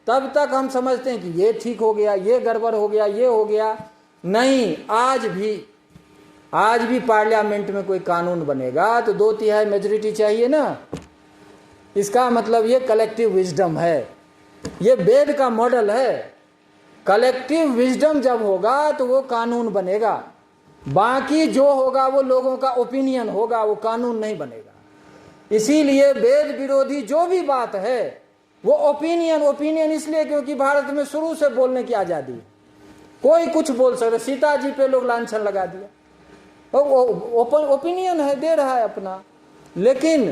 तब तक हम समझते हैं कि ये ठीक हो गया, ये गड़बड़ हो गया, ये हो गया। नहीं, आज भी पार्लियामेंट में कोई कानून बनेगा तो 2/3 मेजोरिटी चाहिए ना। इसका मतलब ये कलेक्टिव विजडम है, ये वेद का मॉडल है। कलेक्टिव विजडम जब होगा तो वो कानून बनेगा, बाकी जो होगा वो लोगों का ओपिनियन होगा, वो कानून नहीं बनेगा। इसीलिए वेद विरोधी जो भी बात है वो ओपिनियन इसलिए क्योंकि भारत में शुरू से बोलने की आजादी है, कोई कुछ बोल सकता। सीता जी पे लोग लांछन लगा दिया, ओपिनियन है, दे रहा है अपना। लेकिन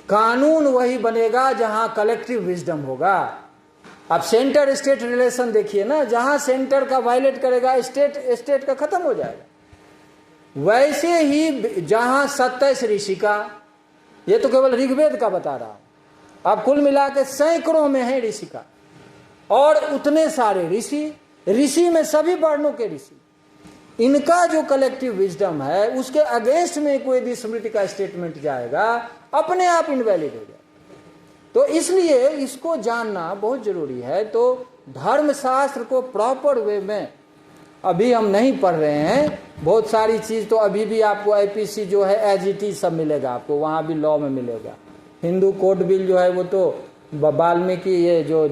कानून वही बनेगा जहां कलेक्टिव विजडम होगा। अब सेंटर स्टेट रिलेशन देखिए ना, जहां सेंटर का वायलेट करेगा स्टेट का खत्म हो जाएगा। वैसे ही जहां 27 ऋषि का, ये तो केवल ऋग्वेद का बता रहा हूं, अब कुल मिला के सैकड़ों में है ऋषि का, और उतने सारे ऋषि में सभी वर्णों के ऋषि, इनका जो कलेक्टिव विजडम है उसके अगेंस्ट में कोई भी स्मृति का स्टेटमेंट जाएगा, अपने आप इनवैलिड हो जाएगा। तो इसलिए इसको जानना बहुत जरूरी है। तो धर्मशास्त्र को प्रॉपर वे में अभी हम नहीं पढ़ रहे हैं, बहुत सारी चीज तो अभी भी आपको आईपीसी जो है एज इट इज सब मिलेगा आपको, वहां भी लॉ में मिलेगा। हिंदू कोड बिल जो है वो तो वाल्मीकि ये जो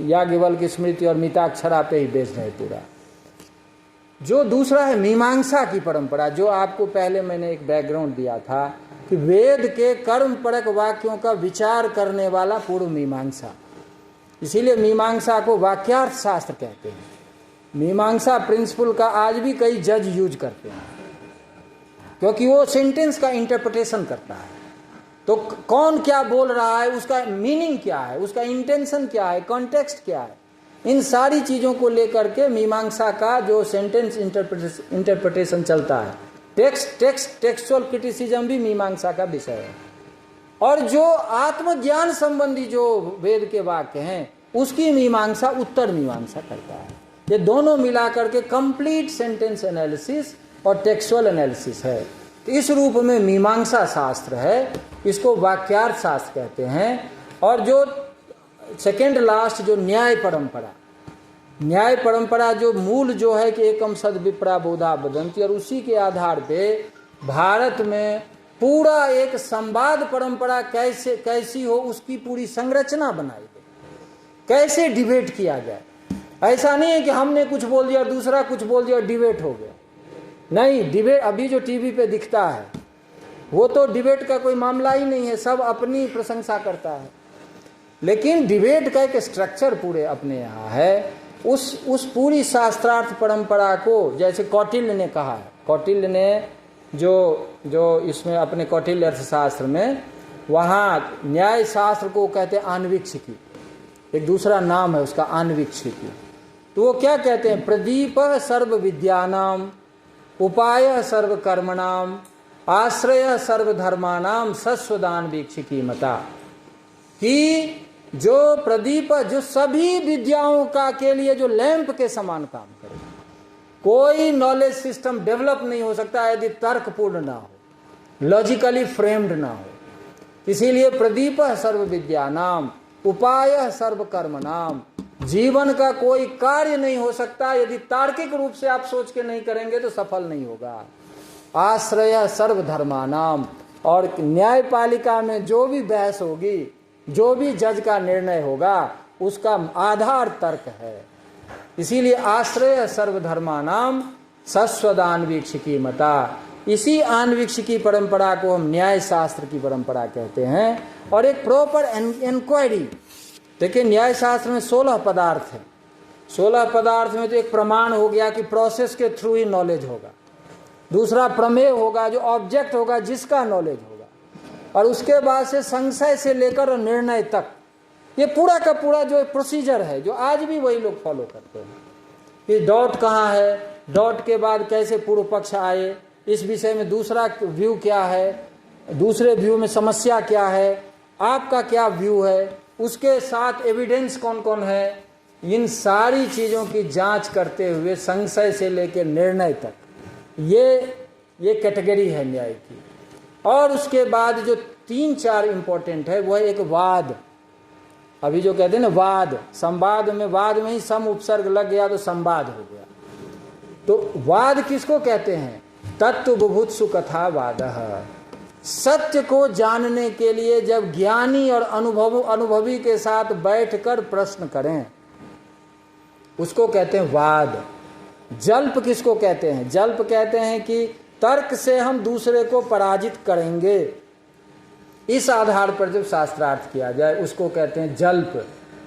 याज्ञवल्क्य स्मृति और मिताक्षरा पे ही बेस्ड है पूरा। जो दूसरा है मीमांसा की परंपरा, जो आपको पहले मैंने एक बैकग्राउंड दिया था कि वेद के कर्म परक वाक्यों का विचार करने वाला पूर्व मीमांसा। इसीलिए मीमांसा को वाक्यार्थ शास्त्र कहते हैं। मीमांसा प्रिंसिपल का आज भी कई जज यूज करते हैं, क्योंकि वो सेंटेंस का इंटरप्रिटेशन करता है। तो कौन क्या बोल रहा है, उसका मीनिंग क्या है, उसका इंटेंशन क्या है, कॉन्टेक्स्ट क्या है, इन सारी चीज़ों को लेकर के मीमांसा का जो सेंटेंस इंटरप्रिटेशन चलता है, टेक्सचुअल क्रिटिसिज्म भी मीमांसा का विषय है। और जो आत्मज्ञान संबंधी जो वेद के वाक्य हैं उसकी मीमांसा उत्तर मीमांसा करता है। ये दोनों मिलाकर के कंप्लीट सेंटेंस एनालिसिस और टेक्सुअल एनालिसिस है। तो इस रूप में मीमांसा शास्त्र है, इसको वाक्यार्थ शास्त्र कहते हैं। और जो सेकेंड लास्ट जो न्याय परंपरा जो मूल जो है कि एकम सद विप्रा बोधा बदंती, और उसी के आधार पे भारत में पूरा एक संवाद परंपरा कैसी हो उसकी पूरी संरचना बनाई गई, कैसे डिबेट किया जाए। ऐसा नहीं है कि हमने कुछ बोल दिया और दूसरा कुछ बोल दिया और डिबेट हो गया। नहीं, डिबेट अभी जो टीवी पे दिखता है वो तो डिबेट का कोई मामला ही नहीं है, सब अपनी प्रशंसा करता है। लेकिन डिबेट का एक स्ट्रक्चर पूरे अपने यहाँ है। उस पूरी शास्त्रार्थ परंपरा को जैसे कौटिल्य ने कहा है, कौटिल्य ने जो इसमें अपने कौटिल्य अर्थशास्त्र में, वहाँ न्याय शास्त्र को कहते हैं आन्वीक्षिकी, एक दूसरा नाम है उसका आन्वीक्षिकी। तो वो क्या कहते हैं, प्रदीप सर्व विद्यानाम, उपाय सर्व कर्मणाम, आश्रय सर्व धर्मानाम, सस्वदान वीक्षिकी मता। कि जो प्रदीप, जो सभी विद्याओं का के लिए जो लैंप के समान काम करे। कोई नॉलेज सिस्टम डेवलप नहीं हो सकता यदि तर्कपूर्ण ना हो, लॉजिकली फ्रेम्ड ना हो। इसीलिए प्रदीप सर्व विद्यानाम, उपाय सर्व कर्मणाम। जीवन का कोई कार्य नहीं हो सकता यदि तार्किक रूप से आप सोच के नहीं करेंगे तो सफल नहीं होगा। आश्रय सर्व धर्मानाम, और न्यायपालिका में जो भी बहस होगी, जो भी जज का निर्णय होगा, उसका आधार तर्क है। इसीलिए आश्रय सर्वधर्मानाम सस्वदान्वीक्षिकी मता। इसी आन्वीक्षिकी परंपरा को हम न्याय शास्त्र की परंपरा कहते हैं। और एक प्रॉपर इंक्वायरी, देखिए न्याय शास्त्र में 16 पदार्थ है। 16 पदार्थ में तो एक प्रमाण हो गया कि प्रोसेस के थ्रू ही नॉलेज होगा, दूसरा प्रमेय होगा जो ऑब्जेक्ट होगा जिसका नॉलेज होगा, और उसके बाद से संशय से लेकर निर्णय तक, ये पूरा का पूरा जो प्रोसीजर है जो आज भी वही लोग फॉलो करते हैं। कि डॉट कहाँ है, डॉट के बाद कैसे पूर्व पक्ष आए, इस विषय में दूसरा व्यू क्या है, दूसरे व्यू में समस्या क्या है, आपका क्या व्यू है, उसके साथ एविडेंस कौन कौन है, इन सारी चीज़ों की जांच करते हुए संशय से लेकर निर्णय तक, ये कैटेगरी है न्याय की। और उसके बाद जो 3-4 इंपॉर्टेंट है वो है एक वाद। अभी जो कहते हैं ना वाद, संवाद में, वाद में ही सम उपसर्ग लग गया तो संवाद हो गया। तो वाद किसको कहते हैं, तत्व बुभुत्सु कथा वादः। सत्य को जानने के लिए जब ज्ञानी और अनुभवी के साथ बैठकर प्रश्न करें उसको कहते हैं वाद। जल्प किसको कहते हैं, जल्प कहते हैं कि तर्क से हम दूसरे को पराजित करेंगे, इस आधार पर जब शास्त्रार्थ किया जाए उसको कहते हैं जल्प।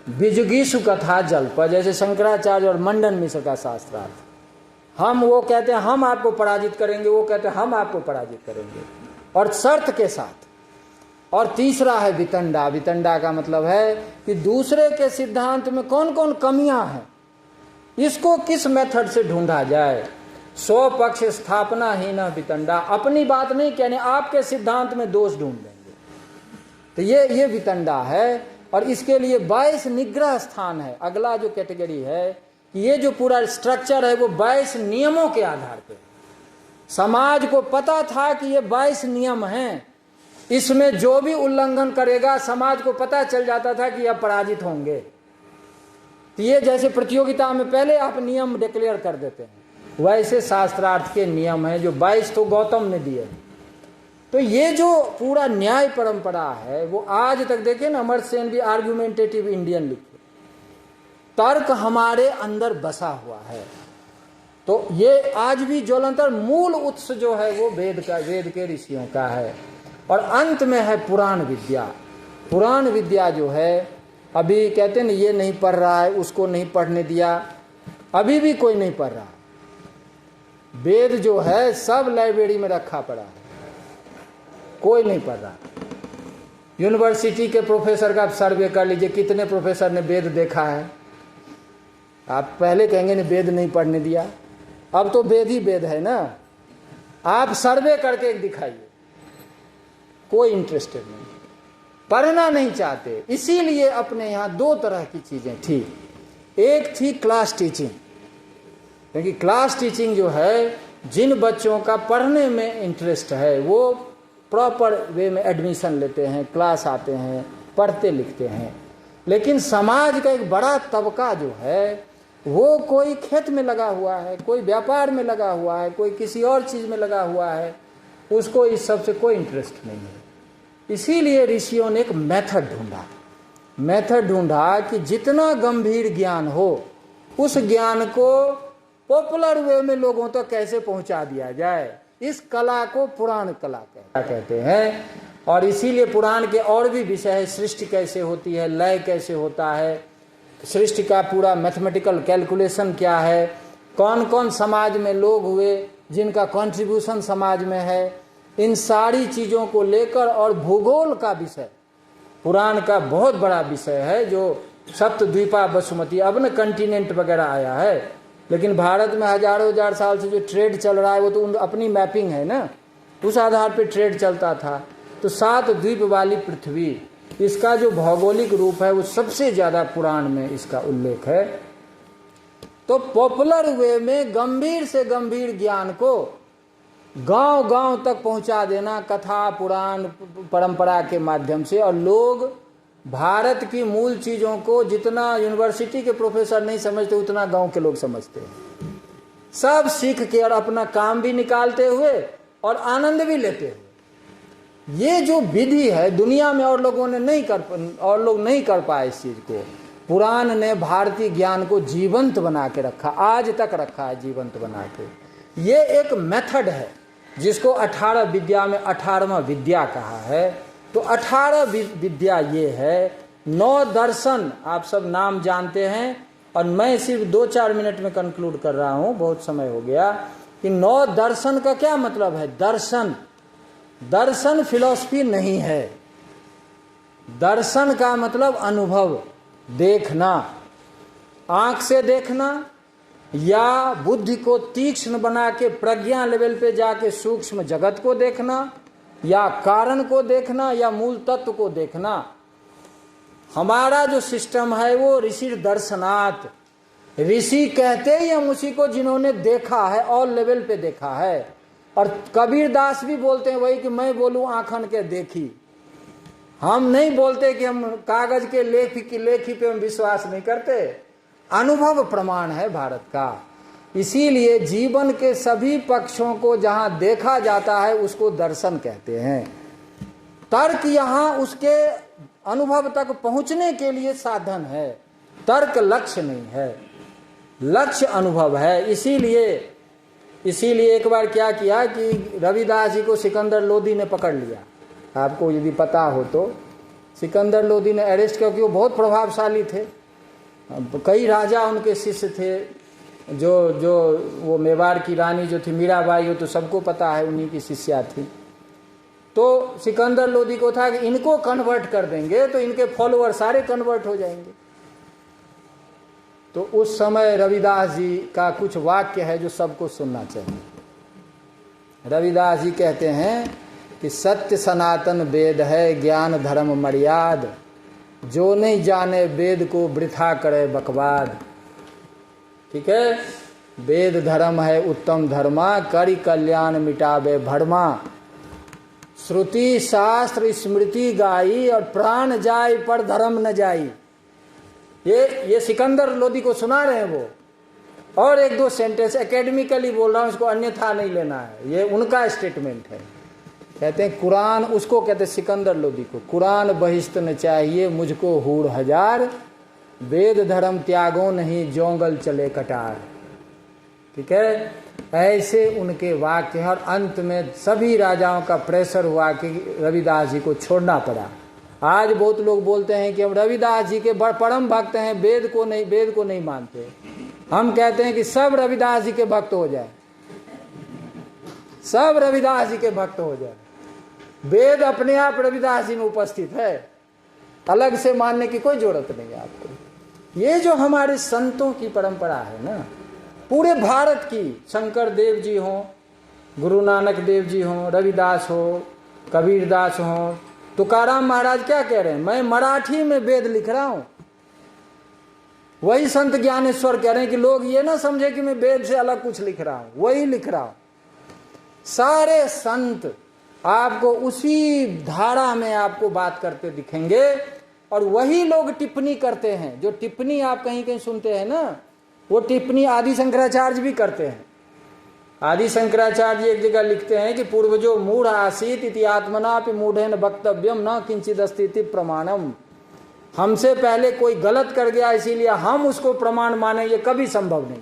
बिजुगीषु कथा जल्प, जैसे शंकराचार्य और मंडन मिश्र का शास्त्रार्थ, हम वो कहते हैं हम आपको पराजित करेंगे, वो कहते हैं हम आपको पराजित करेंगे, और शर्त के साथ। और तीसरा है वितंडा। वितंडा का मतलब है कि दूसरे के सिद्धांत में कौन कौन कमियां हैं, इसको किस मेथड से ढूंढा जाए। स्व पक्ष स्थापना ही न वितंडा, अपनी बात नहीं कहने, आपके सिद्धांत में दोष ढूंढ लेंगे। तो ये वितंडा है। और इसके लिए 22 निग्रह स्थान है। अगला जो कैटेगरी है कि ये जो पूरा स्ट्रक्चर है वो 22 नियमों के आधार पर, समाज को पता था कि ये 22 नियम हैं, इसमें जो भी उल्लंघन करेगा समाज को पता चल जाता था कि यह पराजित होंगे। तो ये जैसे प्रतियोगिता में पहले आप नियम डिक्लेयर कर देते हैं, वैसे शास्त्रार्थ के नियम हैं जो 22 तो गौतम ने दिए। तो ये जो पूरा न्याय परंपरा है वो आज तक, देखिए ना, अमर्त्य सेन भी आर्गुमेंटेटिव इंडियन लिखे, तर्क हमारे अंदर बसा हुआ है। तो ये आज भी ज्वलंत मूल उत्स जो है वो वेद के ऋषियों का है। और अंत में है पुराण विद्या। पुराण विद्या जो है अभी कहते हैं ना, ये नहीं पढ़ रहा है, उसको नहीं पढ़ने दिया, अभी भी कोई नहीं पढ़ रहा। वेद जो है सब लाइब्रेरी में रखा पड़ा है, कोई नहीं पढ़ रहा। यूनिवर्सिटी के प्रोफेसर का आप सर्वे कर लीजिए, कितने प्रोफेसर ने वेद देखा है। आप पहले कहेंगे नहीं वेद नहीं पढ़ने दिया, अब तो वेद ही वेद है ना। आप सर्वे करके एक दिखाइए, कोई इंटरेस्टेड नहीं, पढ़ना नहीं चाहते। इसीलिए अपने यहाँ दो तरह की चीजें थी। एक थी क्लास टीचिंग, क्योंकि क्लास टीचिंग जो है, जिन बच्चों का पढ़ने में इंटरेस्ट है वो प्रॉपर वे में एडमिशन लेते हैं, क्लास आते हैं, पढ़ते लिखते हैं। लेकिन समाज का एक बड़ा तबका जो है वो कोई खेत में लगा हुआ है, कोई व्यापार में लगा हुआ है, कोई किसी और चीज में लगा हुआ है, उसको इस सब से कोई इंटरेस्ट नहीं है। इसीलिए ऋषियों ने एक मेथड ढूंढा कि जितना गंभीर ज्ञान हो उस ज्ञान को पॉपुलर वे में लोगों तक कैसे पहुंचा दिया जाए। इस कला को पुराण कला कहते हैं। और इसीलिए पुराण के और भी विषय है, सृष्टि कैसे होती है, लय कैसे होता है, सृष्टि का पूरा मैथमेटिकल कैलकुलेशन क्या है, कौन कौन समाज में लोग हुए जिनका कंट्रीब्यूशन समाज में है, इन सारी चीज़ों को लेकर। और भूगोल का विषय पुराण का बहुत बड़ा विषय है, जो सप्तद्वीपा वसुमती, अब न कंटिनेंट वगैरह आया है, लेकिन भारत में हजारों हजार साल से जो ट्रेड चल रहा है वो तो अपनी मैपिंग है ना, उस आधार पे ट्रेड चलता था। तो 7 द्वीप वाली पृथ्वी, इसका जो भौगोलिक रूप है वो सबसे ज्यादा पुराण में इसका उल्लेख है। तो पॉपुलर वे में गंभीर से गंभीर ज्ञान को गांव गांव तक पहुंचा देना, कथा पुराण परंपरा के माध्यम से। और लोग भारत की मूल चीजों को जितना यूनिवर्सिटी के प्रोफेसर नहीं समझते उतना गांव के लोग समझते हैं। सब सीख के और अपना काम भी निकालते हुए और आनंद भी लेते हुए। ये जो विधि है दुनिया में और लोग नहीं कर पाए इस चीज को। पुराण ने भारतीय ज्ञान को जीवंत बना के रखा, आज तक रखा है जीवंत बना के। ये एक मेथड है जिसको 18 विद्या में 18वां विद्या कहा है। तो 18 विद्या ये है। 9 दर्शन आप सब नाम जानते हैं, और मैं सिर्फ 2-4 मिनट में कंक्लूड कर रहा हूं, बहुत समय हो गया। कि 9 दर्शन का क्या मतलब है? दर्शन फिलॉसफी नहीं है। दर्शन का मतलब अनुभव, देखना, आंख से देखना, या बुद्धि को तीक्ष्ण बना के प्रज्ञा लेवल पे जाके सूक्ष्म जगत को देखना, या कारण को देखना, या मूल तत्व को देखना। हमारा जो सिस्टम है वो ऋषि दर्शनात्, ऋषि कहते ही हम उसी को जिन्होंने देखा है, ऑल लेवल पे देखा है। और कबीर दास भी बोलते हैं वही कि मैं बोलूं आंखन के देखी। हम नहीं बोलते कि हम कागज के लेखी पे हम विश्वास नहीं करते। अनुभव प्रमाण है भारत का। इसीलिए जीवन के सभी पक्षों को जहां देखा जाता है उसको दर्शन कहते हैं। तर्क यहाँ उसके अनुभव तक पहुंचने के लिए साधन है, तर्क लक्ष्य नहीं है, लक्ष्य अनुभव है। इसीलिए एक बार क्या किया कि रविदास जी को सिकंदर लोदी ने पकड़ लिया। आपको यदि पता हो तो सिकंदर लोदी ने अरेस्ट किया, क्योंकि वो बहुत प्रभावशाली थे। कई राजा उनके शिष्य थे, जो वो मेवाड़ की रानी जो थी मीराबाई, वो तो सबको पता है, उन्हीं की शिष्या थी। तो सिकंदर लोदी को था कि इनको कन्वर्ट कर देंगे तो इनके फॉलोअर सारे कन्वर्ट हो जाएंगे। तो उस समय रविदास जी का कुछ वाक्य है जो सबको सुनना चाहिए। रविदास जी कहते हैं कि सत्य सनातन वेद है, ज्ञान धर्म मर्याद, जो नहीं जाने वेद को वृथा करे बकवाद। ठीक है, वेद धर्म है उत्तम धर्मा, करि कल्याण मिटावे भरमा। श्रुति शास्त्र स्मृति गाई, और प्राण जाय पर धर्म न जाई। ये सिकंदर लोदी को सुना रहे हैं वो। और 1-2 सेंटेंस एकेडमिकली बोल रहा हूं, इसको अन्यथा नहीं लेना है, ये उनका स्टेटमेंट है। कहते हैं कुरान, उसको कहते हैं सिकंदर लोदी को, कुरान बहिष्त न चाहिए मुझको हूर हजार, वेद धर्म त्यागो नहीं जोंगल चले कटार। ठीक है, ऐसे उनके वाक्य हैं। और अंत में सभी राजाओं का प्रेशर हुआ कि रविदास जी को छोड़ना पड़ा। आज बहुत लोग बोलते हैं कि हम रविदास जी के परम भक्त हैं, वेद को नहीं मानते। हम कहते हैं कि सब रविदास जी के भक्त हो जाए, सब रविदास जी के भक्त हो जाए। वेद अपने आप रविदास जी में उपस्थित है, अलग से मानने की कोई जरूरत नहीं है आपको। ये जो हमारे संतों की परंपरा है ना, पूरे भारत की, शंकर देव जी हों, गुरु नानक देव जी हों, रविदास हो, कबीरदास हों, तुकाराम महाराज क्या कह रहे हैं, मैं मराठी में वेद लिख रहा हूं। वही संत ज्ञानेश्वर कह रहे हैं कि लोग ये ना समझे कि मैं वेद से अलग कुछ लिख रहा हूं, वही लिख रहा हूं। सारे संत आपको उसी धारा में आपको बात करते दिखेंगे, और वही लोग टिप्पणी करते हैं। जो टिप्पणी आप कहीं कहीं सुनते हैं ना, वो टिप्पणी आदि शंकराचार्य भी करते हैं। आदि शंकराचार्य एक जगह लिखते हैं कि पूर्वजो मूढ़ आसीत इति आत्मनापि मूढ़ेन वक्तव्यम न किंचिद अस्ति प्रमाणम। हमसे पहले कोई गलत कर गया, इसीलिए हम उसको प्रमाण माने, ये कभी संभव नहीं।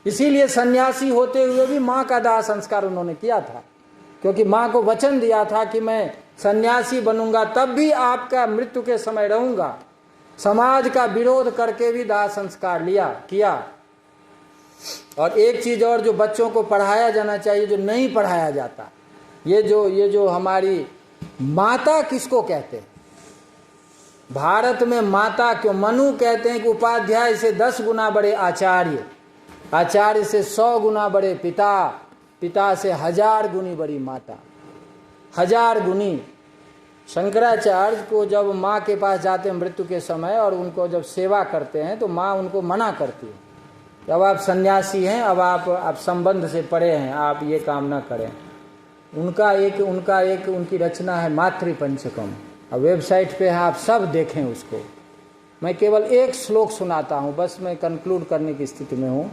इसीलिए सन्यासी होते हुए भी माँ का दाह संस्कार उन्होंने किया था, क्योंकि माँ को वचन दिया था कि मैं सन्यासी बनूंगा, तब भी आपका मृत्यु के समय रहूंगा। समाज का विरोध करके भी दाह संस्कार किया। और एक चीज और, जो बच्चों को पढ़ाया जाना चाहिए, जो नहीं पढ़ाया जाता, ये जो हमारी माता किसको कहते हैं भारत में? माता क्यों? मनु कहते हैं कि उपाध्याय से 10 गुना बड़े आचार्य, आचार्य से 100 गुना बड़े पिता, पिता से 1000 गुनी बड़ी माता, 1000 गुनी। शंकराचार्य को जब माँ के पास जाते हैं मृत्यु के समय, और उनको जब सेवा करते हैं, तो माँ उनको मना करती है, अब आप सन्यासी हैं, अब आप संबंध से परे हैं, आप ये काम ना करें। उनका एक उनकी रचना है मातृपंचकम, अब वेबसाइट पे है, आप सब देखें उसको। मैं केवल एक श्लोक सुनाता हूँ, बस मैं कंक्लूड करने की स्थिति में हूँ।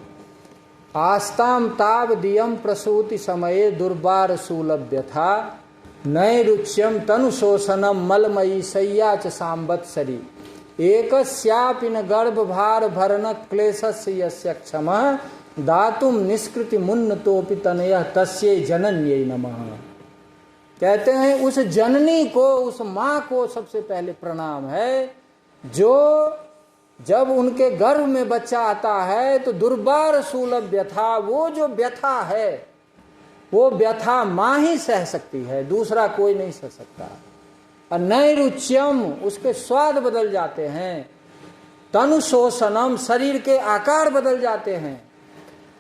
आस्ताम ताव दियम प्रसूति समये दुर्बार शूलभ्यथा नैरुच्यम तनुशोषणम मलमयी शय्या च सांवत्सरी एकस्यापिन गर्भभार भरण क्लेशस्य यस्य क्षमः दातुम निष्कृति मुन्नतोपि तनयः तस्यै जनन्यै नमः। कहते हैं उस जननी को, उस माँ को सबसे पहले प्रणाम है, जो जब उनके गर्भ में बच्चा आता है तो दुर्बार शूलभ व्यथा, वो जो व्यथा है वो व्यथा माँ ही सह सकती है, दूसरा कोई नहीं सह सकता। और नैरुच्यम, उसके स्वाद बदल जाते हैं, तनुशोषणम, शरीर के आकार बदल जाते हैं।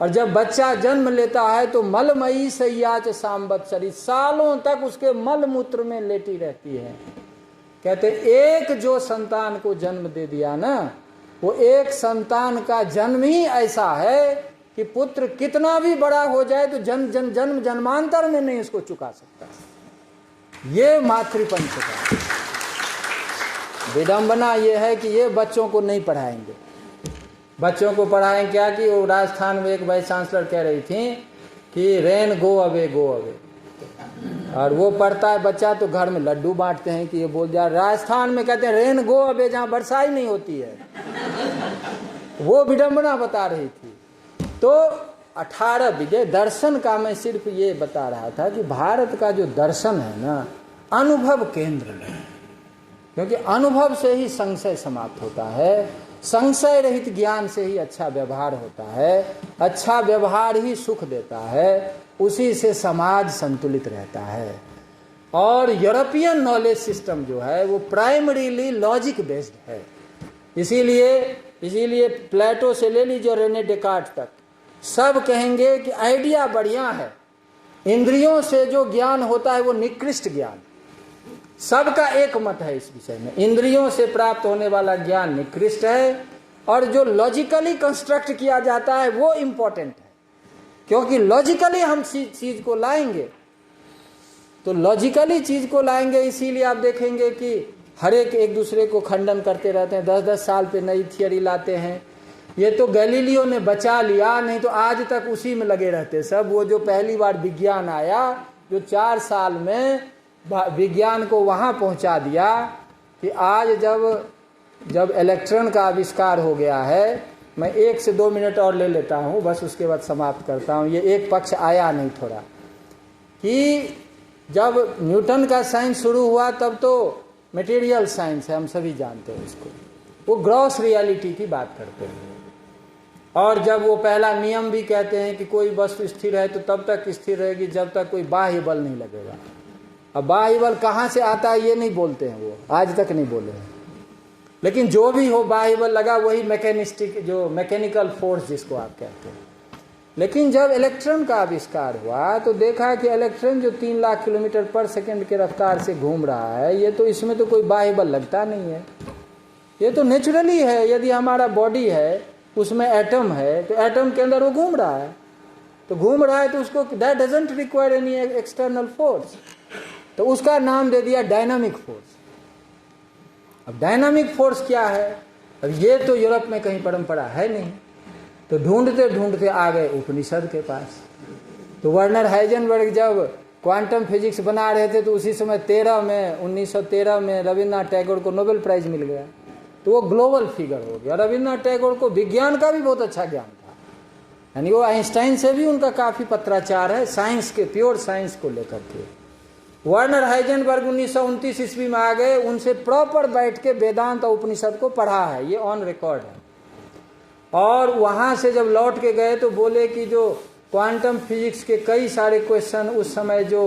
और जब बच्चा जन्म लेता है तो मलमयी शय्या च सांवत्सरी, सालों तक उसके मल मूत्र में लेटी रहती है। कहते एक जो संतान को जन्म दे दिया ना, वो एक संतान का जन्म ही ऐसा है कि पुत्र कितना भी बड़ा हो जाए तो जन्म जन्मांतर में नहीं उसको चुका सकता। ये मातृपंच का विडंबना ये है कि ये बच्चों को नहीं पढ़ाएंगे। बच्चों को पढ़ाएं क्या कि वो राजस्थान में एक वाइस चांसलर कह रही थी कि रेन गो अवे, और वो पढ़ता है बच्चा तो घर में लड्डू बांटते हैं कि ये बोल दिया। राजस्थान में कहते हैं रेन गो अवे, जहाँ वर्षा ही नहीं होती है। वो विडंबना बता रही थी। तो 18 विजय दर्शन का मैं सिर्फ ये बता रहा था कि भारत का जो दर्शन है ना, अनुभव केंद्र में, क्योंकि अनुभव से ही संशय समाप्त होता है, संशय रहित ज्ञान से ही अच्छा व्यवहार होता है, अच्छा व्यवहार ही सुख देता है, उसी से समाज संतुलित रहता है। और यूरोपियन नॉलेज सिस्टम जो है वो प्राइमरीली लॉजिक बेस्ड है। इसीलिए प्लेटो से ले लीजिए रेने डेकार्ट तक, सब कहेंगे कि आइडिया बढ़िया है, इंद्रियों से जो ज्ञान होता है वो निकृष्ट ज्ञान। सबका एक मत है इस विषय में, इंद्रियों से प्राप्त होने वाला ज्ञान निकृष्ट है, और जो लॉजिकली कंस्ट्रक्ट किया जाता है वो इंपॉर्टेंट है, क्योंकि लॉजिकली हम चीज को लाएंगे, तो लॉजिकली चीज को लाएंगे। इसीलिए आप देखेंगे कि हर एक दूसरे को खंडन करते रहते हैं, 10-10 साल पे नई थियरी लाते हैं। ये तो गैलीलियो ने बचा लिया, नहीं तो आज तक उसी में लगे रहते सब। वो जो पहली बार विज्ञान आया, जो 4 साल में विज्ञान को वहां पहुंचा दिया कि आज जब इलेक्ट्रॉन का आविष्कार हो गया है, मैं 1 से 2 मिनट और ले लेता हूं, बस उसके बाद समाप्त करता हूं। ये एक पक्ष आया नहीं थोड़ा, कि जब न्यूटन का साइंस शुरू हुआ तब तो मटेरियल साइंस है, हम सभी जानते हैं इसको, वो ग्रॉस रियलिटी की बात करते हैं। और जब वो पहला नियम भी कहते हैं कि कोई वस्तु स्थिर है तो तब तक स्थिर रहेगी जब तक कोई बाह्य बल नहीं लगेगा। अब बाह्य बल कहाँ से आता है ये नहीं बोलते हैं, वो आज तक नहीं बोले हैं, लेकिन जो भी हो बाह्य बल लगा वही मैकेनिस्टिक, जो मैकेनिकल फोर्स जिसको आप कहते हैं। लेकिन जब इलेक्ट्रॉन का आविष्कार हुआ तो देखा कि इलेक्ट्रॉन जो 3 लाख किलोमीटर पर सेकंड के रफ्तार से घूम रहा है, ये तो इसमें तो कोई बाह्य बल लगता नहीं है, ये तो नेचुरली है। यदि हमारा बॉडी है उसमें एटम है तो एटम के अंदर वो घूम रहा है, तो घूम रहा है तो उसको that doesn't require any external force, तो उसका नाम दे दिया डायनामिक फोर्स। अब डायनामिक फोर्स क्या है, अब ये तो यूरोप में कहीं परंपरा है नहीं, तो ढूंढते ढूंढते आ गए उपनिषद के पास। तो वर्नर हाइजेनबर्ग जब क्वांटम फिजिक्स बना रहे थे तो उसी समय 1913 में रविन्द्रनाथ टैगोर को नोबेल प्राइज मिल गया, तो वो ग्लोबल फिगर हो गया। रविन्द्रनाथ टैगोर को विज्ञान का भी बहुत अच्छा ज्ञान था, यानी वो आइंस्टाइन से भी उनका काफ़ी पत्राचार है साइंस के, प्योर साइंस को लेकर के। वर्नर हाइजेनबर्ग 1929 ईस्वी में आ गए, उनसे प्रॉपर बैठ के वेदांत और उपनिषद को पढ़ा है, ये ऑन रिकॉर्ड है। और वहाँ से जब लौट के गए तो बोले कि जो क्वांटम फिजिक्स के कई सारे क्वेश्चन उस समय जो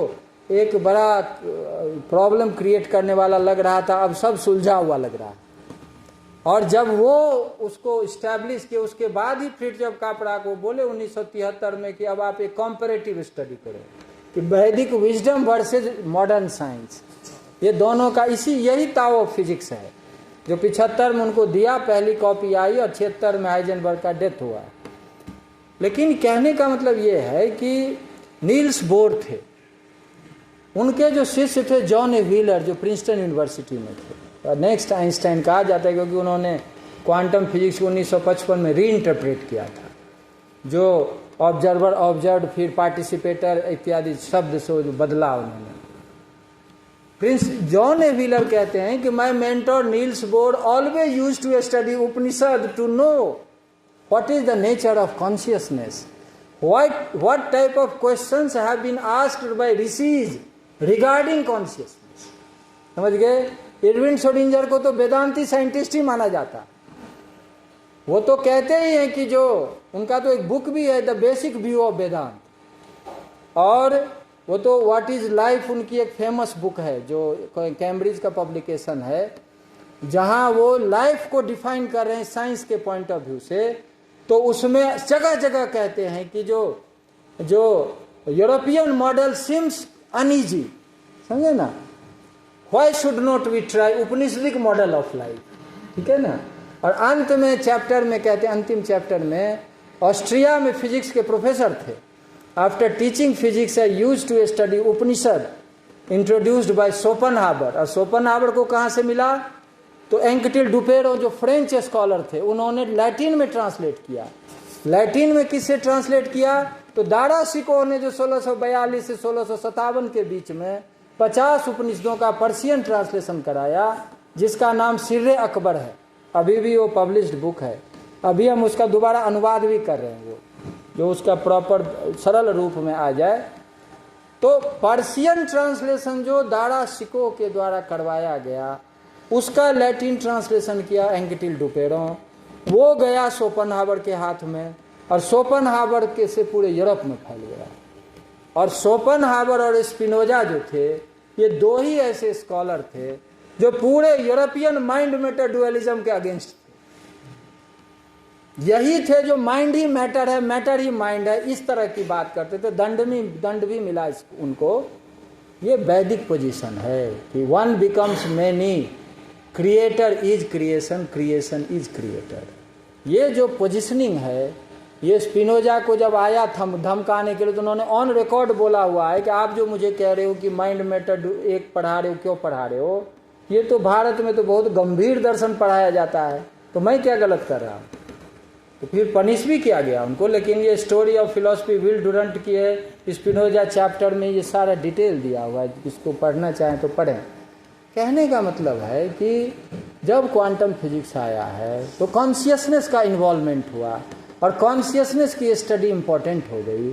एक बड़ा प्रॉब्लम क्रिएट करने वाला लग रहा था, अब सब सुलझा हुआ लग रहा है। और जब वो उसको इस्टेब्लिश किए उसके बाद ही फ्रिट्जोफ कापरा को बोले 1973 में कि अब आप एक कॉम्परेटिव स्टडी करें कि वैदिक विजडम वर्सेज मॉडर्न साइंस, ये दोनों का यही ताओ ऑफ फिजिक्स है, जो 75 में उनको दिया, पहली कॉपी आई और 76 में हाइजेनबर्ग का डेथ हुआ। लेकिन कहने का मतलब ये है कि नील्स बोर थे, उनके जो शिष्य थे जॉन ए व्हीलर जो प्रिंसटन यूनिवर्सिटी में थे, नेक्स्ट आइंस्टाइन कहा जाता है क्योंकि उन्होंने क्वांटम फिजिक्स को 1955 में रीइंटरप्रेट किया था, जो ऑब्जर्वर ऑब्जर्व फिर पार्टिसिपेटर इत्यादि शब्द से जो बदला उन्होंने। प्रिंस जॉन ए व्हीलर कहते हैं कि my mentor Niels Bohr always used to study Upanishad to know what is the nature of consciousness, what type of questions have been asked by rishis regarding consciousness. समझ गए? इरविन श्रोडिंगर को तो Vedanti scientist ही माना जाता, वो तो कहते ही हैं कि जो उनका तो एक बुक भी है द बेसिक व्यू ऑफ वेदांत, और वो तो व्हाट इज लाइफ उनकी एक फेमस बुक है जो कैम्ब्रिज का पब्लिकेशन है, जहां वो लाइफ को डिफाइन कर रहे हैं साइंस के पॉइंट ऑफ व्यू से। तो उसमें जगह जगह कहते हैं कि जो यूरोपियन मॉडल सिम्स अनईजी, समझे ना, why should not we try Upanishadic model of life, ठीक है ना। और अंत में चैप्टर में कहते हैं, अंतिम चैप्टर में, ऑस्ट्रिया में फिजिक्स के प्रोफेसर थे, after teaching physics I use to study Upanishad introduced by Schopenhauer. और शोपेनहावर को कहाँ से मिला, तो एंकेटिल डुपेरो जो फ्रेंच स्कॉलर थे उन्होंने लैटिन में ट्रांसलेट किया। लैटिन में किससे ट्रांसलेट किया, तो दारा शिकोह ने जो 1642 से 1657 के बीच में 50 उपनिषदों का पर्शियन ट्रांसलेशन कराया, जिसका नाम सिर्रे अकबर है, अभी भी वो पब्लिश्ड बुक है। अभी हम उसका दोबारा अनुवाद भी कर रहे हैं, वो जो उसका प्रॉपर सरल रूप में आ जाए। तो पर्शियन ट्रांसलेशन जो दारा शिकोह के द्वारा करवाया गया, उसका लैटिन ट्रांसलेशन किया एंकेटिल डुपेरो, वो गया शोपेनहावर के हाथ में, और शोपेनहावर के से पूरे यूरोप में फैल गया। और शोपेनहावर और स्पिनोजा जो थे, ये दो ही ऐसे स्कॉलर थे जो पूरे यूरोपियन माइंड मैटर डुअलिज्म के अगेंस्ट थे। यही थे जो माइंड ही मैटर है, मैटर ही माइंड है, इस तरह की बात करते थे। दंड भी मिला उनको। ये वैदिक पोजीशन है कि one becomes many, creator is creation, creation is creator. ये जो पोजीशनिंग है, ये स्पिनोजा को जब आया धमकाने के लिए, तो उन्होंने ऑन रिकॉर्ड बोला हुआ है कि आप जो मुझे कह रहे हो कि माइंड मैटर एक पढ़ा रहे हो, क्यों पढ़ा रहे हो, ये तो भारत में तो बहुत गंभीर दर्शन पढ़ाया जाता है, तो मैं क्या गलत कर रहा हूँ। तो फिर पनिश भी किया गया उनको। लेकिन ये story of philosophy will Durand की है, स्पिनोजा चैप्टर में ये सारा डिटेल दिया हुआ है, इसको पढ़ना चाहें तो पढ़ें। कहने का मतलब है कि जब क्वांटम फिजिक्स आया है तो कॉन्शियसनेस का इन्वॉल्वमेंट हुआ, और कॉन्शियसनेस की स्टडी इम्पोर्टेंट हो गई।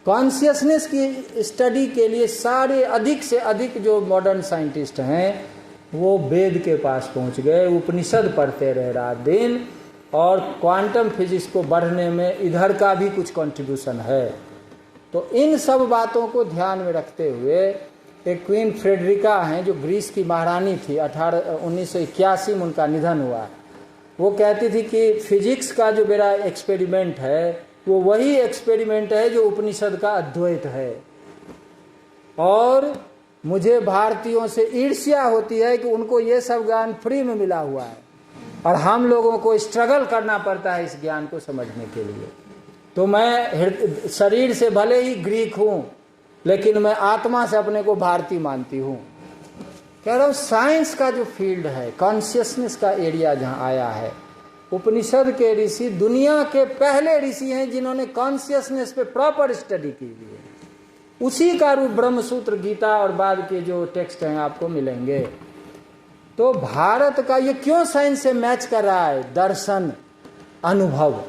कॉन्शियसनेस की स्टडी के लिए सारे अधिक से अधिक जो मॉडर्न साइंटिस्ट हैं, वो वेद के पास पहुंच गए, उपनिषद पढ़ते रहे रात दिन, और क्वांटम फिजिक्स को बढ़ने में इधर का भी कुछ कंट्रीब्यूशन है। तो इन सब बातों को ध्यान में रखते हुए एक क्वीन फ्रेडरिका हैं जो ग्रीस की महारानी थी, 1981 में उनका निधन हुआ। वो कहती थी कि फिजिक्स का जो मेरा एक्सपेरिमेंट है वो वही एक्सपेरिमेंट है जो उपनिषद का अद्वैत है, और मुझे भारतीयों से ईर्ष्या होती है कि उनको ये सब ज्ञान फ्री में मिला हुआ है और हम लोगों को स्ट्रगल करना पड़ता है इस ज्ञान को समझने के लिए। तो मैं शरीर से भले ही ग्रीक हूँ, लेकिन मैं आत्मा से अपने को भारतीय मानती हूँ। कह रहा हूँ साइंस का जो फील्ड है, कॉन्शियसनेस का एरिया जहाँ आया है, उपनिषद के ऋषि दुनिया के पहले ऋषि हैं जिन्होंने कॉन्शियसनेस पे प्रॉपर स्टडी की हुई है। उसी का रूप ब्रह्मसूत्र, गीता और बाद के जो टेक्स्ट हैं आपको मिलेंगे। तो भारत का ये क्यों साइंस से मैच कर रहा है? दर्शन, अनुभव।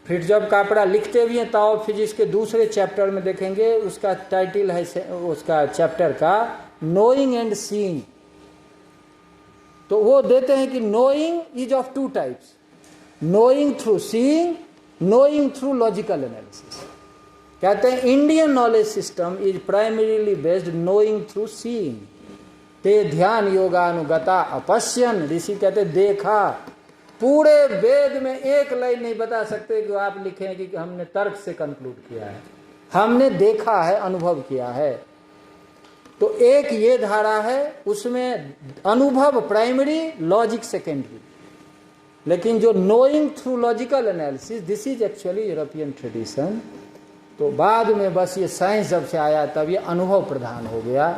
फिर जब कापड़ा लिखते भी हैं ताओ फिजिक्स के दूसरे चैप्टर में देखेंगे, उसका टाइटल है उसका चैप्टर का नोइंग एंड सीइंग। तो वो देते हैं कि knowing is of two types, knowing through seeing, knowing through logical analysis. कहते हैं Indian knowledge system is primarily based knowing through seeing. ते ध्यान योगानुगता अपश्यन, ऋषि कहते देखा। पूरे वेद में एक लाइन नहीं बता सकते कि आप लिखें कि हमने तर्क से कंक्लूड किया है, हमने देखा है, अनुभव किया है। तो एक ये धारा है, उसमें अनुभव प्राइमरी, लॉजिक सेकेंडरी। लेकिन जो knowing through logical analysis, this is actually European tradition. तो बाद में बस ये साइंस जब से आया तब ये अनुभव प्रधान हो गया।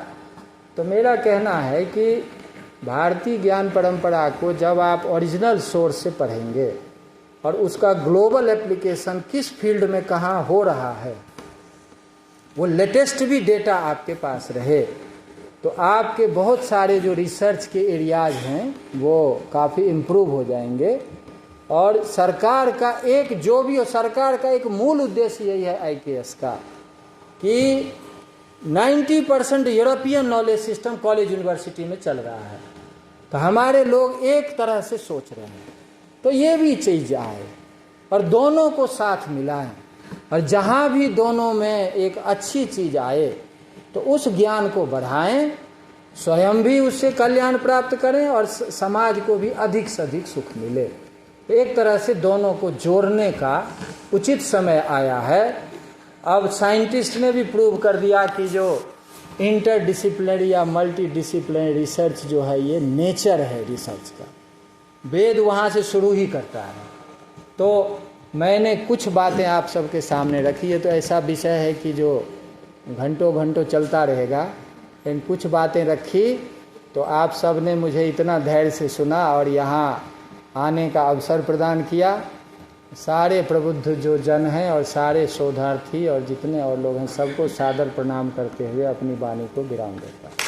तो मेरा कहना है कि भारतीय ज्ञान परंपरा को जब आप ओरिजिनल सोर्स से पढ़ेंगे और उसका ग्लोबल एप्लीकेशन किस फील्ड में कहाँ हो रहा है, वो लेटेस्ट भी डेटा आपके पास रहे, तो आपके बहुत सारे जो रिसर्च के एरियाज हैं वो काफ़ी इम्प्रूव हो जाएंगे। और सरकार का एक जो भी हो, सरकार का एक मूल उद्देश्य यही है IKS का कि 90% European knowledge system college university में चल रहा है। तो हमारे लोग एक तरह से सोच रहे हैं, तो ये भी चीज़ आए और दोनों को साथ मिलाएं, और जहाँ भी दोनों में एक अच्छी चीज़ आए तो उस ज्ञान को बढ़ाएं, स्वयं भी उससे कल्याण प्राप्त करें और समाज को भी अधिक से अधिक सुख मिले। तो एक तरह से दोनों को जोड़ने का उचित समय आया है। अब साइंटिस्ट ने भी प्रूव कर दिया कि जो इंटरडिसिप्लिनरी या मल्टीडिसिप्लिनरी रिसर्च जो है ये नेचर है रिसर्च का, वेद वहाँ से शुरू ही करता है। तो मैंने कुछ बातें आप सबके सामने रखी है, तो ऐसा विषय है कि जो घंटों घंटों चलता रहेगा, लेकिन कुछ बातें रखी तो आप सब ने मुझे इतना धैर्य से सुना और यहाँ आने का अवसर प्रदान किया। सारे प्रबुद्ध जो जन हैं और सारे शोधार्थी और जितने और लोग हैं सबको सादर प्रणाम करते हुए अपनी वाणी को विराम देता हूँ।